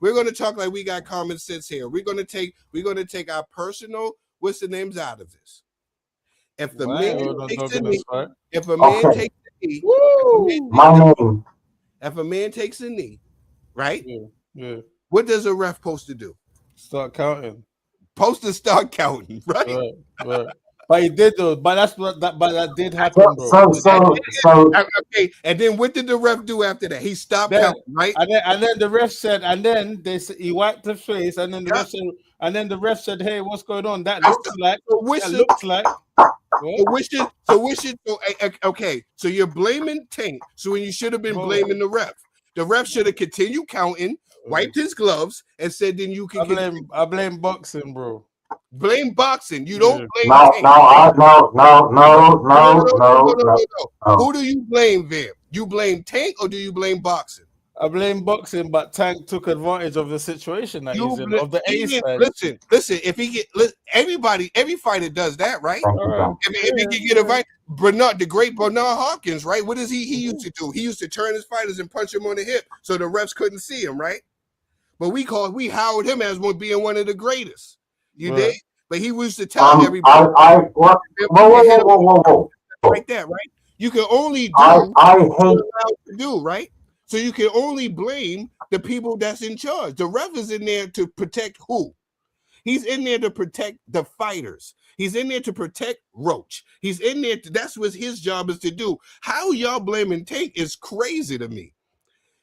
We're going to talk like we got common sense here. We're going to talk like we got common sense here. We're going to take our personal what's the names out of this. If the man takes a knee, if a man takes a knee, right? Yeah. What does a ref supposed to do? Start counting. Supposed to start counting, right? Right. But he did though. But that did happen, bro. Okay, and then what did the ref do after that? He stopped counting, right? And then the ref said, and then he wiped his face, and then the ref said, "Hey, what's going on? That looks like." Okay, so you're blaming Tank. So when you should have been blaming the ref. The ref should have continued counting, wiped his gloves, and said, "Then you can." I blame boxing, bro. Blame boxing. You don't blame Tank. No. Who do you blame, Vamp? You blame Tank or do you blame boxing? I blame boxing, but Tank took advantage of the situation that he's in, of the A side. Listen. If he every fighter does that, right? If he can get a fight, the great Bernard Hopkins, right? What does he used to do? He used to turn his fighters and punch him on the hip so the refs couldn't see him, right? But we howled him as being one of the greatest. You did, but he used to tell everybody. Whoa. Like that, right? You can only do what you're allowed to do, right? So you can only blame the people that's in charge. The ref is in there to protect who? He's in there to protect the fighters. He's in there to protect Roach. He's in there. That's what his job is to do. How y'all blaming Tank is crazy to me.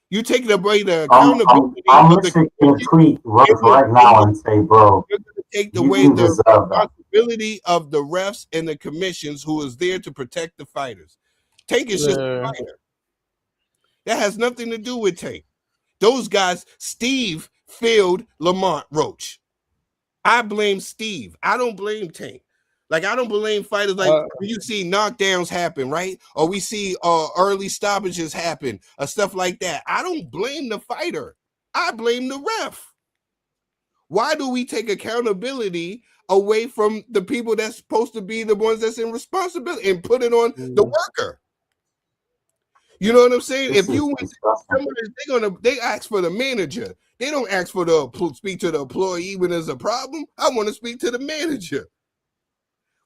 You take away the accountability. I'm listening to tweet right now and say, bro, you're going to take away the responsibility of the refs and the commissions who is there to protect the fighters. Tank is just a fighter. That has nothing to do with Tank. Those guys, Steve failed Lamont Roach. I blame Steve. I don't blame Tank. Like, I don't blame fighters. Like, when you see knockdowns happen, right? Or we see early stoppages happen, or stuff like that. I don't blame the fighter. I blame the ref. Why do we take accountability away from the people that's supposed to be the ones that's in responsibility and put it on the worker? You know what I'm saying? If you they ask for the manager. They don't ask for speak to the employee when there's a problem. I want to speak to the manager.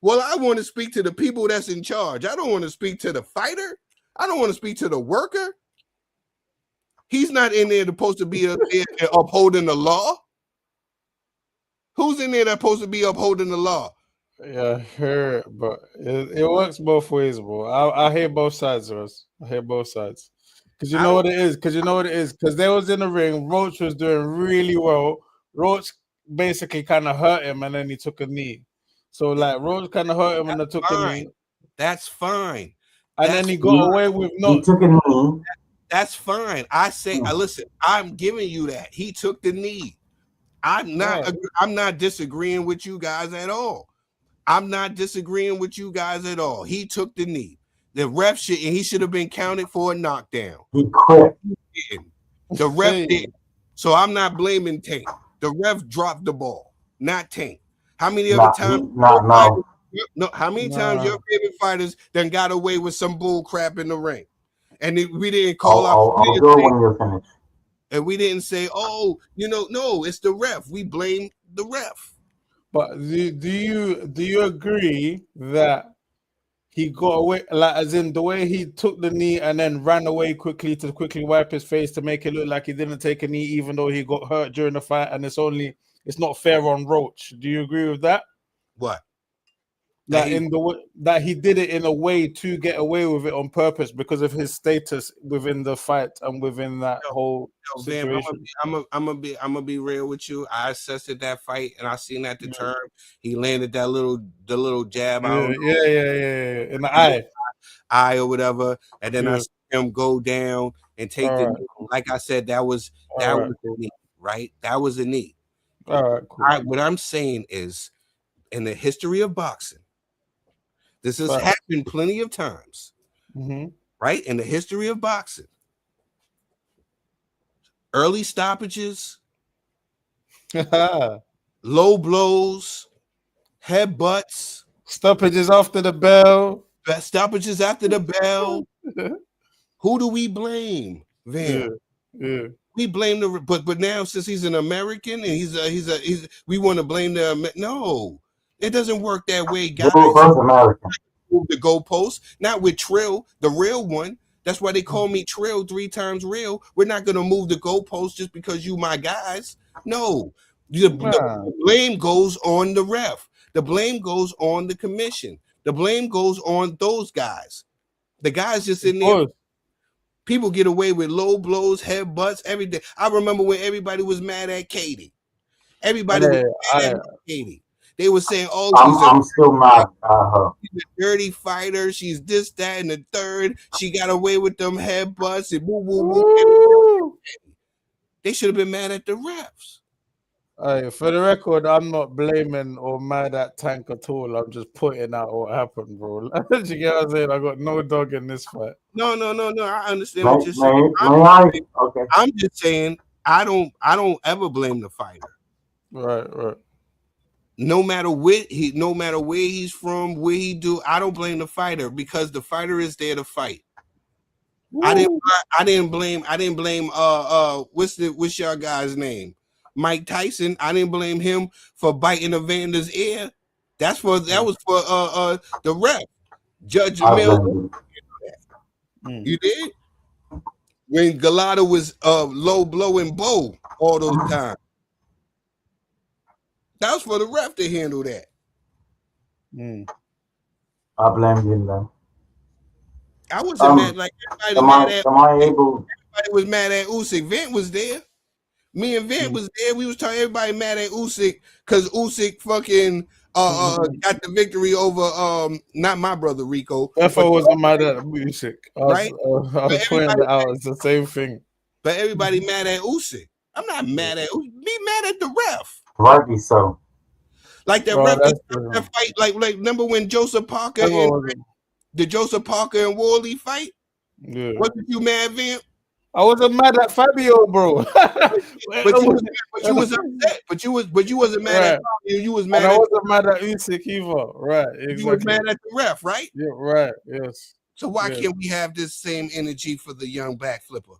Well, I want to speak to the people that's in charge. I don't want to speak to the fighter. I don't want to speak to the worker. He's not in there supposed to be upholding the law. Who's in there that's supposed to be upholding the law? Yeah, but it works both ways, bro. I hear both sides, Russ. I hear both sides. Because you know what it is. Because they was in the ring. Roach was doing really well. Roach basically kind of hurt him, and then he took a knee. So, like, Roach kind of hurt him and then took a knee. That's fine. And then he got away with He took a knee. That's fine. I say, listen, I'm giving you that. He took the knee. I'm not disagreeing with you guys at all. He took the knee. The ref he should have been counted for a knockdown. He quit. The ref did. So I'm not blaming Tank. The ref dropped the ball, not Tank. How many other times? How many times your favorite fighters then got away with some bull crap in the ring, and we didn't call out? I'll go when you're finished. And we didn't say, "Oh, no, it's the ref." We blame the ref. But do you agree that he got away, like, as in the way he took the knee and then ran away quickly to quickly wipe his face to make it look like he didn't take a knee, even though he got hurt during the fight, and it's not fair on Roach? Do you agree with that? What? That that he did it in a way to get away with it on purpose because of his status within the fight and within that whole situation. I'm gonna be real with you. I assessed that fight and I seen that the term he landed the little jab out. In the eye or whatever, and then I see him go down and take the knee. Like I said, that was a knee, right? That was a knee. All right, cool. What I'm saying is, in the history of boxing, this has happened plenty of times, right? In the history of boxing, early stoppages, low blows, headbutts, stoppages after the bell. Stoppages after the bell. Who do we blame? Van. Yeah. We blame but now since he's an American and he's we want to blame no. It doesn't work that way, guys. American. Move the goalpost, not with Tril, the real one. That's why they call me Tril 3 times real. We're not gonna move the goalpost just because you my guys. No, the blame goes on the ref The blame goes on the commission. The blame goes on those guys. The guys just in there. People get away with low blows, headbutts, everything. I remember when everybody was mad at Katie. Everybody was mad at Katie. They were saying, "Oh, I'm still mad at her. She's a dirty fighter. She's this, that, and the third. She got away with them headbutts and boo, boo, boo." They should have been mad at the refs. For the record, I'm not blaming or mad at Tank at all. I'm just pointing out what happened, bro. You get what I'm saying? I got no dog in this fight. No. I understand what you're saying. I'm just saying I don't ever blame the fighter. Right. No matter where he's from, where he do, I don't blame the fighter because the fighter is there to fight. Woo. I didn't blame what's your guy's name? Mike Tyson. I didn't blame him for biting Evander's ear. That was for the ref. Judge Jamil. You did? When Galata was low blowing Bo all those times. That was for the ref to handle that. I blame him then. I wasn't mad like everybody was mad at Usyk. Vent was there. Me and Vent was there. We was telling everybody mad at Usyk because Usyk fucking got the victory over not my brother Rico. If I wasn't mad at Usyk, right? I was pointing it out. It's the same thing. But everybody mad at Usyk. I'm not mad at Usyk. Be mad at the ref. Rightly so. Like that ref that fight. Like remember when Joseph Parker the Joseph Parker and Wally fight? Yeah. Wasn't you mad, Vamp? I wasn't mad at Fabio, bro. but you was upset. But you wasn't mad at Fabio. You was mad. And I wasn't mad at Usyk either. Right. Exactly. You was mad at the ref, right? Yeah. Right. Yes. So why can't we have this same energy for the young back flipper?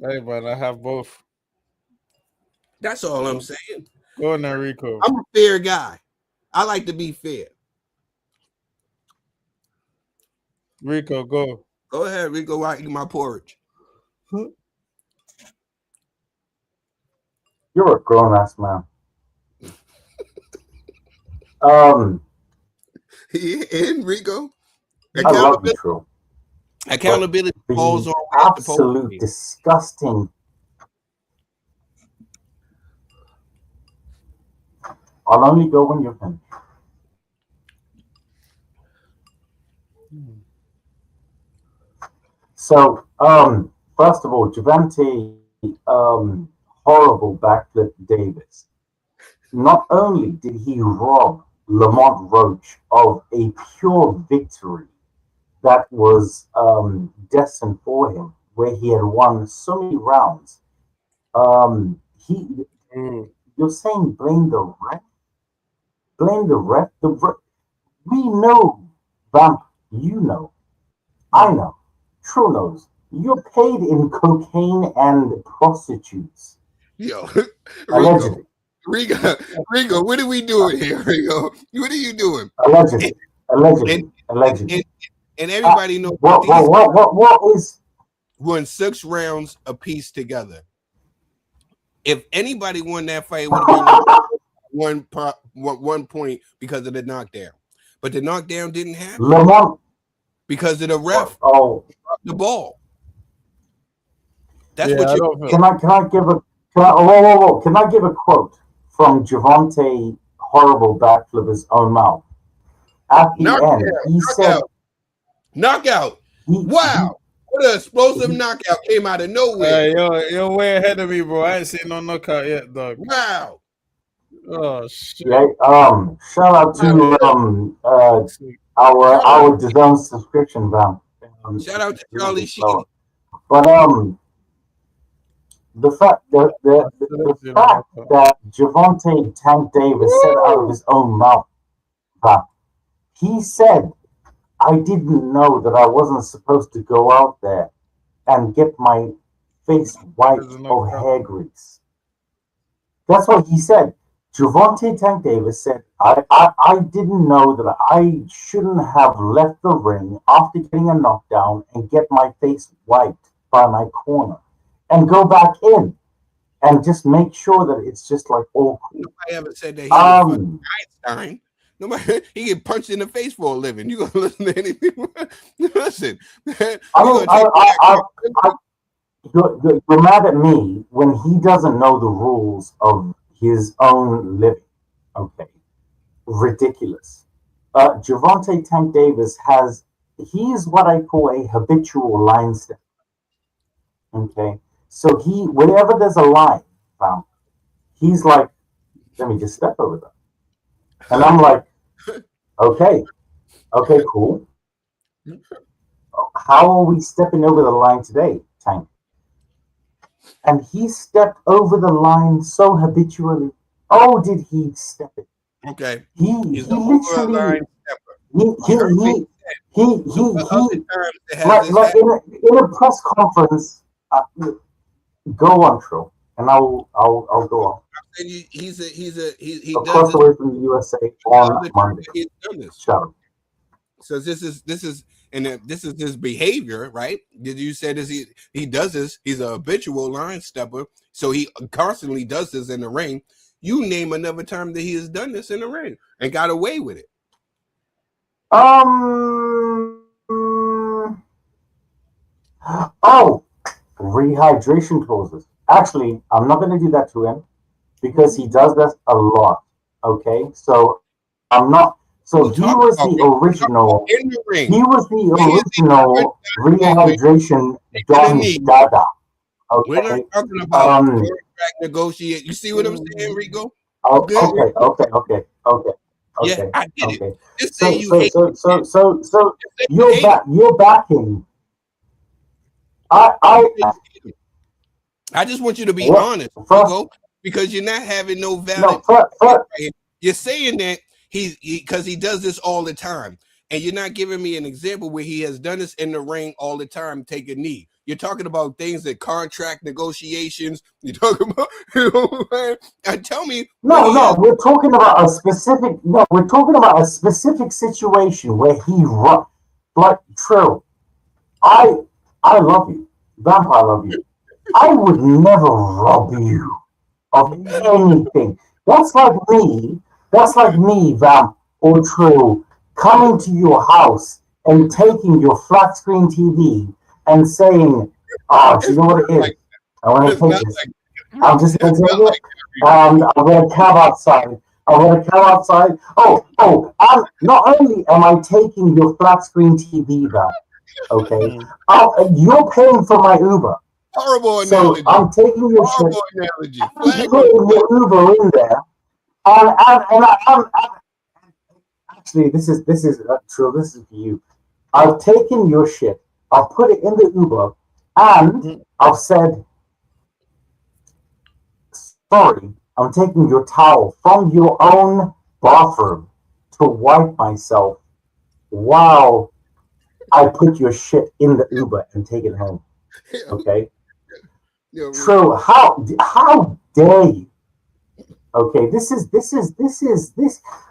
Hey, man, I have both. That's all I'm saying. Go on there, Rico. I'm a fair guy. I like to be fair. Rico, go. Go ahead, Rico. I eat my porridge. You're a grown ass man. And Rico. I love you, Tril. Accountability falls on absolute disgusting. I'll only go when you're finished. So, first of all, Javante, horrible backflip Davis. Not only did he rob Lamont Roach of a pure victory that was destined for him, where he had won so many rounds. You're saying blame the ref? Blame the ref? We know, Vamp, you know, I know, Tril knows. You're paid in cocaine and prostitutes. Yo, allegedly. Rico, what are we doing here, Rico? What are you doing? Allegedly. And everybody knows what is won 6 rounds apiece together. If anybody won that fight, it would have been 1 point because of the knockdown. But the knockdown didn't happen because of the ref the ball. That's what you can I give a quote from Javante horrible backflipper's own mouth? At the end, he said knockout. Wow. What an explosive knockout came out of nowhere. You're way ahead of me, bro. I ain't seen no knockout yet, dog. Wow. Oh shit. Yeah, shout out to our DAZN subscription, Vamp. Shout out to Charlie Sheen. But the fact that Javante Tank Davis said out of his own mouth that he said, I didn't know that I wasn't supposed to go out there and get my face white of hair grease. That's what he said. Javante Tank Davis said, I didn't know that I shouldn't have left the ring after getting a knockdown and get my face wiped by my corner and go back in and just make sure that it's just like all cool. Nobody ever said that he was fucking Einstein. Nobody, he get punched in the face for a living. You gonna listen to anything? Listen, you're mad at me when he doesn't know the rules of his own living. Okay, ridiculous. Gervonta Tank Davis he's what I call a habitual line stepper. Okay, so whenever there's a line found, he's like, let me just step over that. And I'm like, okay, cool. How are we stepping over the line today, Tank? And he stepped over the line so habitually. Oh, did he step it? Okay. He's literally line stepper. Like in a press conference. Go on, Tril, and I'll go on. He across the way from the USA on Monday. Shut up. So this is his behavior, right? Did you say this? He does this. He's a habitual line stepper, so he constantly does this in the ring. You name another time that he has done this in the ring and got away with it. Rehydration clauses. Actually, I'm not going to do that to him because he does that a lot. Okay, so I'm not. So he was the original. He was the original rehydration Don Dada. Okay. We're not talking about contract negotiate. You see what I'm saying, Rico? Okay. Yeah, I get it. Just so, say you so you're backing. I just want you to be honest, Rico, because you're not having no valid. You're saying that because he does this all the time, and you're not giving me an example where he has done this in the ring all the time. Take a knee. You're talking about things that contract negotiations. You're talking about, tell me. No, we're talking about a specific. No, we're talking about a specific situation where he run like Tril. I love you, Vamp. I love you. I would never rob you of anything. That's like me, Vamp or Tril, coming to your house and taking your flat screen TV and saying, "Oh, do you know what it is? I want to take this. I'm just going to take it. I'm going to cab outside. Oh! Not only am I taking your flat screen TV, Vamp, okay, you're paying for my Uber." Horrible analogy. So I'm taking your horrible shit. Analogy. I'm putting your Uber in there, and I'm actually this is true. This is for you. I've taken your shit. I've put it in the Uber, and I've said, "Sorry, I'm taking your towel from your own bathroom to wipe myself while I put your shit in the Uber and take it home." Okay. True. How dare you? Okay, this is.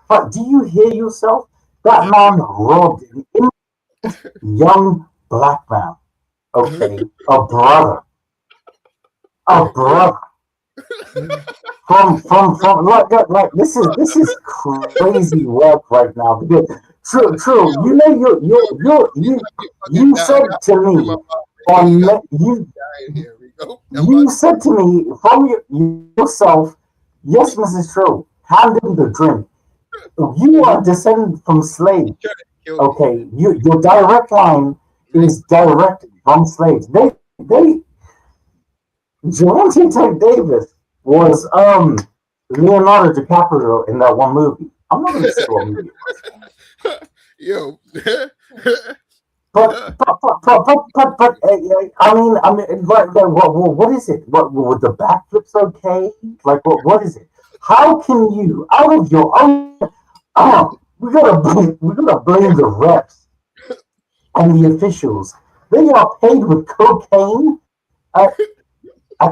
But do you hear yourself? That man robbed an young black man. Okay, a brother. From like this is crazy work right now. True. You know you said to me you said to me from yourself, "Yes, Mrs. Tril, hand him the drink." You are descended from slaves. Okay, your direct line is direct from slaves. Gervonta Tank Davis was Leonardo DiCaprio in that one movie. I'm not going to say what movie it was. Yo. But I mean, what is it? What were the backflips okay? Like, what is it? How can you, out of your own? We gotta blame the refs and the officials. They are paid with cocaine. I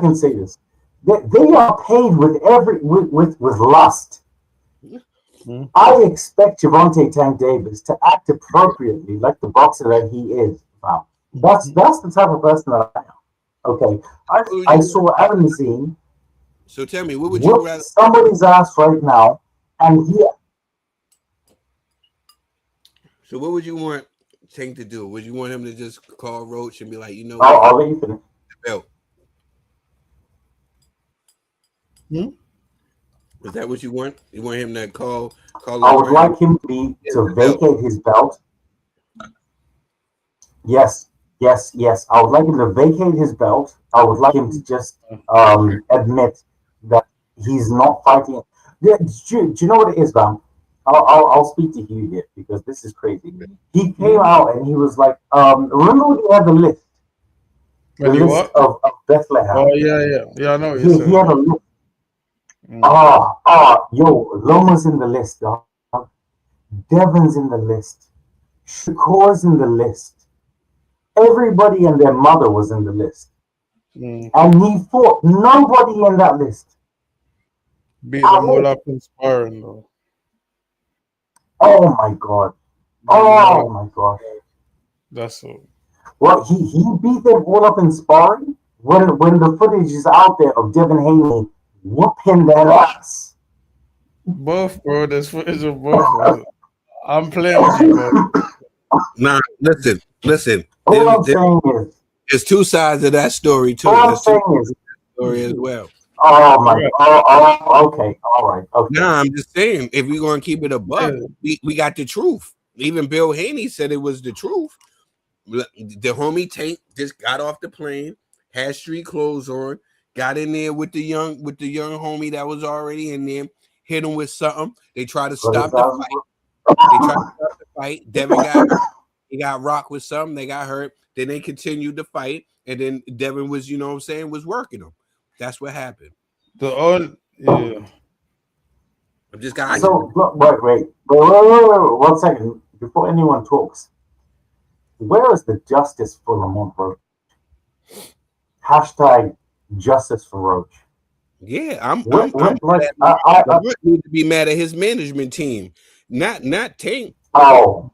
can say this. They are paid with with lust. I expect Gervonta Tank Davis to act appropriately, like the boxer that he is. Wow. That's the type of person that I am. Okay, I saw Adam Nazim So tell me, what would you Whoop rather? somebody's ass right now, and he. So what would you want Tank to do? Would you want him to just call Roach and be like, you know I'll what, let you finish. belt? Hmm? Is that what you want? You want him to call I would LeBron like him to belt? vacate his belt. Yes, yes, yes. I would like him to vacate his belt. I would like him to just admit that he's not fighting. Yeah, do you know what it is, Bam? I'll speak to Hugh here because this is crazy. He came out and he was like, remember when he had the list? The When you list what? of Bethlehem. Oh yeah. I know what you're He saying. had a list. Mm. Yo, Loma's in the list, dog. Devon's in the list. Shakur's in the list. Everybody and their mother was in the list. Mm. And he fought nobody in that list. Beat them all up in sparring though. Oh my god. Oh my gosh. That's all. Well, he beat them all up in sparring when the footage is out there of Devin Haney whooping that ass. Both, bro. There's footage of both. I'm playing with you, bro. Nah, listen. All I'm saying is, There's two sides of that story too. all I'm There's two saying is, story as well. oh my, okay, all right, okay. Nah, I'm just saying, if we're gonna keep it a buck, we got the truth. Even Bill Haney said it was the truth. The homie Tank just got off the plane, had street clothes on, got in there with the young homie that was already in there, hit him with something. They tried to stop the fight. They tried to stop the fight. Devin got hurt. He got rocked with something. They got hurt. Then they continued the fight, and then Devin was, you know what I'm saying, was working them. That's what happened. Yeah. I'm just got. So wait, 1 second before anyone talks. Where is the justice for Lamont Roach? Hashtag justice for Roach. Yeah, I'm like, I need to be mad at his management team, not Tank. Oh.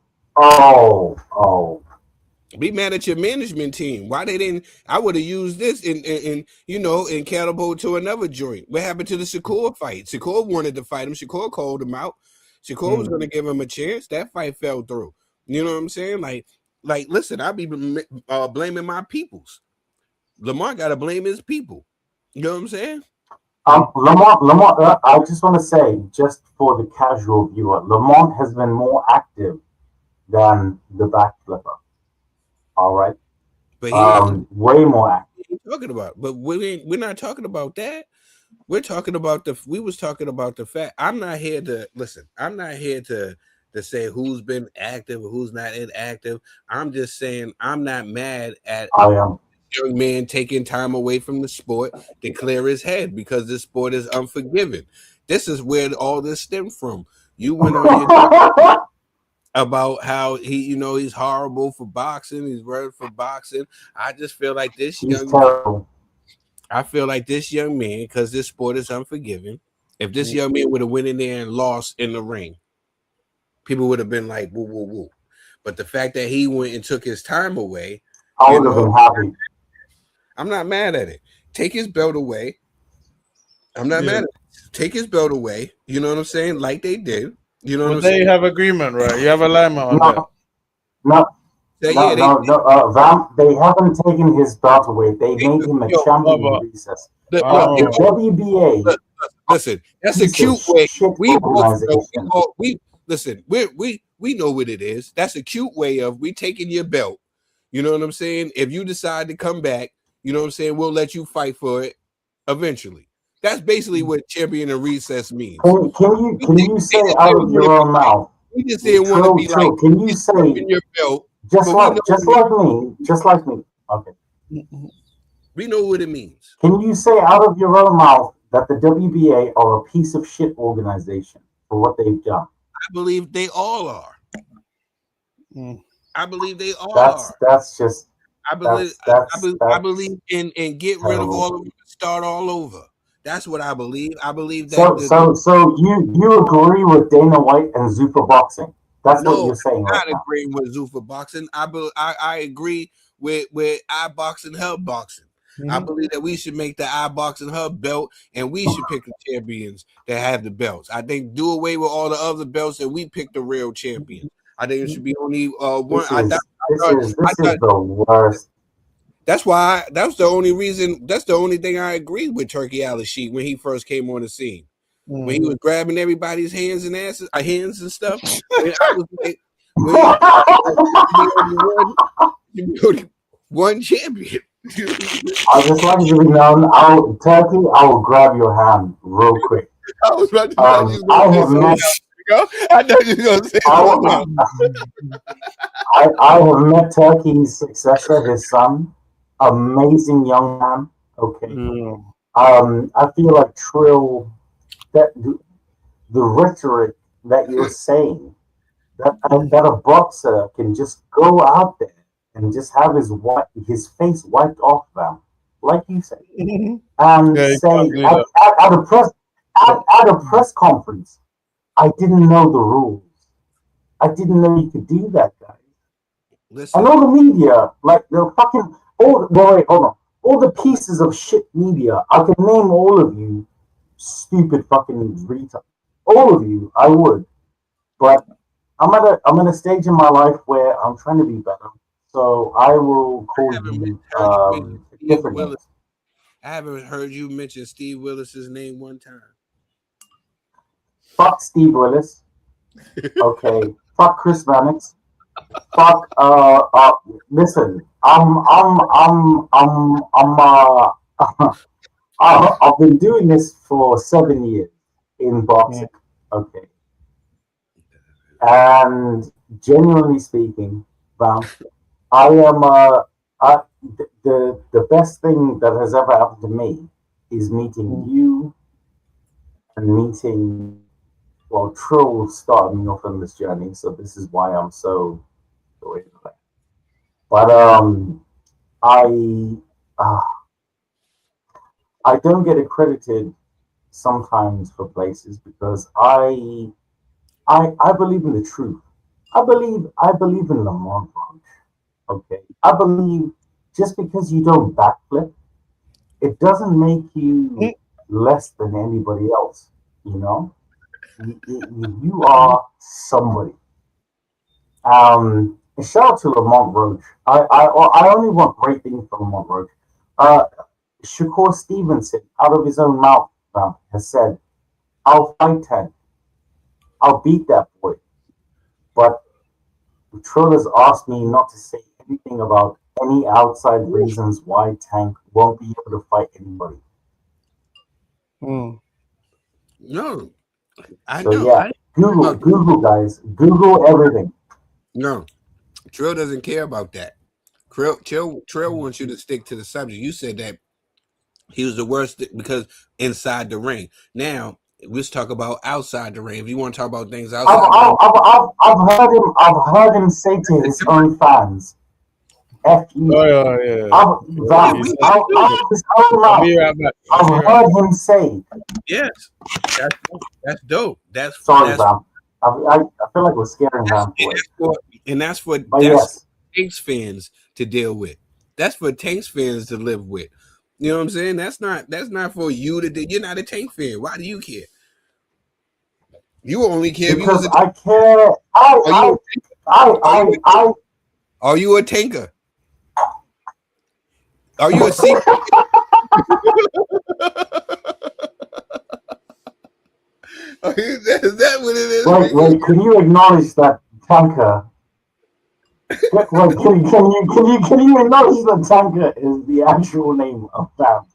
Be mad at your management team. Why they didn't? I would have used this in catapult to another joint. What happened to the Shakur fight? Shakur wanted to fight him. Shakur called him out. Shakur was going to give him a chance. That fight fell through. You know what I'm saying? Like, listen, I be blaming my peoples. Lamar got to blame his people. You know what I'm saying? Lamont, I just want to say, just for the casual viewer, Lamont has been more active than the back flipper. All right, but way more active. Talking about, but we're not talking about that. We're talking about we was talking about the fact. I'm not here to listen. I'm not here to say who's been active or who's not inactive. I'm just saying I'm not mad at young man taking time away from the sport to clear his head because this sport is unforgiving. This is where all this stemmed from. You went on here about how he's horrible for boxing. He's worried for boxing. I just feel like this young man, because this sport is unforgiving. If this young man would have went in there and lost in the ring, people would have been like, woo, woo, woo. But the fact that he went and took his time away, I would have been happy. I'm not mad at it. Take his belt away. I'm not mad at it. Take his belt away. You know what I'm saying? Like they did. You know what I'm saying? They have agreement, right? You have alignment on that. No. Vam, they haven't taken his belt away. They made him a champion in recess. The WBA. Listen, that's a cute way. We know what it is. That's a cute way of we taking your belt. You know what I'm saying? If you decide to come back, you know what I'm saying, we'll let you fight for it eventually. That's basically what champion in recess means. Can you say out of your own mouth? We just didn't want to be like, can you say your belt? Just like me. Okay. We know what it means. Can you say out of your own mouth that the WBA are a piece of shit organization for what they've done? I believe they all are. I believe they all are. That's just. I believe in get rid of all of them and start all over. That's what I believe. I believe that. So you agree with Dana White and Zuffa Boxing? That's what you're saying. I'm not agreeing with Zuffa Boxing. I agree with iBoxingHub boxing. I believe that we should make the iBoxingHub belt, and we should pick the champions that have the belts. I think do away with all the other belts, and we pick the real champions. I think it should be only one. This is the worst. That's why. That's the only reason. That's the only thing I agree with Turkey Al-Sheet when he first came on the scene. When he was grabbing everybody's hands and asses, hands and stuff. I was like, one champion. I just like to be known. Turkey, I will grab your hand real quick. I was about to I have met. I know you were going to say I have met Turkey's successor, his son. Amazing young man. Okay. I feel like Tril, that the rhetoric that you're saying, that a boxer can just go out there and just have his face wiped off them, like you said, and say at a press conference, I didn't know the rules. I didn't know you could do that, guys. Listen. I know the media, like the fucking all the pieces of shit media. I can name all of you, stupid fucking retard. All of you, I would, but I'm at a stage in my life where I'm trying to be better. So I will call you different names. I haven't heard you mention Steve Willis's name one time. Fuck Steve Willis. Okay. Fuck Chris Mannix. Fuck. Listen. I've been doing this for 7 years in boxing. Okay. And genuinely speaking, I am the best thing that has ever happened to me is meeting you and meeting. Well, Tril started me off on this journey, so this is why I'm so away from that. But I don't get accredited sometimes for places because I believe in the truth. I believe in the montage. Okay. I believe just because you don't backflip, it doesn't make you less than anybody else. You know, you are somebody. Shout out to Lamont Roach. I only want great things from Lamont Roach. Shakur Stevenson, out of his own mouth, has said, "I'll fight Tank. I'll beat that boy." But Tril has asked me not to say anything about any outside reasons why Tank won't be able to fight anybody. No, I so know. Yeah, Google, guys. Google everything. No, Tril doesn't care about that. Tril wants you to stick to the subject. You said that he was the worst because inside the ring. Now let's talk about outside the ring. If you want to talk about things outside, I've heard him say to his own fans, "F you." I've heard him say. Yes, that's dope. Sorry, Bam. I feel like we're scaring him. And that's for Tanks fans to deal with. That's for Tanks fans to live with. You know what I'm saying? That's not for you to do. You're not a Tank fan. Why do you care? You only care because if you I care. Are you a tanker? Are you a secret? Is that what it is? Wait, can you acknowledge that tanker? Wait, can you acknowledge that tanker is the actual name of BAM?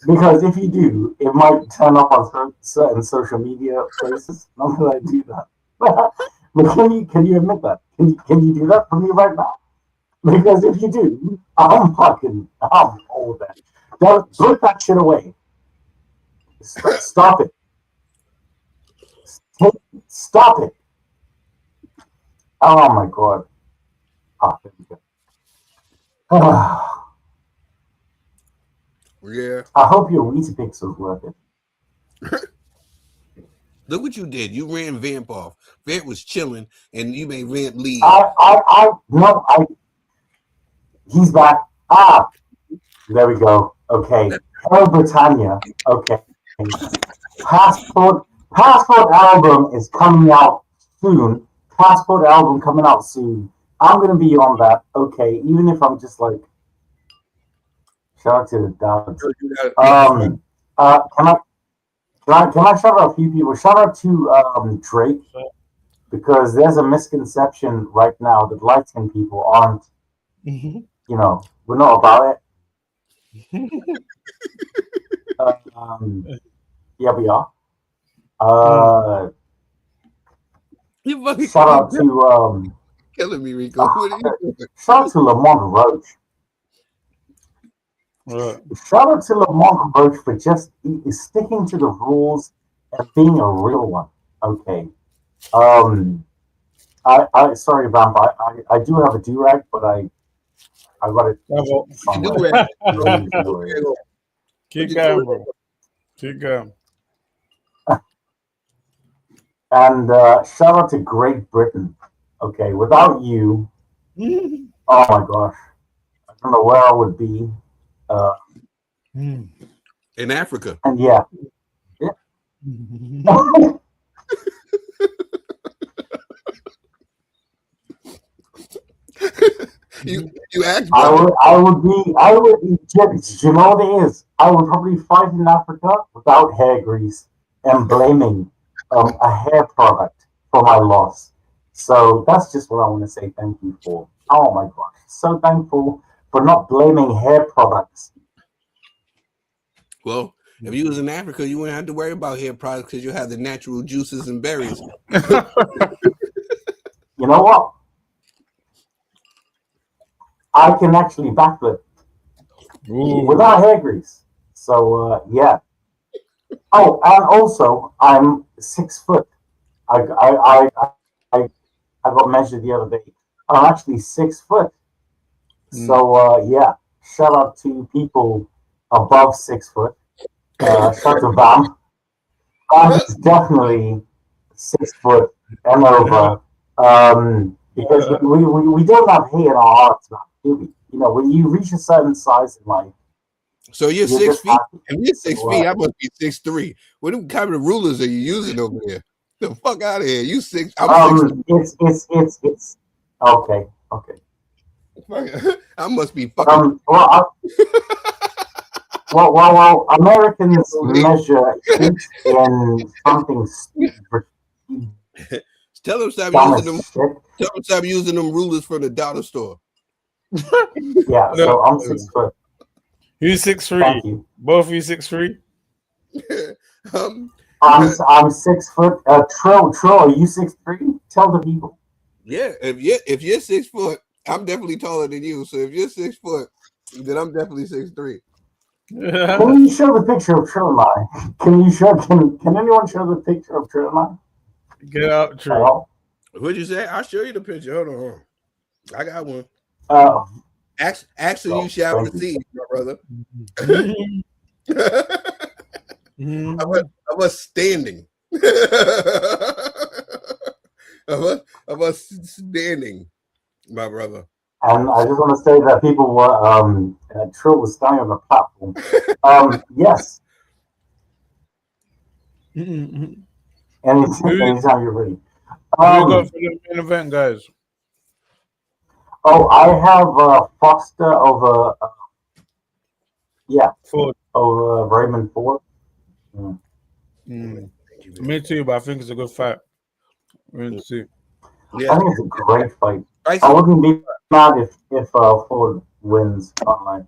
Because if you do, it might turn up on certain social media places. Not that I do that. But can you admit that? Can you do that for me right now? Because if you do, I'm all that. Don't put that shit away. Stop it. Stop it. Oh my god. There we go. Yeah. I hope your Weetabix was worth it. Look what you did. You ran Vamp off. Vamp was chilling, and you made Vamp leave. He's back. There we go. Okay. Hello, Britannia. Okay. Passport album is coming out soon. Passport album coming out soon. I'm gonna be on that. Okay, even if I'm just like, shout out to the dogs. Can I shout out a few people? Shout out to Drake, because there's a misconception right now that light skinned people aren't, we're not about it. Yeah, we are. Shout out to killing me, Rico. What are you doing? shout out to Lamont Roach. Shout out to Lamont Roach for just sticking to the rules and being a real one. Okay. I sorry, Vamp. I do have a do-rag, but I got it. Keep going, bro. Keep going. And shout out to Great Britain. Okay, without you, oh my gosh, I don't know where I would be. In Africa. And yeah. You asked. I would you know what it is? I would probably fight in Africa without hair grease and blaming a hair product for my loss. So that's just what I want to say thank you for. Oh my gosh. So thankful for not blaming hair products. Well, if you was in Africa, you wouldn't have to worry about hair products because you have the natural juices and berries. You know what? I can actually backflip without hair grease. So yeah. Oh, and also I'm 6 foot. I got measured the other day. I'm actually 6 foot. So yeah. Shout out to people above 6 foot. Shout out to Bam. I'm definitely 6 foot and over. Because we don't have hair in our hearts now, do we? You know, when you reach a certain size in life. So you're 6 feet. If you're 6 feet, I must be 6'3". What kind of rulers are you using over there? The fuck out of here! You 6. I'm 6. It's okay. I must be fucking. Well, Americans measure feet in something stupid. Tell them stop using them rulers from the dollar store. Yeah, so I'm 6 foot. You 6'3". Thank you. Both of you 6'3". I'm 6 foot. Tril, are you 6'3"? Tell the people. Yeah, if you're 6 foot, I'm definitely taller than you. So if you're 6 foot, then I'm definitely 6'3". Can you show the picture of Tril and I? Can anyone show the picture of Tril and I? Get out, Tril. What'd you say? I'll show you the picture. Hold on. I got one. Actually, you shall receive, my brother. I was standing. I was standing, my brother. And I just want to say that people were Tril was standing on the platform. Yes. Anytime you're ready. What you got for the main event, guys? Oh, I have Foster over Ford. Over Raymond Ford. Me too, but I think it's a good fight. We'll see. Yeah. I think it's a great fight. I wouldn't be mad if Ford wins online.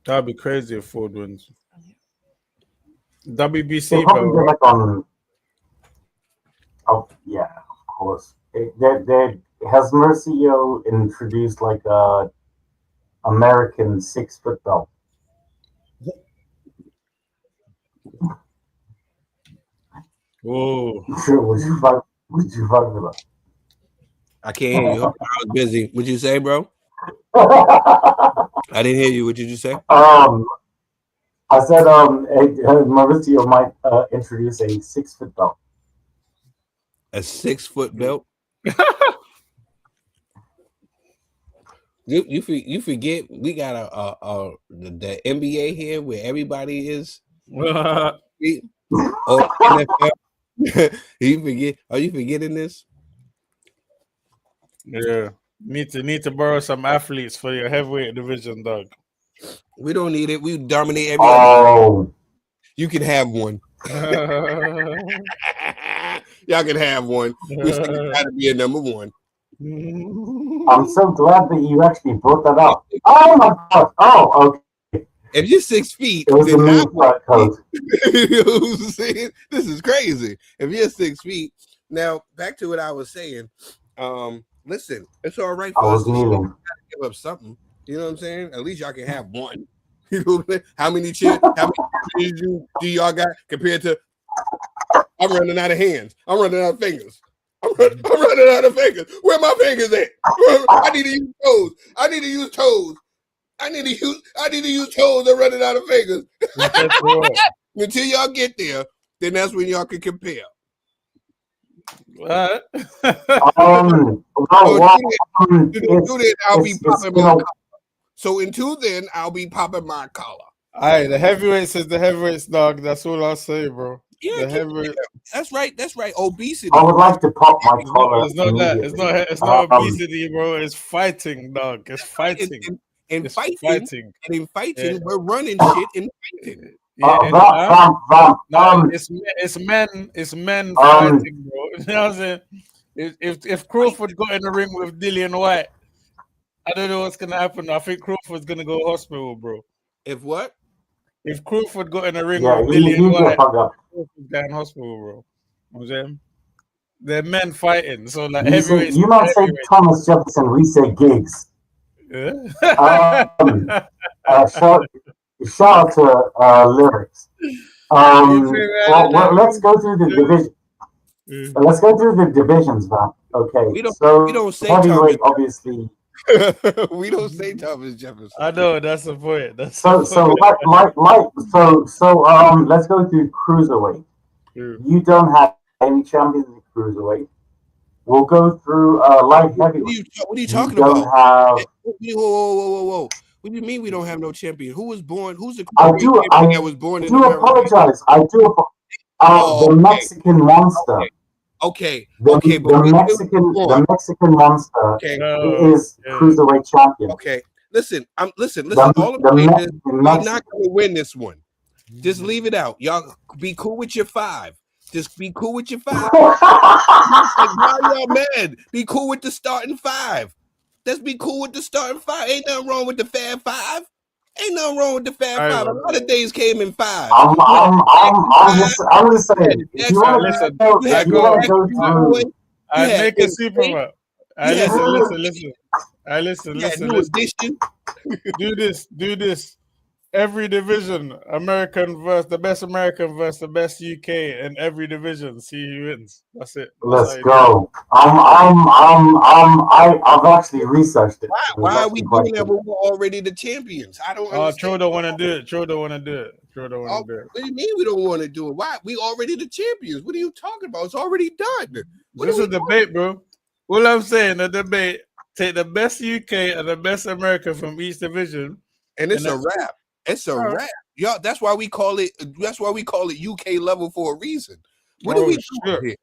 That'd be crazy if Ford wins. WBC, bro. Like on, oh yeah, of course. Has Mercio introduced like a American 6 foot belt? Whoa! Would you fuck with us? I can't hear you. I was busy. What'd you say, bro? I didn't hear you. What did you say? I said Mauricio might introduce a 6 foot belt. A 6 foot belt? You forget we got the NBA here where everybody is. Or NFL. You forget? Are you forgetting this? Yeah, need to borrow some athletes for your heavyweight division, dog. We don't need it. We dominate every other. You can have one. Y'all can have one. We still got to be a number one. I'm so glad that you actually brought that up. Oh my god! Oh, okay. If you're 6 feet, it was then a move code. You know what I'm saying? This is crazy. If you're 6 feet, now back to what I was saying. Listen, it's all right for us to give up something. You know what I'm saying? At least y'all can have one. You know what I'm saying? How many cheers do y'all got compared to? I'm running out of hands. I'm running out of fingers. I'm running out of fingers. Where my fingers at? I need to use toes. I need to use toes. I need to use toes. I'm running out of fingers. Until y'all get there, then that's when y'all can compare. What? I'll be popping my collar. So until then, I'll be popping my collar. All right, the heavyweights is the heavyweights, dog. That's all I'll say, bro. Yeah, that's right. That's right. Obesity. I would like to pop my collar. It's not that. It's not obesity, bro. It's fighting, dog. It's fighting. And it's fighting. fighting. And in fighting, we're running shit and fighting. It's men fighting, bro. You know what I'm saying? If Crawford got in the ring with Dillian White, I don't know what's gonna happen. I think Crawford's gonna go hospital, bro. If what? If Crawford got in the ring with Dillian White, Crawford's going hospital, bro. You know what I'm saying? They're men fighting, so like heavyweights. You might say Thomas Jefferson, we say gigs. Yeah. Shout out to lyrics. Well, let's go through the division. Let's go through the divisions, man. Okay. We don't say heavyweight, obviously. We don't say Thomas Jefferson. I know that's the point. Let's go through cruiserweight. You don't have any champions in cruiserweight. We'll go through light heavyweight. What are you talking about? Whoa. What do you mean we don't have no champion? Who was born? Who's the champion that was born in America? Apologize. The Mexican monster. Okay. The Mexican monster is cruiserweight champion. Okay. Listen. All I'm saying is we're not going to win this one. Just leave it out. Y'all be cool with your 5. Just be cool with your 5. Why y'all mad? Be cool with the starting 5. Let's be cool with the starting 5. Ain't nothing wrong with the Fab 5. Ain't nothing wrong with the Fab 5. A lot of days came in 5. I'm just saying. If you want to go through, I make a Superman. Listen. Do this. Every division, the best American versus the best UK in every division. See who wins. That's it. Let's go. I've actually researched it. Why are we doing that when we're already the champions? I don't understand. Troy don't want to do it. What do you mean we don't want to do it? Why? We already the champions. What are you talking about? It's already done. This is a debate, bro. What I'm saying, the debate, take the best UK and the best American from each division. And it's a wrap. It's a wrap. Y'all, that's why we call it UK level for a reason. What do we do here?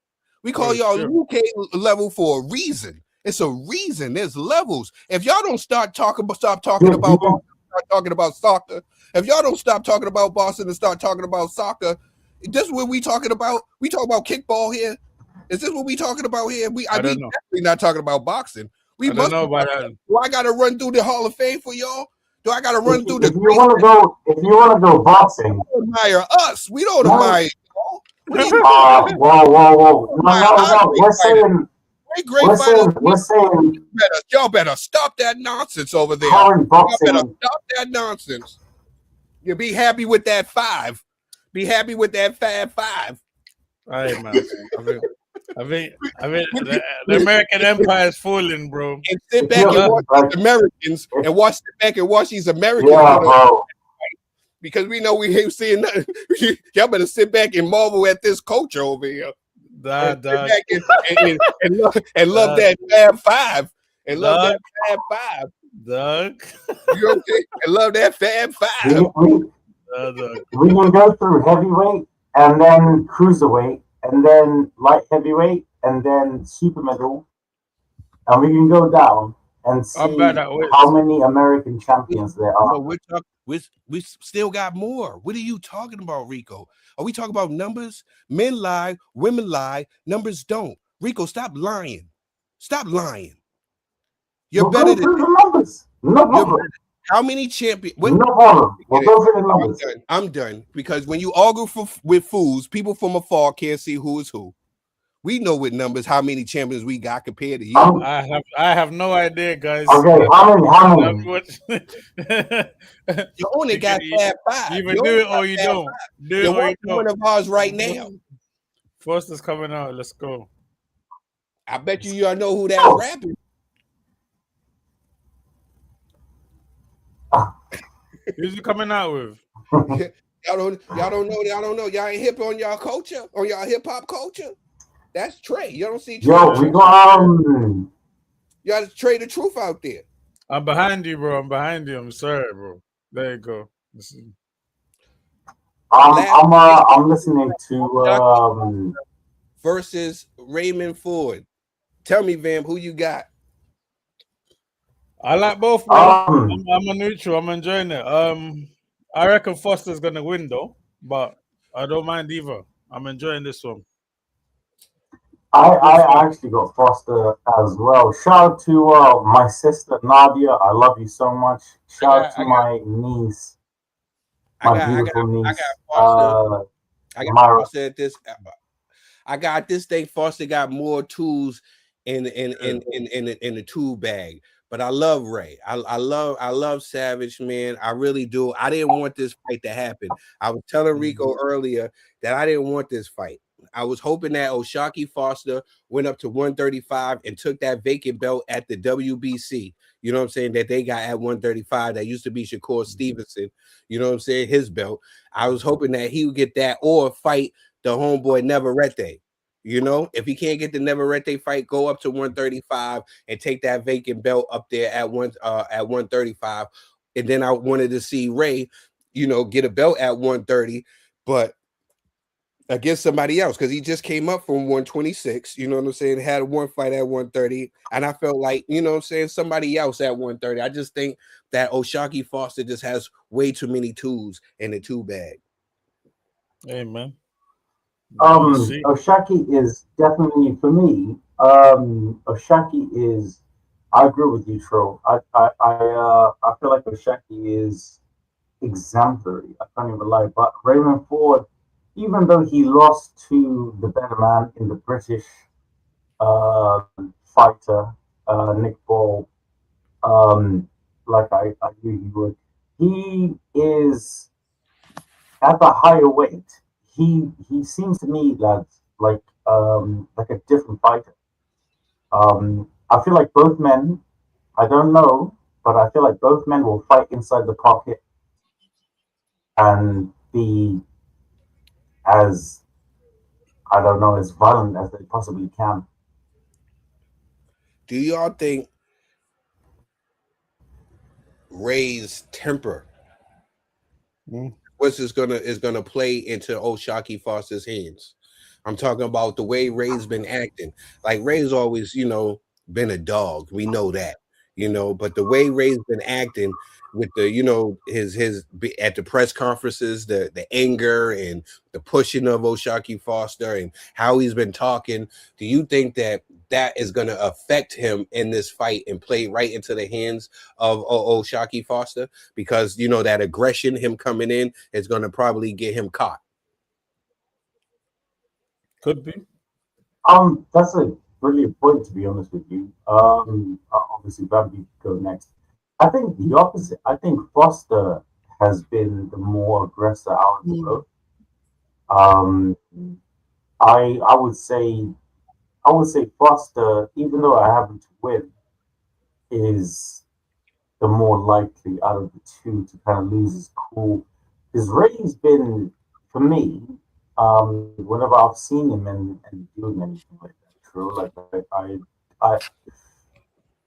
We call y'all UK level for a reason. It's a reason. There's levels. If y'all don't stop talking about soccer, if y'all don't stop talking about Boston and start talking about soccer, this is what we talking about. We talk about kickball here. Is this what we talking about here? I mean, definitely not talking about boxing. We must know about that. Do I got to run through the Hall of Fame for y'all? Do I got to run through the? If you want to go boxing, admire us. We don't admire. Whoa! No. We're saying. Y'all better stop that nonsense over there. Y'all better stop that nonsense. You be happy with that 5. Be happy with that Fab 5. All right, man. I mean, the American Empire is falling, bro. And sit back and watch these Americans watch these Americans. Yeah, bro. Because we know we ain't seeing nothing. Y'all better sit back and marvel at this culture over here. And love that Fab 5. And love that Fab 5. dog. You okay? I love that Fab Five. We can go through heavyweight and then cruiserweight and then light heavyweight and then super middle, and we can go down and see I'm bad at weights. how many American champions there are. No, we still got more. What are you talking about, Rico? Are we talking about numbers? Men lie, women lie, numbers don't. Rico, stop lying. Stop lying. You're We'll better go than through the numbers. No problem. how many champions? No problem. We'll go through the numbers. I'm done because when you argue with fools, people from afar can't see who is who. We know with numbers how many champions we got compared to you. I have no idea, guys. Okay, how many? You only got Fab Five. You either do it or you don't. Do it or you don't. One of ours right now. Foster's coming out. Let's go. I bet you all know who that's rapping. Who's he coming out with? Y'all don't know. Y'all ain't hip on y'all culture, on y'all hip hop culture. That's Trey. You don't see Trey. Yo, we got you gotta Trey the truth out there. I'm behind you, bro. I'm behind you. I'm sorry, bro. There you go. I'm listening to versus Raymond Ford. Tell me, Vam, who you got? I like both, bro. I'm a neutral. I'm enjoying it. I reckon Foster's gonna win though, but I don't mind either. I'm enjoying this one. I actually got Foster as well. Shout out to my sister Nadia. I love you so much. Shout out to my niece, my beautiful niece. I got Foster at this. I got this thing. Foster got more tools in the tool bag. But I love Ray. I love Savage, man. I really do. I didn't want this fight to happen. I was telling Rico earlier that I didn't want this fight. I was hoping that O'Shaquie Foster went up to 135 and took that vacant belt at the WBC. You know what I'm saying? That they got at 135. That used to be Shakur Stevenson. You know what I'm saying? His belt. I was hoping that he would get that or fight the homeboy Neverete. You know, if he can't get the Neverete fight, go up to 135 and take that vacant belt up there at 135. And then I wanted to see Ray, you know, get a belt at 130, but against somebody else because he just came up from 126. You know what I'm saying? Had one fight at 130, and I felt like, you know what I'm saying, somebody else at 130. I just think that O'Shaquie Foster just has way too many tools in the tool bag. Amen. O'Shaquie is definitely for me. O'Shaquie is. I agree with you, Tril. I feel like O'Shaquie is exemplary. I can't even lie. But Raymond Ford, even though he lost to the better man in the British fighter, Nick Ball, like I knew he would, he is at the higher weight. He seems to me like a different fighter. I feel like both men, I don't know, but I feel like both men will fight inside the pocket and be as, I don't know, as violent as they possibly can. Do y'all think Ray's temper is gonna play into O'Shaquie Foster's hands? I'm talking about the way Ray's been acting. Like Ray's always, you know, been a dog. We know that, you know, but the way Ray's been acting with the, you know, his at the press conferences, the anger and the pushing of O'Shaquie Foster and how he's been talking, do you think that is going to affect him in this fight and play right into the hands of O'Shaquie Foster? Because, you know, that aggression, him coming in, is going to probably get him caught. Could be. That's a brilliant point, to be honest with you. Obviously, Bambi go next. I think the opposite. I think Foster has been the more aggressor out of the both. I would say Foster, even though I happen to win, is the more likely out of the two to kind of lose his cool. Because Ray's been, for me, whenever I've seen him and doing anything like that, true. Like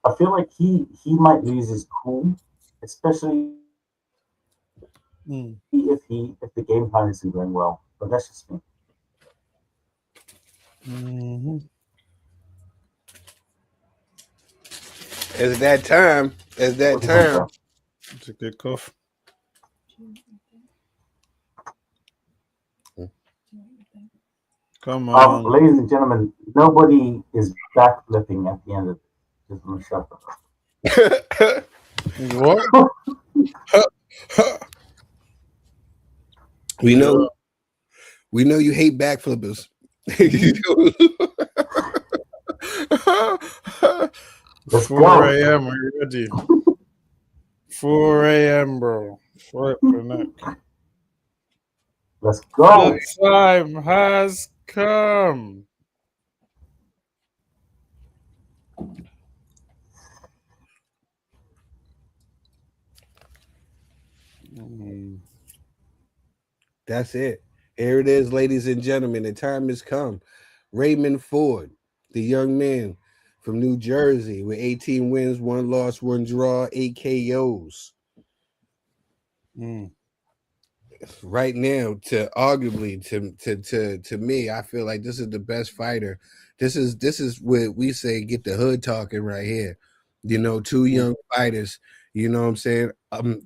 I feel like he might lose his cool, especially if the game plan isn't going well. But that's just me. Mm-hmm. It's that time. It's that What do you think, time. bro? It's a good cough. Come on. Ladies and gentlemen, nobody is backflipping at the end of this. Just want to shut up. What? We know you hate backflippers. Let's 4 go. a.m. Are you ready? 4 a.m. bro. Flip the neck. Let's go. The time has come. That's it. Here it is, ladies and gentlemen. The time has come. Raymond Ford, the young man from New Jersey with 18 wins, 1 loss, 1 draw, 8 KOs. Right now, to arguably to me, I feel like this is the best fighter. This is what we say, get the hood talking right here. You know, 2 young fighters, you know what I'm saying?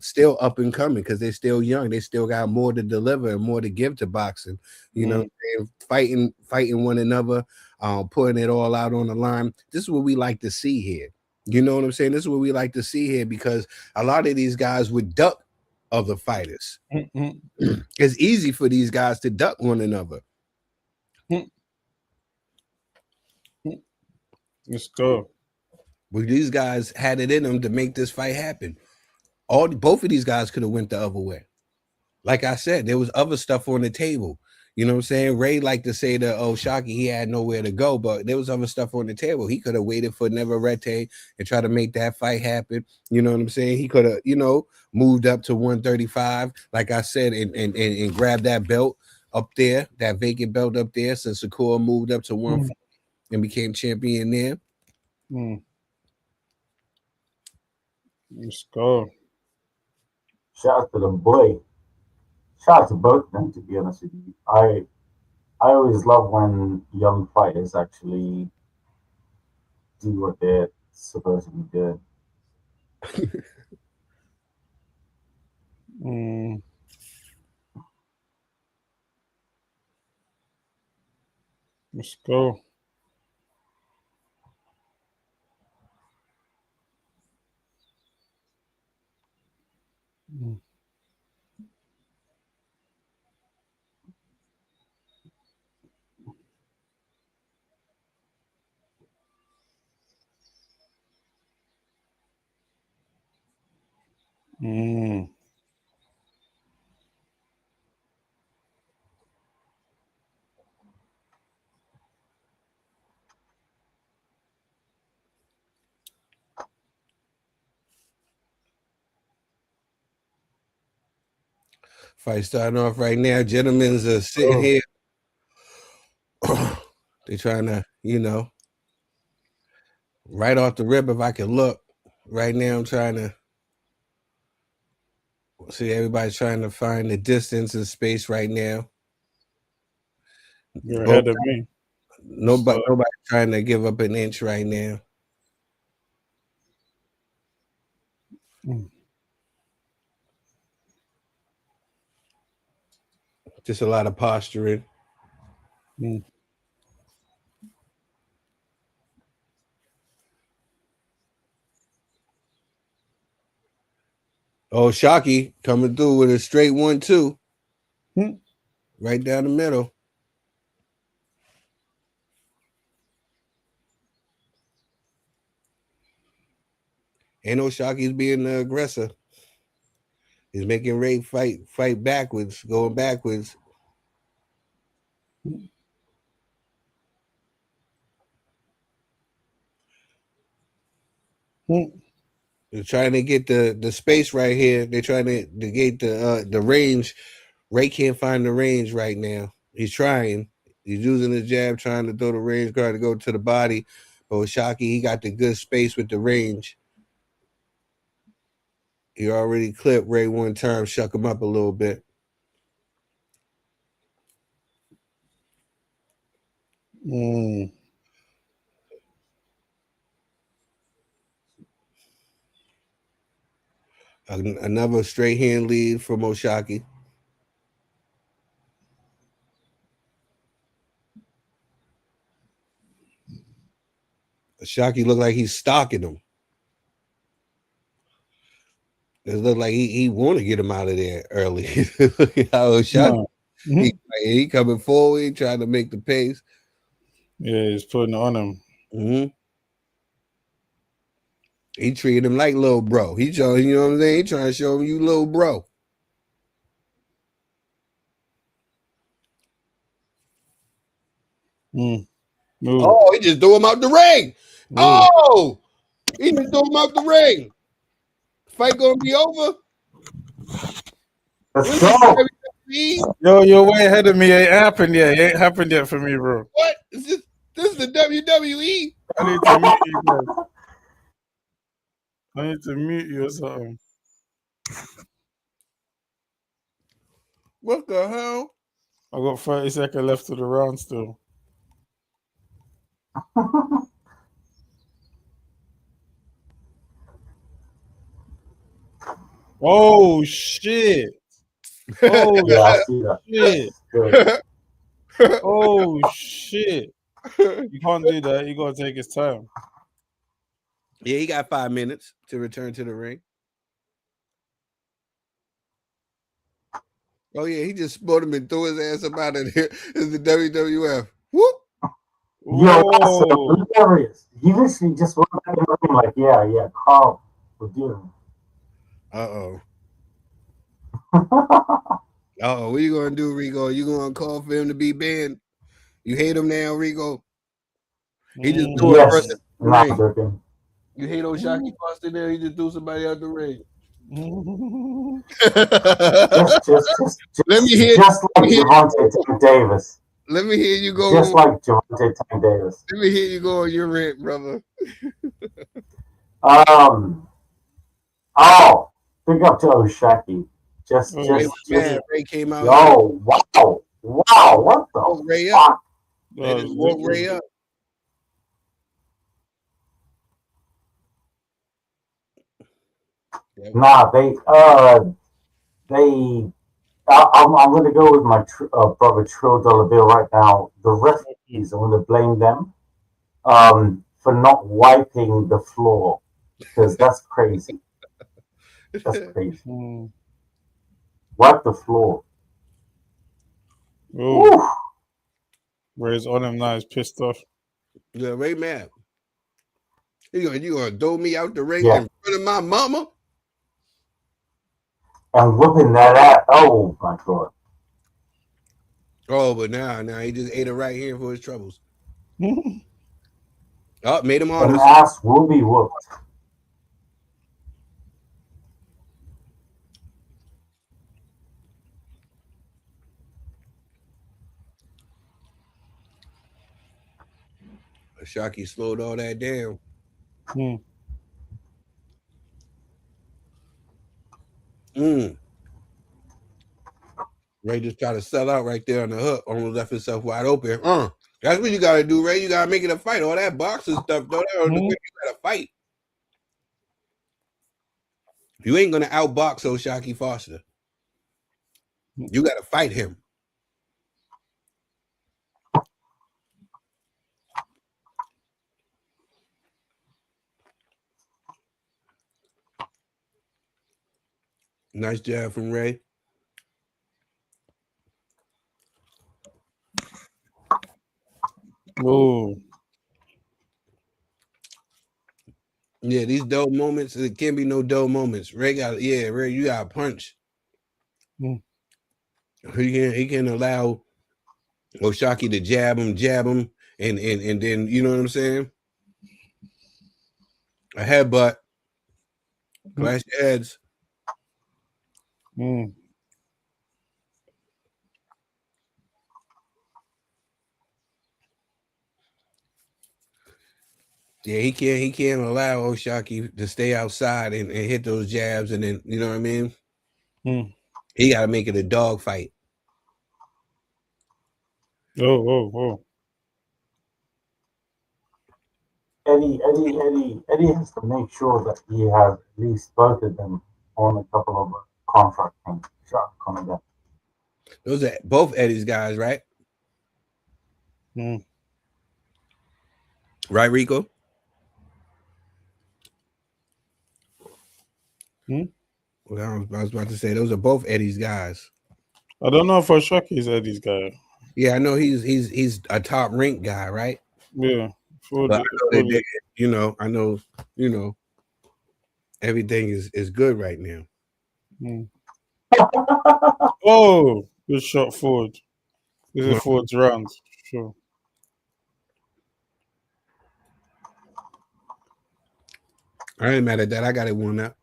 Still up and coming because they're still young. They still got more to deliver and more to give to boxing. You know what I'm saying? Fighting one another, putting it all out on the line. This is what we like to see here. You know what I'm saying? This is what we like to see here because a lot of these guys would duck other fighters. It's easy for these guys to duck one another. Let's go. But these guys had it in them to make this fight happen. Both of these guys could have went the other way. Like I said, there was other stuff on the table. You know what I'm saying? Ray liked to say that, Shockey, he had nowhere to go, but there was other stuff on the table. He could have waited for Neverete and try to make that fight happen. You know what I'm saying? He could have, moved up to 135, like I said, and grabbed that belt up there, that vacant belt up there, since Sakura moved up to 140 and became champion there. Let's go. Shout out to the boy. Shout out to both of them, to be honest with you. I always love when young fighters actually do what they're supposed to be doing. Let's go. Fight starting off right now. Gentlemen's sitting here. They're trying to, right off the rip, if I can look. Right now, I'm trying to see everybody's trying to find the distance and space right now. You're ahead of me. Nobody trying to give up an inch right now. Just a lot of posturing. Oh, Shockey coming through with a straight 1-2. Right down the middle. Ain't no Shockey's being the aggressor. He's making Ray fight backwards, going backwards. They're trying to get the space right here. They're trying to get the range. Ray can't find the range right now. He's trying. He's using his jab, trying to throw the range guard to go to the body, Shocky, he got the good space with the range. He already clipped Ray one time, shuck him up a little bit. Another straight hand lead from Oshaki. Oshaki looked like he's stalking him. It looked like he want to get him out of there early. How Oshaki, he coming forward, trying to make the pace. Yeah, he's putting it on him. Mm-hmm. He treated him like little bro. He showing, you know what I'm saying? He trying to show him you little bro. Oh, he just threw him out the ring. Oh, he just threw him out the ring. Fight gonna be over. Let's go. You're way ahead of me. It ain't happened yet. It ain't happened yet for me, bro. What? This is the WWE. I need to mute you guys. I need to mute you or something. What the hell? I got 30 seconds left of the round still. Oh shit! Oh yeah, I see that. shit! Oh shit! You can't do that. You gotta take his time. Yeah, he got 5 minutes to return to the ring. Oh yeah, he just spun him and threw his ass up out of there. It's the WWF. Whoop! Yo, that's hilarious. He literally just went back in the room like, yeah, Carl, we're dealing. Uh-oh. What you gonna do, Rico? You gonna call for him to be banned? You hate him now, Rico? He just threw a person out the ring. Joking. You hate Oshaki Foster there? He just threw somebody out the ring. just Let me hear. Just like Javante Tank Davis. Let me hear you go. Just like Javante Tank Davis. Let me hear you go on your rant, brother. Oh, big up to Oshaki. Ray came out. Yo, wow, what the Ray fuck? up. They just woke Ray up. Nah, I'm going to go with my brother Tril Bill right now. The referees, I'm going to blame them for not wiping the floor because that's crazy. That's crazy. Wipe the floor. Ray's on him now. He's pissed off. Yeah, Ray mad. You gonna throw me out the ring in front of my mama? And whipping that ass. Oh my god. Oh, but now he just ate a right hand for his troubles. Oh, made him honest. An ass will be whooped. Oshaki slowed all that down. Ray just tried to sell out right there on the hook, almost left himself wide open. That's what you gotta do, Ray. You gotta make it a fight. All that boxing stuff, though, you gotta fight. You ain't gonna outbox Oshaki Foster. You gotta fight him. Nice job from Ray. Ooh. Yeah, these dull moments, it can't be no dull moments. Ray, you got to punch. He can allow Oshaki to jab him, and then, you know what I'm saying? A headbutt. Clash your heads. Yeah, he can't allow O'Shaquie to stay outside and hit those jabs, and then you know what I mean. He got to make it a dog fight. Oh. Eddie has to make sure that he has at least both of them on a couple of contract things. Coming up. Those are both Eddie's guys, right? Right, Rico? Well, I was about to say those are both Eddie's guys. I don't know for sure he's Eddie's guy. Yeah, I know he's a top rank guy, right? Yeah. But I know everything is good right now. Oh, good shot forward. This is Ford's round. Sure. I ain't mad at that. I got it won up.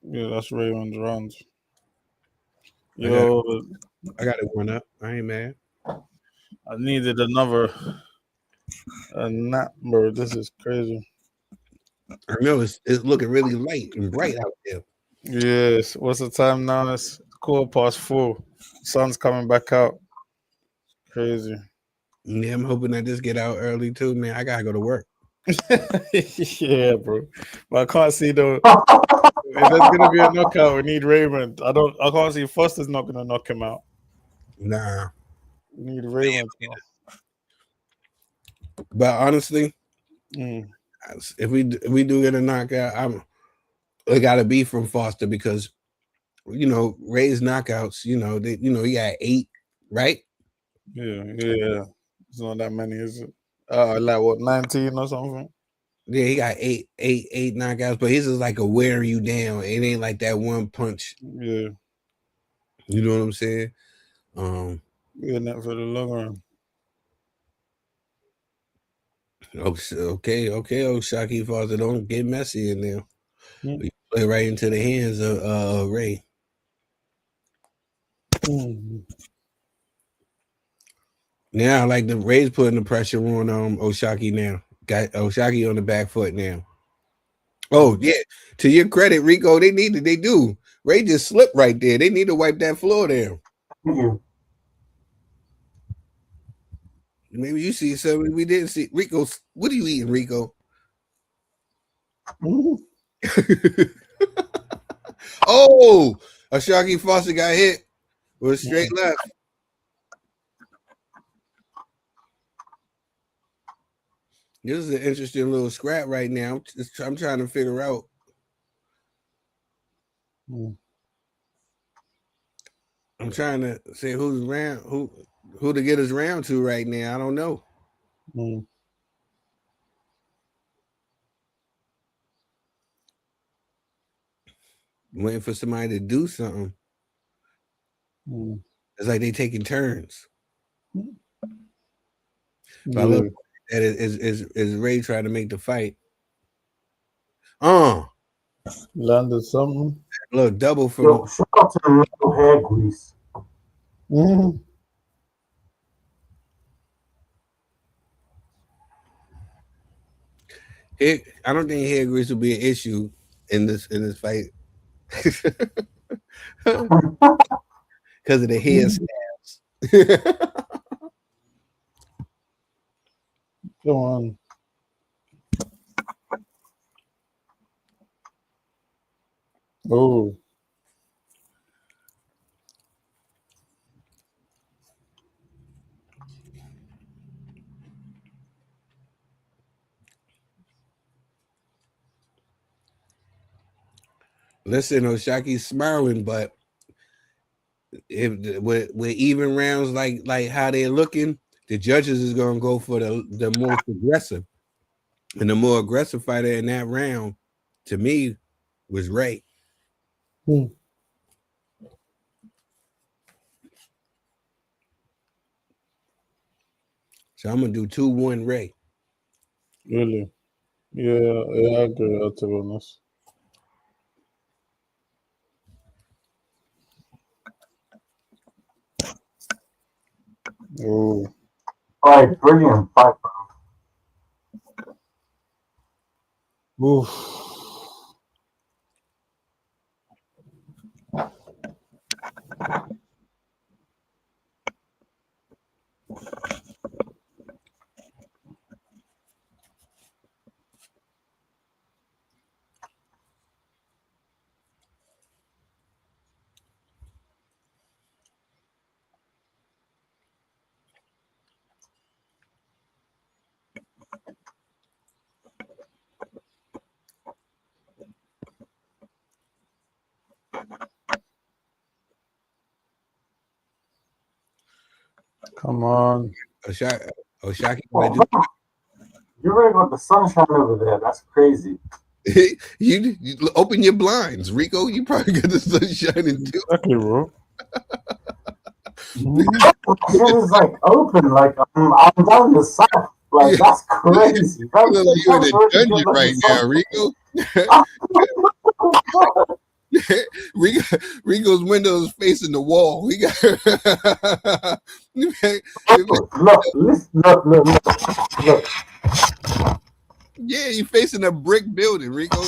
Yeah, that's Raymond's round. I got it won up. I ain't mad. I needed another bro. This is crazy. I know it's looking really light and bright out there. Yes. What's the time now? It's 4:15. Sun's coming back out. Crazy. Yeah, I'm hoping I just get out early too, man. I gotta go to work. Yeah, bro. But I can't see if there's gonna be a knockout, we need Raymond. I can't see Foster's not gonna knock him out. Nah. We need Raymond. But honestly, if we do get a knockout, it gotta be from Foster because Ray's knockouts, he got 8, right? Yeah. It's not that many, is it? Like what, 19 or something? Yeah, he got eight knockouts, but his is like a wear you down. It ain't like that one punch. Yeah. You know what I'm saying? In that for the long run. Okay, O'Shaquie Foster, don't get messy in there. You play right into the hands of Ray. Now, like the Ray's putting the pressure on O'Shaquie now. Got O'Shaquie on the back foot now. Oh yeah, to your credit, Rico, they do. Ray just slipped right there. They need to wipe that floor down. Thank you. Maybe you see something we didn't see. Rico, what are you eating, Rico? Oh, O'Shaquie Foster got hit with a straight left. This is an interesting little scrap right now. I'm trying to figure out. I'm trying to say who's round, who to get us round to right now. I don't know. Waiting for somebody to do something. It's like they taking turns. But I look at it is Ray trying to make the fight. Landed something. Look, double from. Yo, shout out to the little hair grease. I don't think hair grease will be an issue in this fight because of the hair stabs. Come on. Oh. Listen, O'Shaquie's smiling, but if with even rounds like how they're looking, the judges is gonna go for the most aggressive, and the more aggressive fighter in that round, to me, was Ray. So I'm gonna do 2-1 Ray. Really? Yeah, I agree, to be honest. Oh. All right, brilliant fight, bro. Oof. Come on. Oshaki, Oh, you really got the sunshine over there. That's crazy. you open your blinds, Rico. You probably got the sun shining too. Exactly, bro. Shit is like open. Like I'm down the south. Like that's crazy. You look like you're in a dungeon right now, Rico. Rico's window is facing the wall. We got look. Yeah, you facing a brick building, Rico.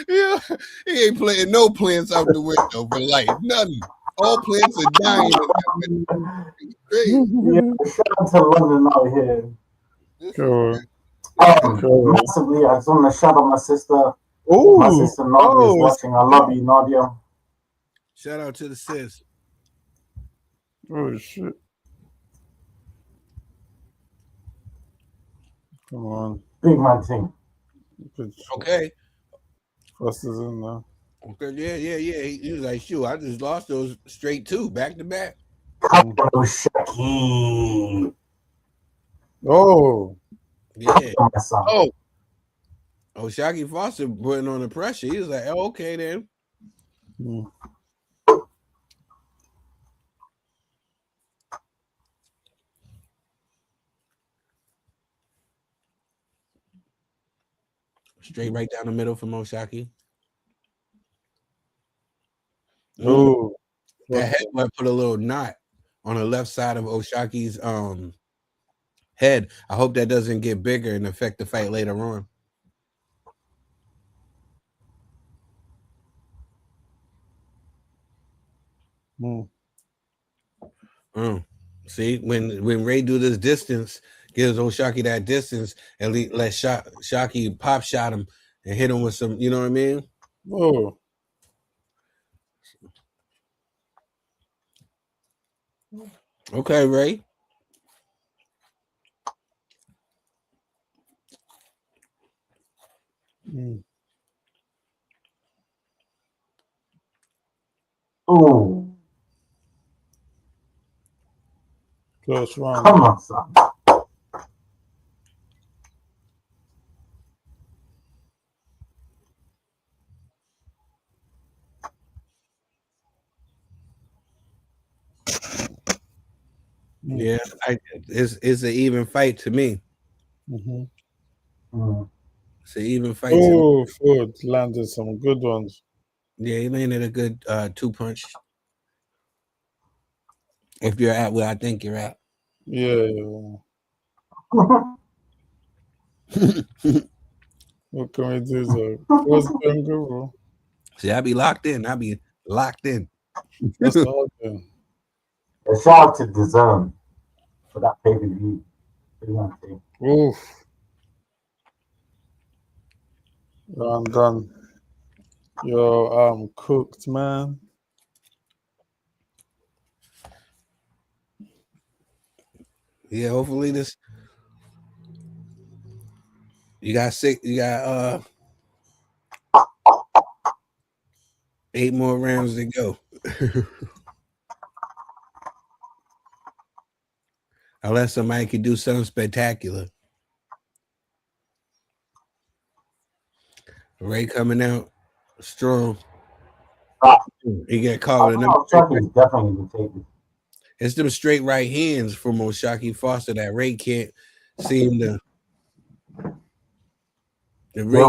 Yeah, he ain't playing no plants out the window for life. Nothing. All plants are dying. Great. Yeah, shout out to London out here. Cool. Massively, I just want to shout out my sister. Ooh. My sister Nadia is watching. I love you, Nadia. Shout out to the sis. Oh shit. Come on. Big man thing. Okay. Foster's in there. Okay, yeah. He was like, shoot, I just lost those straight two, back to back. Come on, Shaki. Oh. Yeah. Oh, Shaki Foster putting on the pressure. He was like, oh, okay then. Straight right down the middle from Oshaki. Oh. That headbutt put a little knot on the left side of Oshaki's head. I hope that doesn't get bigger and affect the fight later on. See, when Ray do this distance, gives Oshaki that distance, and let Shaki pop shot him and hit him with some, you know what I mean? Oh. Okay, Ray. Oh. Close round. Come on, son. Yeah, it's an even fight to me. It's an even fight. Oh, Ford landed some good ones. Yeah, he landed a good 2-punch. If you're at where I think you're at. Yeah. What can we do, though? What's going good, bro? See, I be locked in. I be locked in. That's the hard thing. A shout out to the Zone for that pay-per-view. Oof. I'm done. Yo, I'm cooked, man. Yeah, hopefully this. You got 8 more rounds to go. Unless somebody could do something spectacular. Ray coming out strong. He got caught with another. Definitely take it. It's them straight right hands from Oshaki Foster that Ray can't seem to. The Ray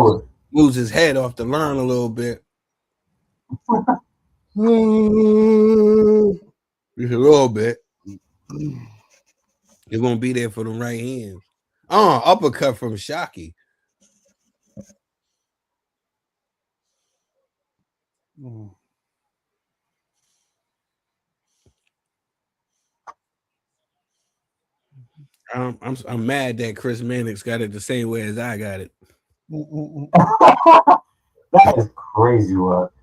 moves his head off the line a little bit. Just a little bit. It won't be there for the right hands. Uppercut from Shockey. I'm mad that Chris Mannix got it the same way as I got it. That is crazy work.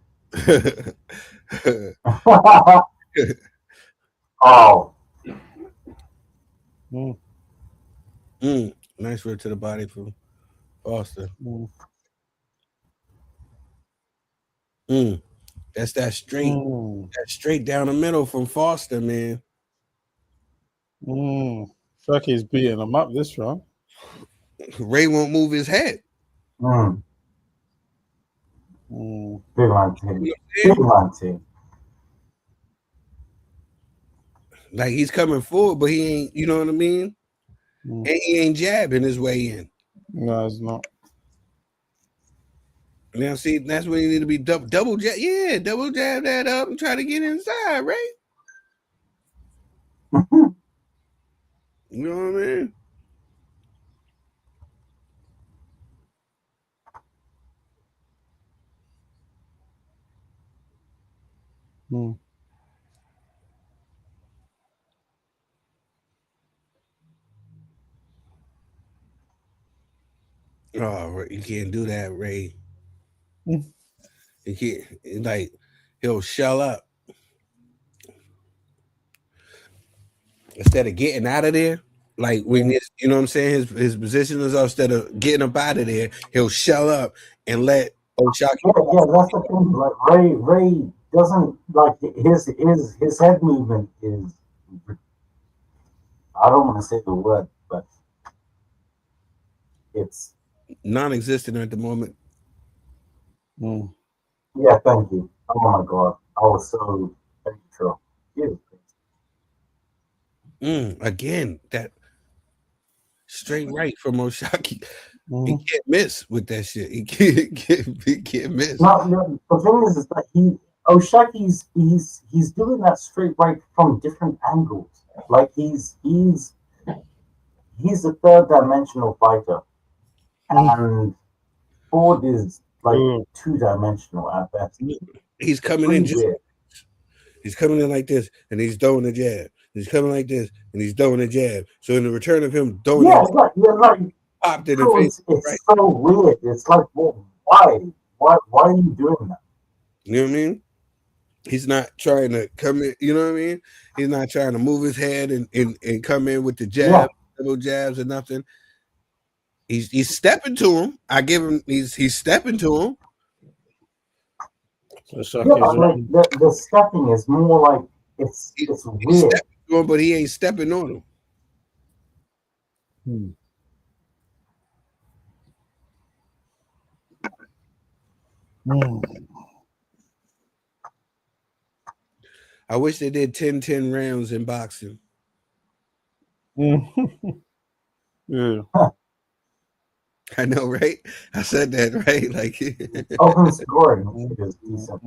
Oh. Nice rip to the body from Foster. That's that straight down the middle from Foster, man. Shocky's beating him up this round. Ray won't move his head. Big man team. Big man team. Like he's coming forward, but he ain't, you know what I mean? And he ain't jabbing his way in. No, it's not. Now, see, that's when you need to be double jab. Yeah, double jab that up and try to get inside, right? You know what I mean? Oh, you can't do that, Ray. You can't, like, he'll shell up. Instead of getting out of there, like when it's, you know what I'm saying, his position is up, instead of getting up out of there, he'll shell up and let O'Shaquie. Yeah, that's the thing. Like Ray doesn't like his head movement is, I don't want to say the word, but it's non-existent at the moment. Yeah, thank you. Oh my god, I was so true. Again, that straight right from O'Shaquie. He can't miss with that shit. He can't miss. No, the thing is that O'Shaquie's he's doing that straight right from different angles. Like he's a third dimensional fighter, and Ford is like 2-dimensional at best. He's coming in just. He's coming in like this, and he's throwing a jab. He's coming like this, and he's throwing a jab. So in the return of him throwing like popped in the face. It's so weird. It's like, well, why? Why are you doing that? You know what I mean? He's not trying to come in. You know what I mean? He's not trying to move his head and come in with the jab, double jabs or nothing. He's stepping to him. I give him. He's stepping to him. So like the stepping is more like it's weird. To him, but he ain't stepping on him. I wish they did 10-10 rounds in boxing. Yeah. I know, right? I said that, right? Like open scoring is decent.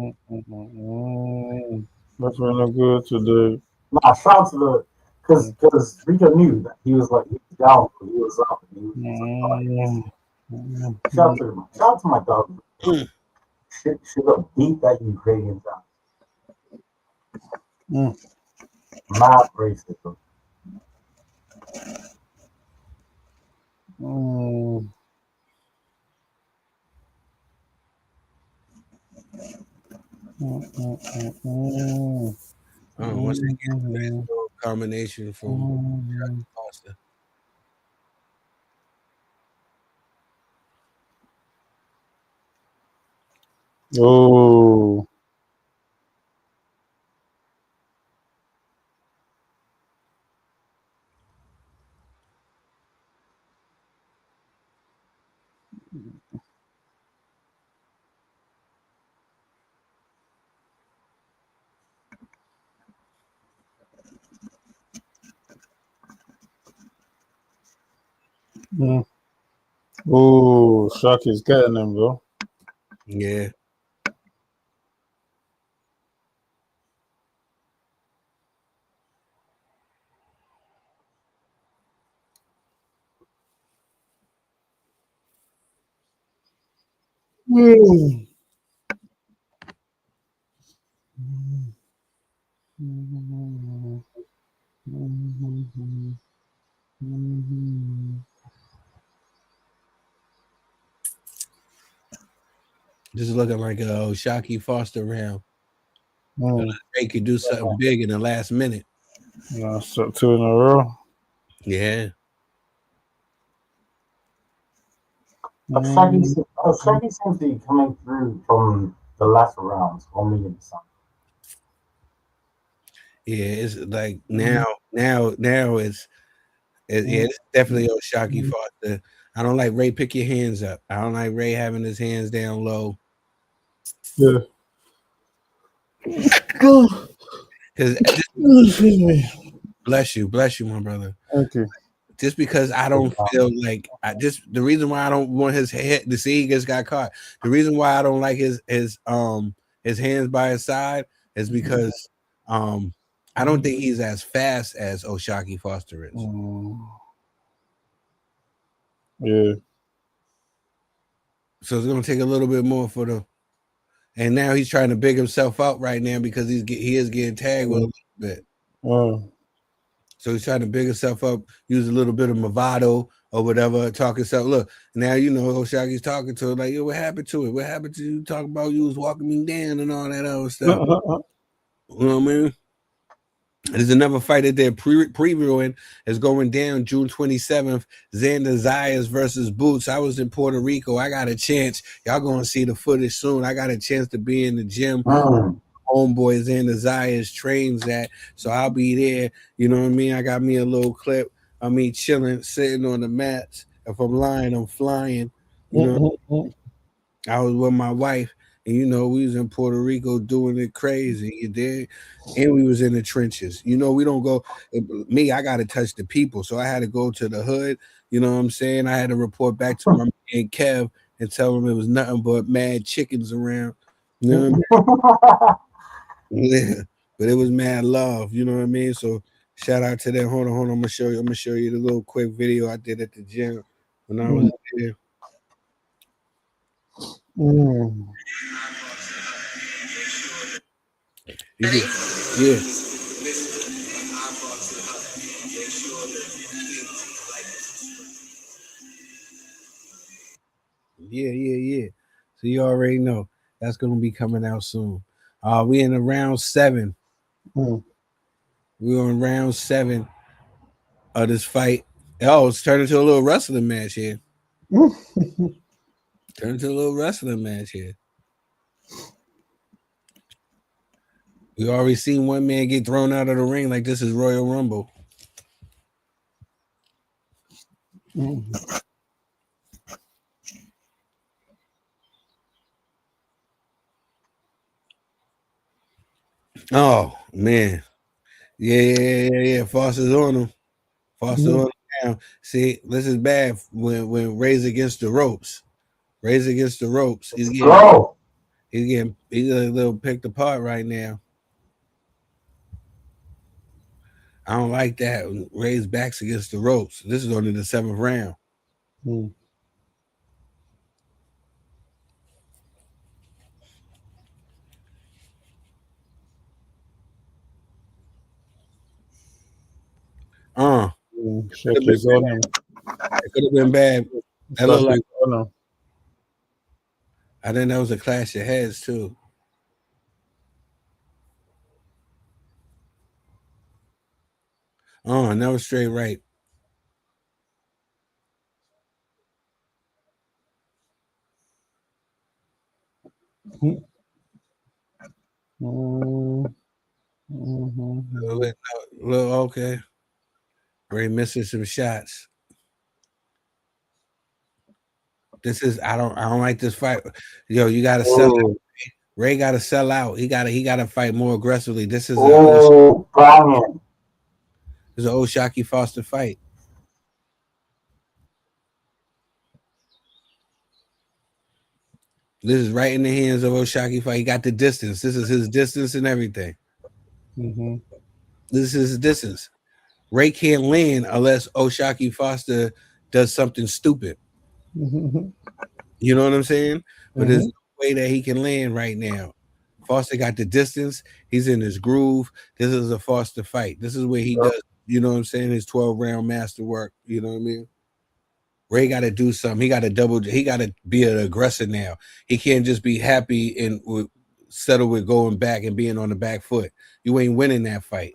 That's really good today. Nah, shout out to the because Rico knew that he was down, he was up, and he was shout out to my dog. Should have beat that Ukrainian down. Mad racism. Once they get to this little combination from Foster. Oh. Oh, Shockey's getting him, bro. Yeah. Just looking like a Shocky Foster round. They could do something big in the last minute. So 2 in a row. Yeah. Shaggy seems to be coming through from the latter rounds for me and some. Yeah, it's like now it's definitely Shocky Foster. I don't like Ray pick your hands up. I don't like Ray having his hands down low. Yeah. Because bless you, my brother. Okay. Just because I don't feel like the reason why I don't want his head to see he just got caught. The reason why I don't like his hands by his side is because I don't think he's as fast as Shocky Foster is. Yeah. So it's gonna take a little bit more for the. And now he's trying to big himself up right now because he is getting tagged with a little bit. So he's trying to big himself up, use a little bit of bravado or whatever, talk himself. Look, now you know Shaggy's talking to him like, yo, what happened to it? What happened to you talking about you was walking me down and all that other stuff? You know what I mean? There's another fight that they're previewing is going down June 27th. Xander Zayas versus Boots. I was in Puerto Rico. I got a chance. Y'all gonna see the footage soon. I got a chance to be in the gym. Homeboy Xander Zayas trains at, so I'll be there. You know what I mean? I got me a little clip of me chilling, sitting on the mats. If I'm lying, I'm flying. You know, I was with my wife. And you know, we was in Puerto Rico doing it crazy. You did, and we was in the trenches. You know, we don't go. Me, I got to touch the people, so I had to go to the hood. You know what I'm saying? I had to report back to my man Kev and tell him it was nothing but mad chickens around. You know what I mean? Yeah, but it was mad love. You know what I mean? So shout out to them. Hold on. I'm gonna show you the little quick video I did at the gym when I was there. Yeah. Yeah. So you already know that's gonna be coming out soon. We in the round 7. We're in round 7 of this fight. Oh, it's turned into a little wrestling match here. We already seen one man get thrown out of the ring like this is Royal Rumble. Oh man, yeah. Foster's on him. On him now. See, this is bad when Ray's against the ropes. He's getting a little picked apart right now. I don't like that. Ray's back's against the ropes. This is only the 7th round. Shaggy's on him. It could have been bad. That looked like I think that was a clash of heads too. And that was straight right. Okay. Ray missing some shots. This is I don't like this fight. Yo, you gotta sell out. Ray gotta sell out. He gotta fight more aggressively. This is an old Shocky Foster fight. This is right in the hands of Shocky fight. He got the distance. This is his distance and everything. This is his distance. Ray can't land unless Shocky Foster does something stupid. You know what I'm saying? but there's no way that he can land right now. Foster got the distance. He's in his groove. This is a Foster fight. This is where he does, you know what I'm saying, his 12-round master work. You know what I mean? Ray got to do something. He got to be an aggressor now. He can't just be happy and settle with going back and being on the back foot. You ain't winning that fight.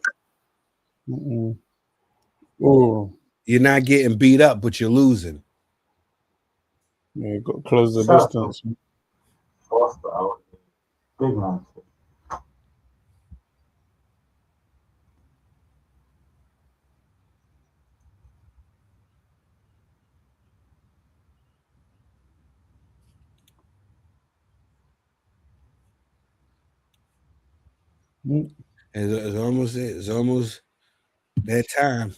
Oh, you're not getting beat up, but you're losing. Yeah, you got to close the distance. Foster out. Big man. It's almost that time.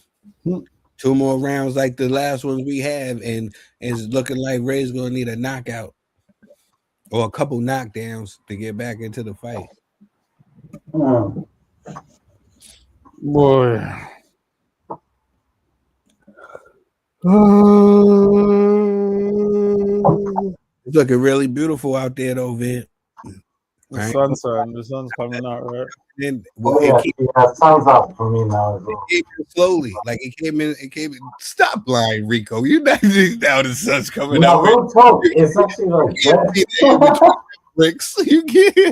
2 more rounds like the last ones we have, and it's looking like Ray's gonna need a knockout or a couple knockdowns to get back into the fight. Boy. It's looking really beautiful out there, though, Vin. The sun's coming out, right? Then sun's out for me now as well. It came in slowly, like it came in. Stop lying, Rico. You not now the sun's coming out. Real talk. It's actually like bricks. You can't.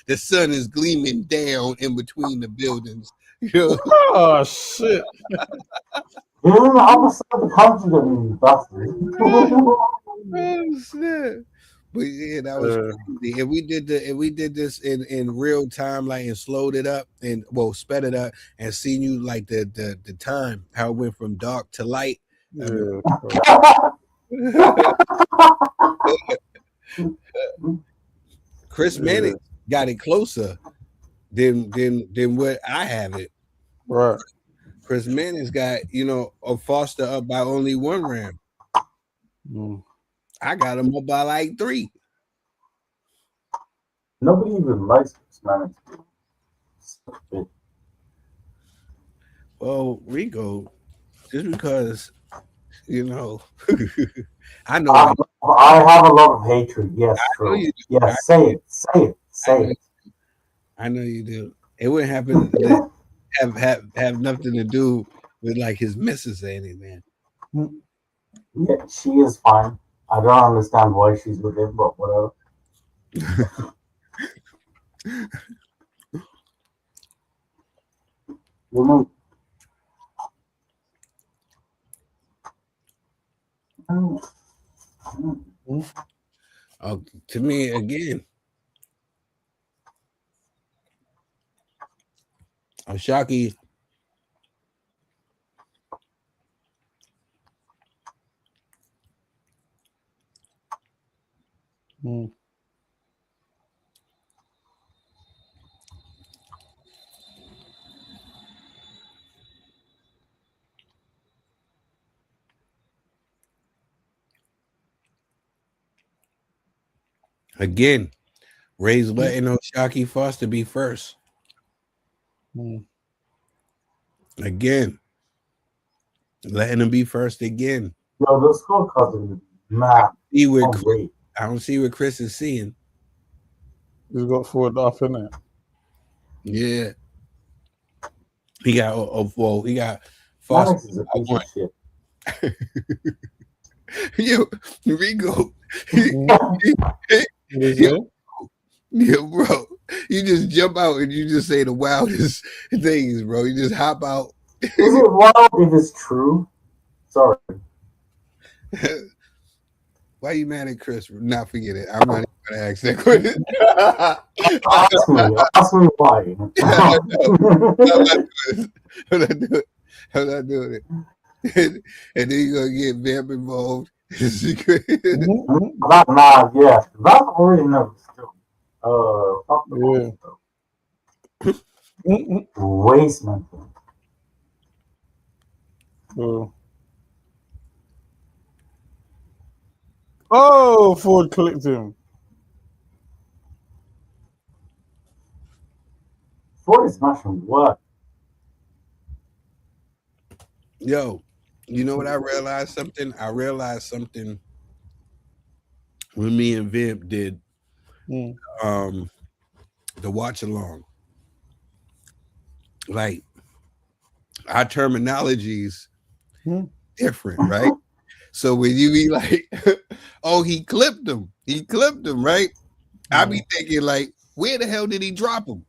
The sun is gleaming down in between the buildings. You know? Oh shit! You know the other side of the country that we busted. Oh shit! But yeah, that was crazy. If we did this in real time, like and slowed it up and sped it up and seen you like the time, how it went from dark to light. Yeah. Chris Mannix got it closer than what I have it. Right. Chris Mannix got a Foster up by only 1 round. I got him up by like 3. Nobody even likes Chris Mannix. Well, Rico, just because I know I have a lot of hatred. Yes, true. Yes, say it. I know you do. It wouldn't happen to have nothing to do with like his missus or anything. Yeah, she is fine. I don't understand why she's with him, but whatever. To me, again, Ashaki. Again, Ray's letting Oshaki Foster be first. Again, letting him be first again. Yo, the scorecards are mad. I don't see what Chris is seeing. He's got Ford up in it. Yeah. He got he got Foster. Is a piece of shit. Yo, Rico. Yo, bro, you just jump out and you just say the wildest things, bro. You just hop out. Is it wild if it's true? Sorry. Why are you mad at Chris? Not forget it. I'm not even gonna ask that question. Ask me why. I'm not doing it. And then you're gonna get Vamp involved. Yeah. That's already never still. Waste man. Oh, Ford clicked him. Ford is smashing what? Yo, you know what I realized something? when me and Vimp did Mm. the watch along. Like our terminologies Mm. different, right? So when you be like, "Oh, he clipped him," right? I be thinking like, "Where the hell did he drop him?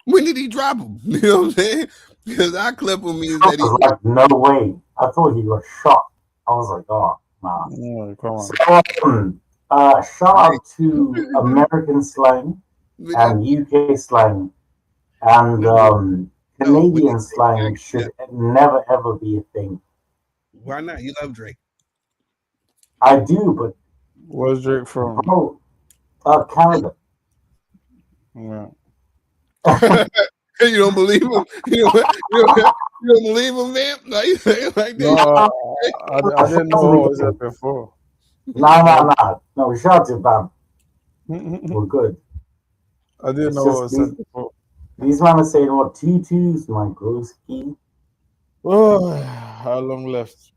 When did he drop him?" You know what I'm saying? Because I clip him means I that was like, no way. I thought he got shot. I was like, oh, nah. Oh, come on. So, shout out to American slang and UK slang and Canadian slang should never ever be a thing. Why not? You love Drake. I do, but Where's Drake from? bro, Canada. Yeah. You don't believe him? You don't believe him, man? Like, like No, that? I didn't know what was that before. No, shout out to Bam. We're good. I didn't It's know what just was said before. these men are saying what T2s, my broski. Oh, how long left?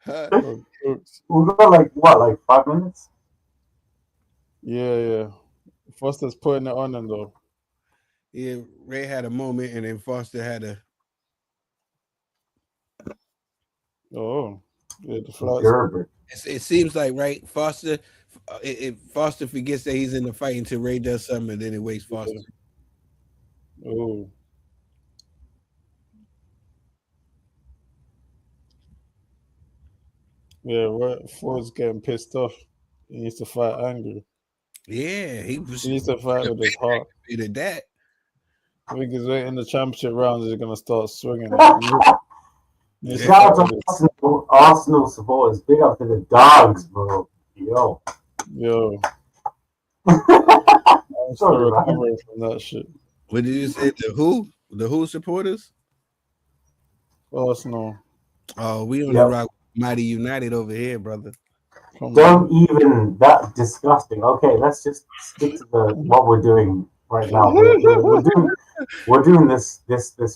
Oh, oops. We've got like what, like 5 minutes? Yeah. Foster's putting it on him though. Yeah, Ray had a moment, and then Foster had a. Oh, yeah, the flights. Gerber. It seems like right, Foster. Foster forgets that he's in the fight until Ray does something, and then it wakes Foster. Oh. Yeah, right. Ford's getting pissed off. He needs to fight angry. Yeah, he needs to fight with his heart. He did that. Because in the championship rounds, he's gonna start swinging. Shout out to Arsenal supporters. Big up to the dogs, bro. Yo. I'm still recovering from that shit. What did you say? The who? The who supporters? Arsenal. Oh, we on the rock Mighty United over here, brother. Don't even that disgusting. Okay, let's just stick to what we're doing right now. We're doing this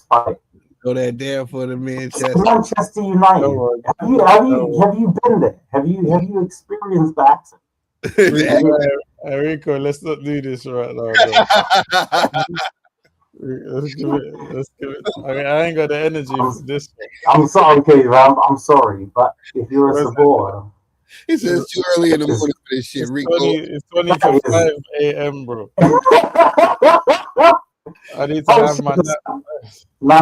fight. Go that there for the Manchester. Manchester United. Have you been there? Have you experienced that? Rico, let's not do this right now, bro. Let's give it. I ain't got the energy for this. I'm sorry, okay, I'm sorry, but if you're a supporter, he says it's too early in the morning for this shit, Rico. It's 20:05 a.m., bro. I need to have my nap. No.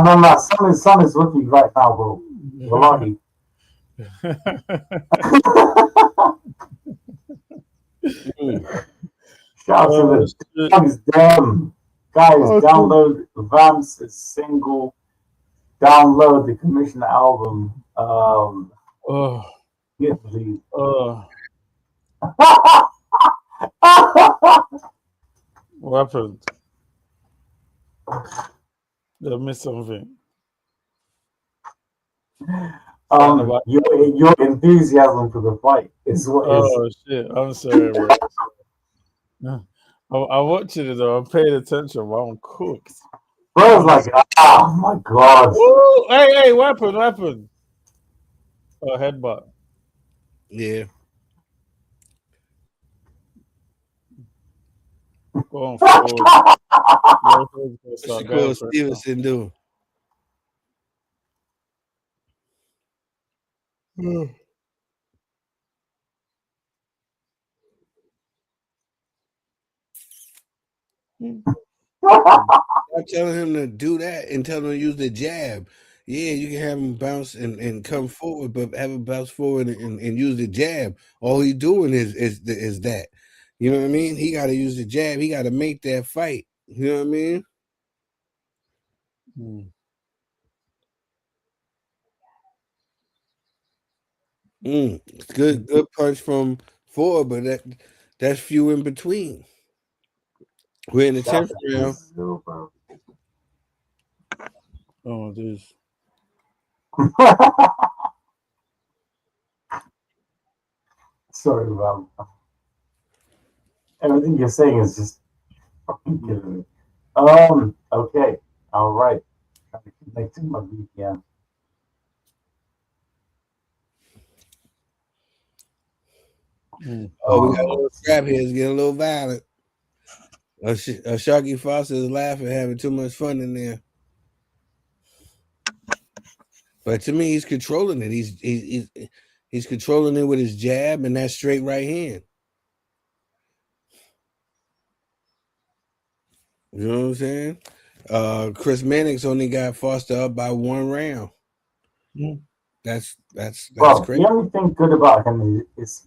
Sun is with you right now, bro. Wallahi. Shout out to the dogs, damn. Guys, download Vance's single. Download the Commissioner album. Yes, please. What happened? Did I miss something? Your enthusiasm for the fight is what is. Oh shit! I'm sorry, bro. I'm watching it though. I'm paying attention, but I'm cooked. Bro's like, oh my god. Ooh, hey, what happened? Oh, headbutt. Yeah. Going forward. What's Stevenson do? I'm telling him to do that and tell him to use the jab. Yeah, you can have him bounce and come forward, but have him bounce forward and use the jab. All he's doing is that. You know what I mean? He got to use the jab. He got to make that fight. You know what I mean? Good punch from Ford, but that's few in between. We're in the 10th round. Oh, this. Sorry, Rob. Everything you're saying is just fucking killing me. Okay. All right. Trying to connect to my VPN. Oh, we got a little scrap here. It's getting a little violent. Sharky Foster is laughing, having too much fun in there. But to me, he's controlling it. He's controlling it with his jab and that straight right hand. You know what I'm saying? Chris Mannix only got Foster up by 1 round. Mm. That's Well, crazy. the only thing good about him is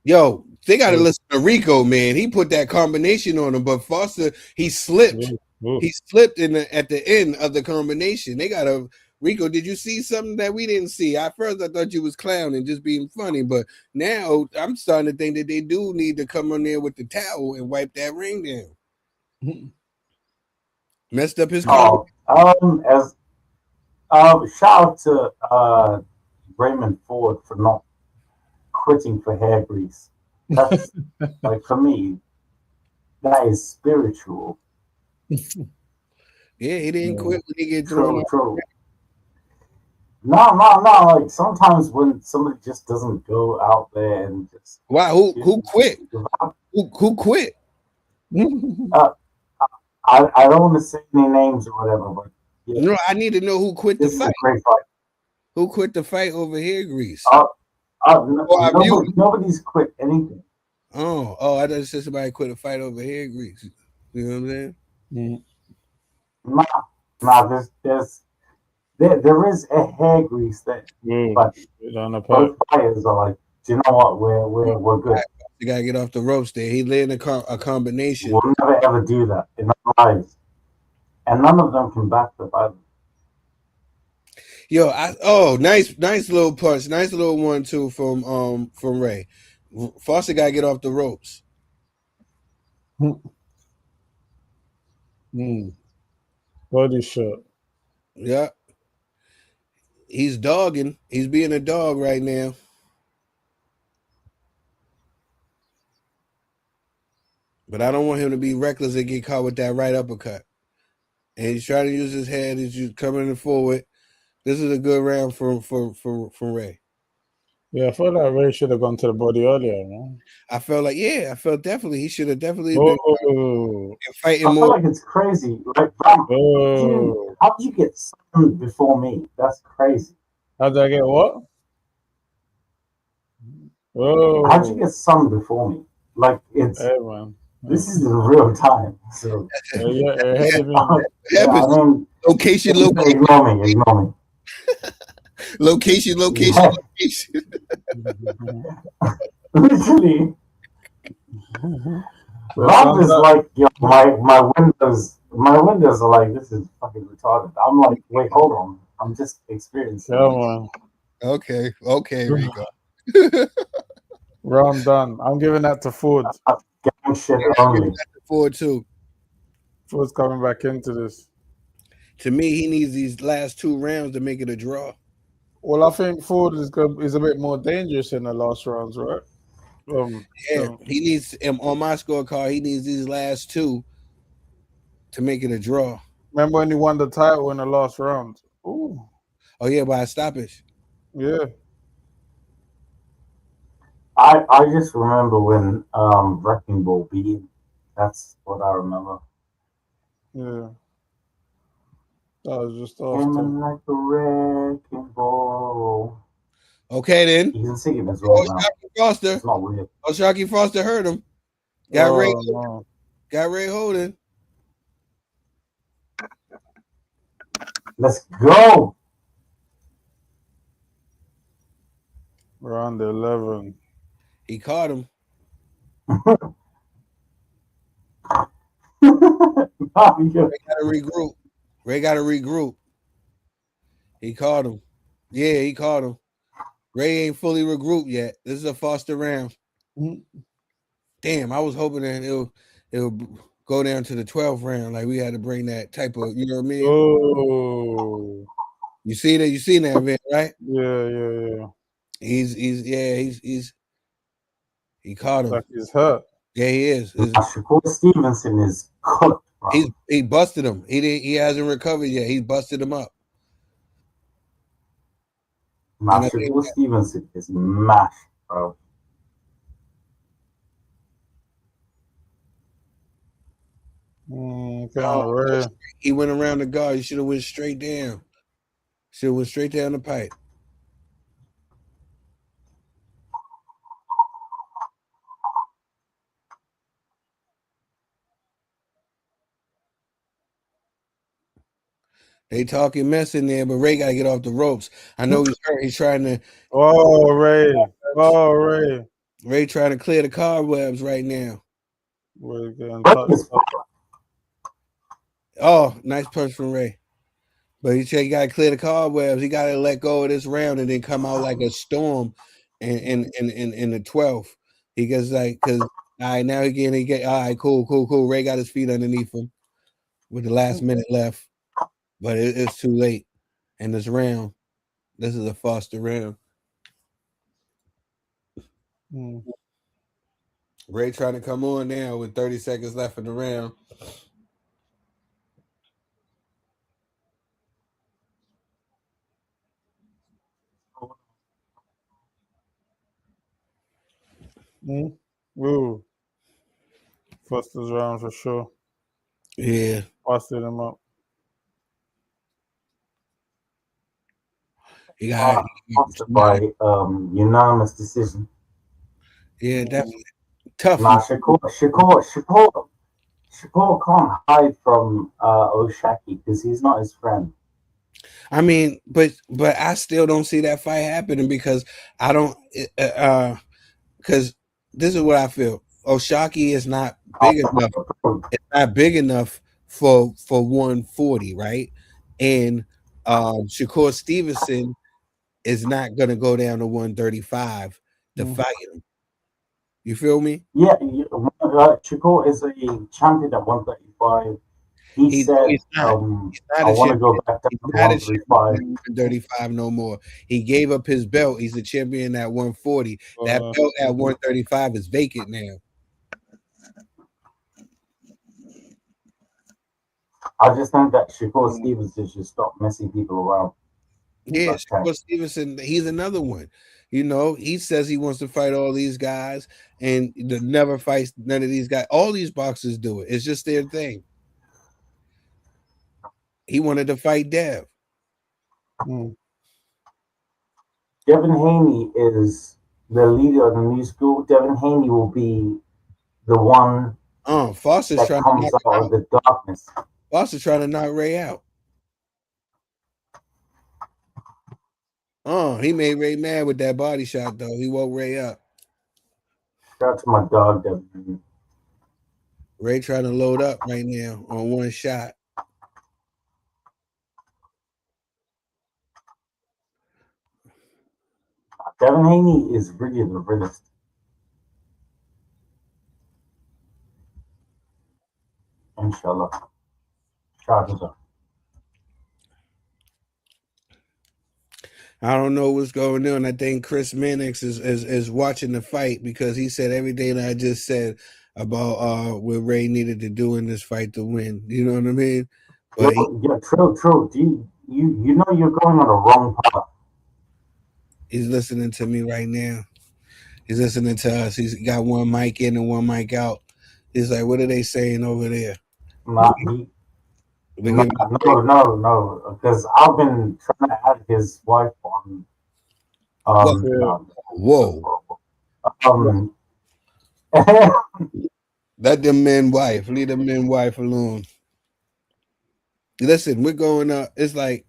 yo, they got to listen to Rico, man. He put that combination on him, but Foster, he slipped. He slipped at the end of the combination. They got to Rico. Did you see something that we didn't see? At first, I thought you was clowning, just being funny, but now I'm starting to think that they do need to come on there with the towel and wipe that ring down. Messed up his shout out to Raymond Ford for not quitting for hair grease. That's like, for me, that is spiritual. Yeah, he didn't quit when he get thrown. True. No. Like, sometimes when somebody just doesn't go out there and just who quit? Who quit? I don't want to say any names or whatever, but yeah. No, I need to know who quit the fight. This is a great fight. Who quit the fight over hair grease? Nobody's quit anything. Oh, I thought you said somebody quit a fight over hair grease. You know what I'm saying? Nah. There is a hair grease there, but both fighters are like, do you know what? We're good. You gotta get off the ropes there. He laid a combination. We'll never ever do that in our lives, and none of them can back the fight. Yo, nice little punch, nice little 1-2 from Ray. Foster gotta get off the ropes. Body shot. Yeah. He's dogging. He's being a dog right now. But I don't want him to be reckless and get caught with that right uppercut. And he's trying to use his head. He's coming forward. This is a good round for Ray. Yeah, I felt like Ray should have gone to the body earlier, man. I felt definitely he should have definitely been fighting I more. feel like it's crazy. Like, how did you get stunned before me? That's crazy. How did I get what? How'd you get stunned before me? Like, it's this is the real time. So location. Ignore me. Location. Literally. Rob is like, yo, my windows are like, this is fucking retarded. I'm like, wait, hold on. I'm just experiencing. Okay, Rico. Round done. I'm giving that to Ford. Gang shit only. Ford too. Ford's coming back into this. To me, he needs these last 2 rounds to make it a draw. Well, I think Ford is a bit more dangerous in the last rounds, right? He needs on my scorecard. He needs these last 2 to make it a draw. Remember when he won the title in the last round? Ooh. Oh yeah, by a stoppage. Yeah. I just remember when Wrecking Ball beat him. That's what I remember. Yeah. That was just awesome. Like a wrecking ball. Okay then. You can see him as well now. Foster. It's not weird. Sharky Foster hurt him. Got Ray holding. Let's go. Round 11. He caught him. Ray got to regroup. He caught him. Yeah, he caught him. Ray ain't fully regrouped yet. This is a Foster round. Damn, I was hoping that it'll go down to the 12th round. Like we had to bring that type of, you know what I mean? Oh. You see that? You seen that event, right? Yeah. He caught him. Like he's hurt. Yeah, he is. Shakur Stevenson is cooked. He busted him. He hasn't recovered yet. He busted him up. Shakur Stevenson is mashed, bro. Ray. He went around the guard. He should have went straight down. Should have went straight down the pipe. They talking mess in there, but Ray got to get off the ropes. I know he's hurt. He's trying to. Oh, Ray. Oh, Ray. Ray trying to clear the cobwebs right now. We're getting touched up. Oh, nice punch from Ray. But he said he got to clear the cobwebs. He got to let go of this round and then come out like a storm in the 12th. He gets like, because, all right, now he get, all right, cool. Ray got his feet underneath him with the last minute left. But it's too late in this round. This is a Foster round. Ray trying to come on now with 30 seconds left in the round. Ooh. Foster's round for sure. Yeah. Busted him up. He got by unanimous decision. Yeah, definitely. Tough. Nah, Shakur can't hide from O'Shaki because he's not his friend. I mean, but I still don't see that fight happening because I don't because this is what I feel. O'Shaki is not big enough. It's not big enough for 140, right? And Shakur Stevenson is not gonna go down to 135 to fight him. You feel me? Yeah, Shakur is a champion at 135. He said, I want to go back down to 135 no more. He gave up his belt. He's a champion at 140. That belt at 135 is vacant now. I just think that Shakur Stevenson should stop messing people around. Yeah, Shakur Stevenson, he's another one. You know, he says he wants to fight all these guys and never fights none of these guys. All these boxers do it. It's just their thing. He wanted to fight Dev. Devin Haney is the leader of the new school. Devin Haney will be the one Foster's that trying comes to out of the darkness. Foster's trying to knock Ray out. He made Ray mad with that body shot, though. He woke Ray up. Shout out to my dog, Devin. Ray trying to load up right now on one shot. Devin Haney is really the realest. Inshallah. Shout out. I don't know what's going on. I think Chris Mannix is watching the fight because he said everything that I just said about what Ray needed to do in this fight to win. You know what I mean? But true. You know you're going on a wrong path. He's listening to me right now. He's listening to us. He's got one mic in and one mic out. He's like, what are they saying over there? No. Because I've been trying to add his wife on. Whoa. Let them men wife. Leave the men wife alone. Listen, we're going up. It's like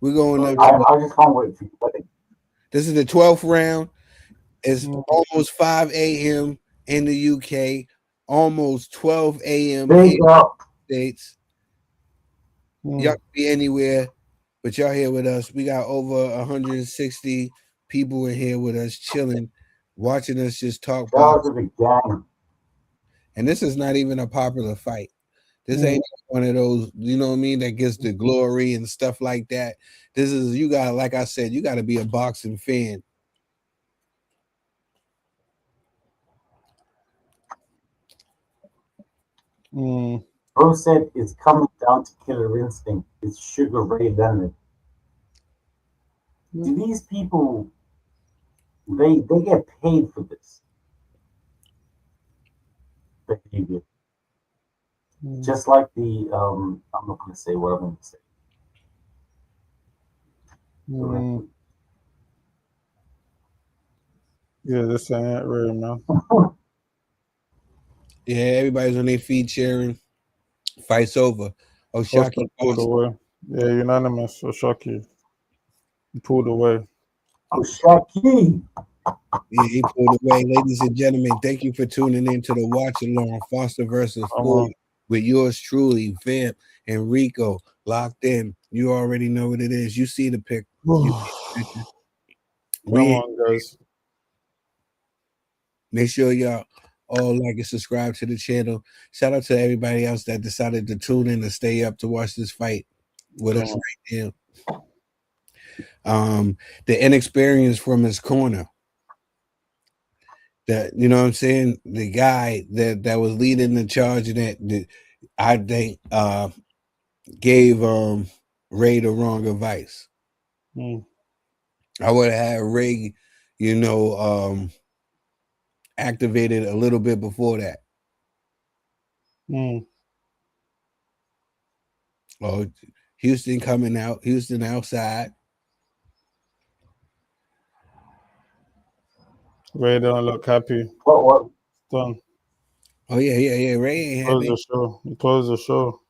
we're going up. I just can't wait for you. This is the 12th round. It's almost 5 a.m. in the UK, almost 12 a.m. in the States. Y'all can be anywhere, but y'all here with us. We got over 160 people in here with us, chilling, watching us just talk about. And this is not even a popular fight. This ain't one of those, you know what I mean, that gets the glory and stuff like that. This is, you got, like I said, you got to be a boxing fan. Bro said it's coming down to killer instinct. It's Sugar Ray Leonard. Do these people, they get paid for this behavior? Just like the I'm not going to say what I'm going to say. Yeah, this ain't it, really, man. Yeah, everybody's on their feet cheering. Fight's over. Oshaki pulled away. Yeah, unanimous. Oshaki pulled away. Oshaki. Yeah, he pulled away. Ladies and gentlemen, thank you for tuning in to the watch along Foster versus Ford with yours truly, Vamp and Rico locked in. You already know what it is. You see the pick. Come on, guys. Make sure y'all all like and subscribe to the channel. Shout out to everybody else that decided to tune in and stay up to watch this fight with us right now. The inexperience from his corner. That, you know what I'm saying? The guy that was leading the charge that I think gave Ray the wrong advice. I would have had Ray, activated a little bit before that. Oh, Houston coming out, Houston outside. Ray don't look happy. What? Done. Oh yeah. Ray ain't happy. He closed the show.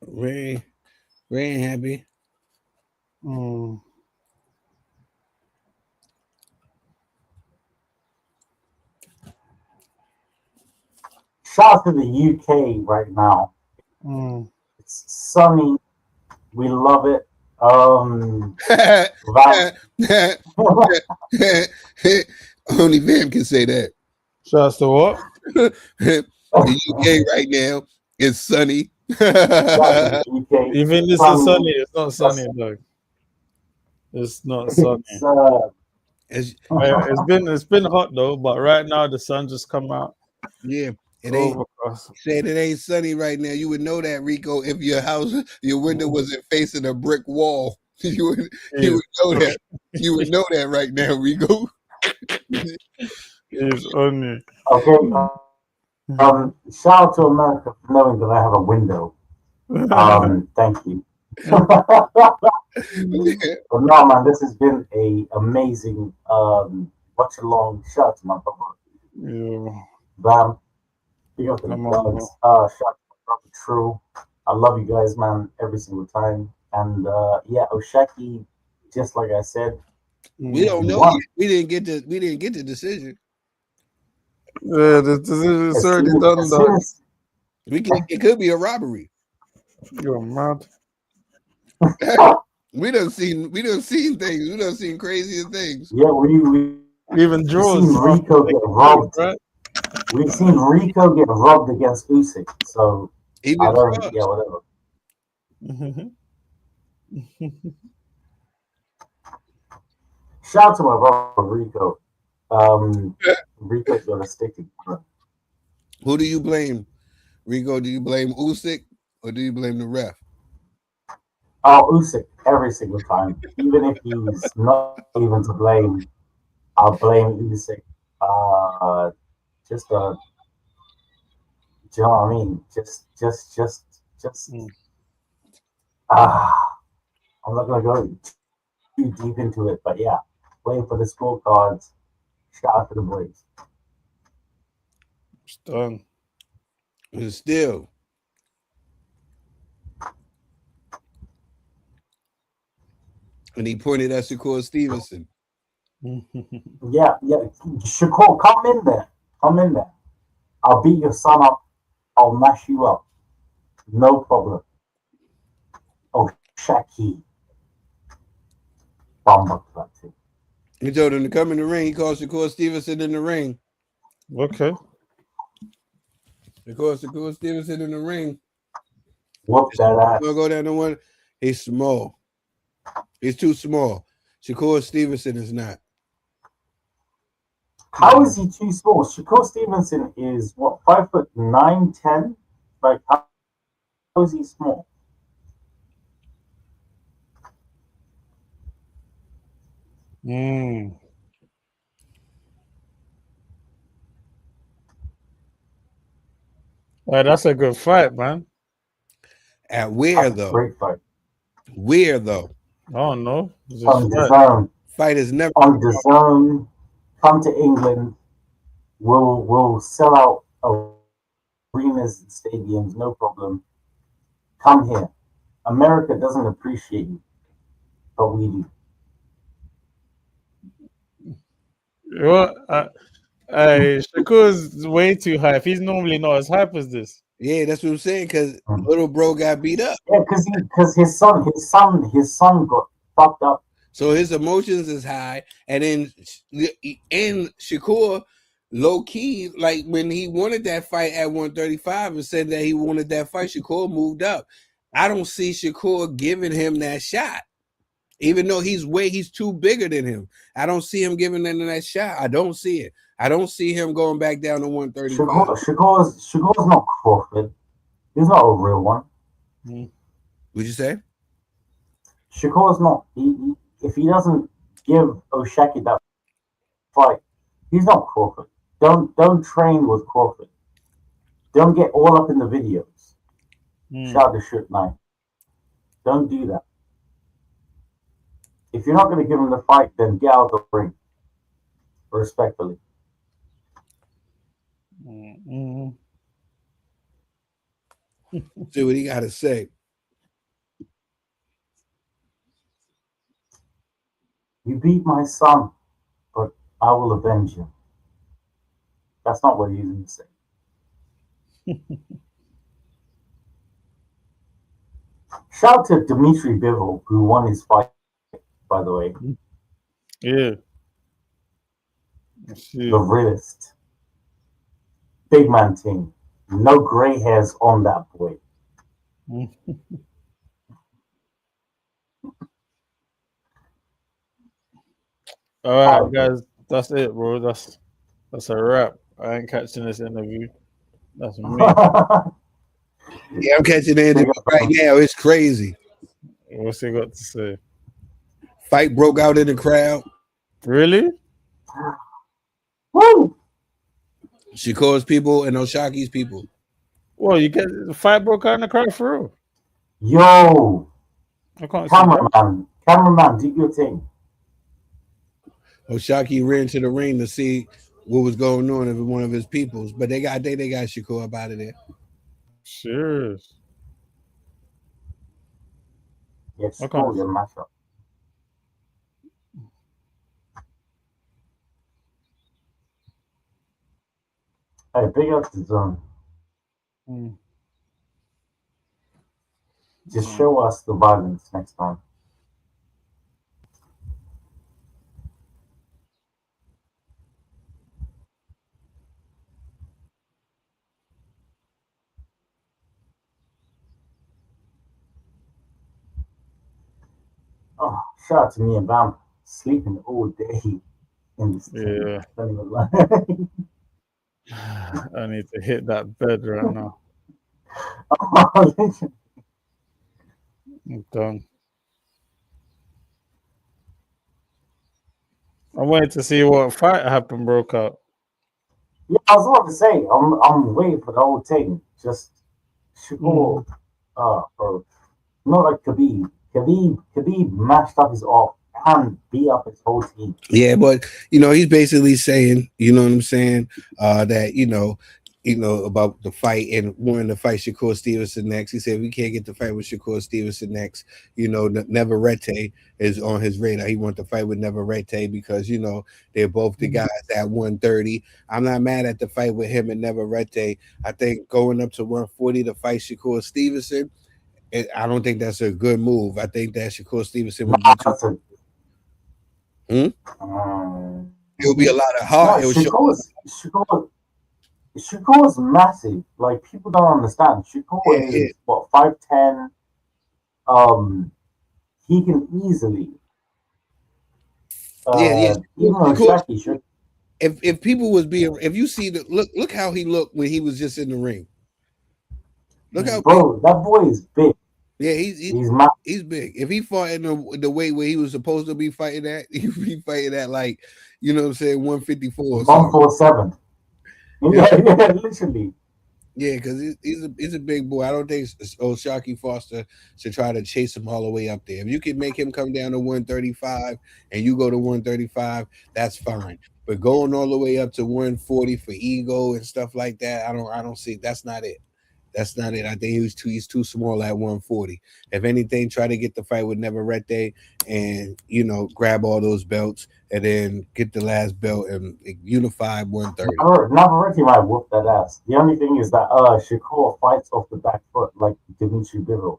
Ray ain't happy. Shout out to the UK right now. It's sunny. We love it. Only Vamp can say that. Shouts to what? The UK right now is sunny. Even this is sunny. It's not sunny, though. It's not sunny. It's been hot though, but right now the sun just come out. Yeah, it ain't. Said it ain't sunny right now. You would know that, Rico, if your window wasn't facing a brick wall. You would know that. You would know that right now, Rico. It's only okay. Shout out to America for knowing that I have a window. Thank you. But no, man, this has been a amazing watch along. Shout out to my brother. Bam. Big up to the dogs. Shout out to my brother Tril. I love you guys, man, every single time. And yeah, Oshaki, just like I said, we don't know yet. We didn't get the decision. Yeah, the decision is already done. It could be a robbery. You're mad. We done seen things. We done seen crazier things. Yeah, we even draws. We've seen Rico get robbed. Right? We've seen Rico get robbed against Usyk. So whatever. Shout out to my brother Rico. Rico's gonna stick together. Who do you blame, Rico? Do you blame Usyk or do you blame the ref? Oh, Usyk every single time, even if he's not even to blame. I'll blame Usyk. Do you know what I mean? I'm not gonna go too deep into it, but yeah, playing for the scorecards. Shout out to the boys. It's done. But still. And he pointed at Shakur Stevenson. Yeah. Shakur, come in there. I'll beat your son up. I'll mash you up. No problem. Oh, Shaki. He told him to come in the ring. He called Shakur Stevenson in the ring. Okay. He called Shakur Stevenson in the ring. Whoop that ass. Go down to one. He's small. He's too small. Shakur Stevenson is not. How is he too small? Shakur Stevenson is what, 5'9", 10? Like, how is he small? That's a good fight, man. At where That's a though? great fight. Where though? I don't know. Just On the fight. zone. Fight is never. On the zone. Come to England. We'll sell out arenas and stadiums, no problem. Come here. America doesn't appreciate you, but we do. Well, Shakur's way too hype. He's normally not as hype as this. Yeah, that's what I'm saying. Because little bro got beat up. Yeah, because his son got fucked up. So his emotions is high, and then Shakur, low key, like when he wanted that fight at 135 and said that he wanted that fight, Shakur moved up. I don't see Shakur giving him that shot, even though he's too bigger than him. I don't see him giving him that shot. I don't see it. I don't see him going back down to 135. Shakur's not Crawford. He's not a real one. What'd you say? Shakur's not. If he doesn't give O'Shaki that fight, he's not Crawford. Don't train with Crawford. Don't get all up in the videos. Shout the shit, man. Don't do that. If you're not going to give him the fight, then get out of the ring. Respectfully. See what he got to say. You beat my son, but I will avenge you. That's not what he's going to say. Shout to Dmitry Bivol, who won his fight, by the way. Yeah. The realist. Big man team. No gray hairs on that boy. All right, guys. That's it, bro. That's a wrap. I ain't catching this interview. That's me. Yeah, I'm catching the interview right now. It's crazy. What's he got to say? Fight broke out in the crowd. Really? Woo! Shakur's people and O'Shaki's people. Well, you get the fight broke out in the crowd for real. Yo! I can't Cameraman, do your thing. O'Shaki ran to the ring to see what was going on with one of his peoples, but they got Shakur up out of there. Serious. Yes, Okay. your matchup. Hey, big up the zone. Just show us the violence next time. Oh, shout out to me and Bam. Sleeping all day in this Yeah. Don't even lie. I need to hit that bed right now. I'm done. I wanted to see what fight happened broke out. Yeah, I was about to say, I'm waiting for the whole thing. Just Shakur, bro. Not like Khabib. Khabib mashed up his off and beat up his whole team. Yeah, but he's basically saying, you know what I'm saying, that about the fight and wanting to fight Shakur Stevenson next. He said we can't get the fight with Shakur Stevenson next. Neverete is on his radar. He wants to fight with Neverete because they're both the guys at 130. I'm not mad at the fight with him and Neverete. I think going up to 140 to fight Shakur Stevenson, I don't think that's a good move. I think that Shakur Stevenson would be too. It'll be a lot of heart. Shakur's massive. Like, people don't understand. Shakur is what, 5'10". He can easily. Even O'Shaki should. If people was being, if you see look how he looked when he was just in the ring. Look how big. That boy is big. Yeah, he's big. If he fought in the weight where he was supposed to be fighting at, he'd be fighting at, like, 154. 147. Yeah, literally. Yeah, because he's a big boy. I don't think Shocky Foster should try to chase him all the way up there. If you can make him come down to 135 and you go to 135, that's fine. But going all the way up to 140 for ego and stuff like that, I don't see. That's not it. That's not it. I think he's too small at 140. If anything, try to get the fight with Neverete and grab all those belts and then get the last belt and unify 130. Navarrete might whoop that ass. The only thing is that Shakur fights off the back foot like Dimitri Bivol.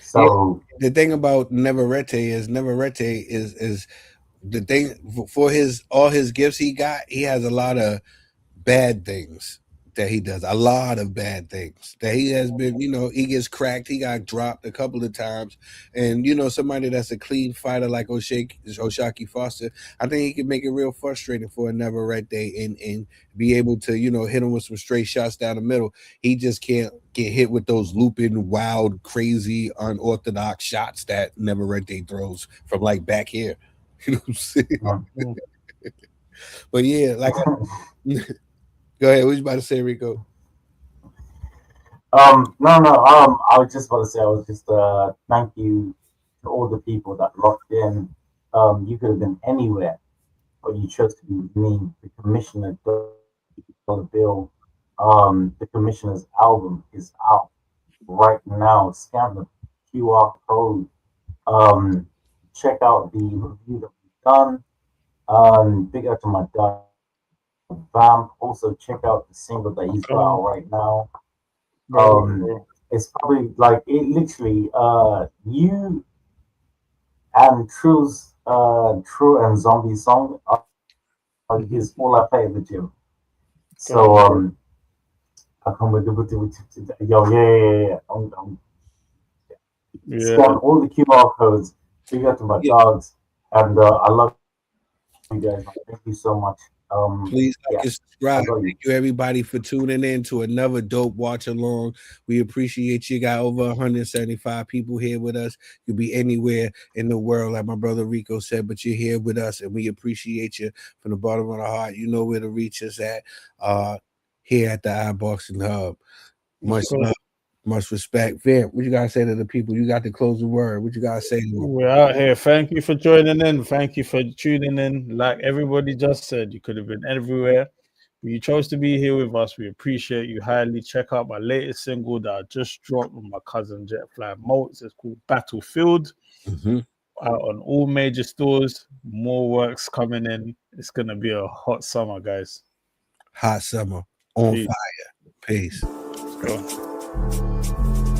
So the thing about Neverete is the thing for all his gifts he got. He has a lot of bad things that he does. A lot of bad things that he has been. He gets cracked. He got dropped a couple of times, and somebody that's a clean fighter like Oshaki Foster. I think he can make it real frustrating for a Neverete and be able to hit him with some straight shots down the middle. He just can't get hit with those looping, wild, crazy, unorthodox shots that Neverete throws from like back here. You know what I'm saying? But yeah, like. Go ahead. What you about to say, Rico? No. I was just about to say, thank you to all the people that locked in. You could have been anywhere, but you chose to be with me. The Commissioner Dollar Bill. The Commissioner's album is out right now. Scan the QR code. Check out the review that we've done. Big up to my dad. Vamp. Also check out the single that he's got out right now. It's probably like it literally you and Tril's Tril and Zombie song is all I play at the gym. So I come with yeah. Scan all the QR codes. Big up to my dogs, and I love you guys. Thank you so much. Please like and subscribe. Thank you everybody for tuning in to another dope watch along. We appreciate you. Got over 175 people here with us. You'll be anywhere in the world, like my brother Rico said, but you're here with us, and we appreciate you from the bottom of the heart. You know where to reach us at here at the iBoxingHub. Much love, much respect. Vamp, what you gotta say to the people? You got the closing word. What you gotta say to them? We're out here. Thank you for joining in. Thank you for tuning in. Like everybody just said, you could have been everywhere, but you chose to be here with us. We appreciate you highly. Check out my latest single that I just dropped with my cousin Jetfly Motes. It's called Battlefield. Out on all major stores. More works coming in. It's gonna be a hot summer, guys. Hot summer on fire. Peace. Let's go.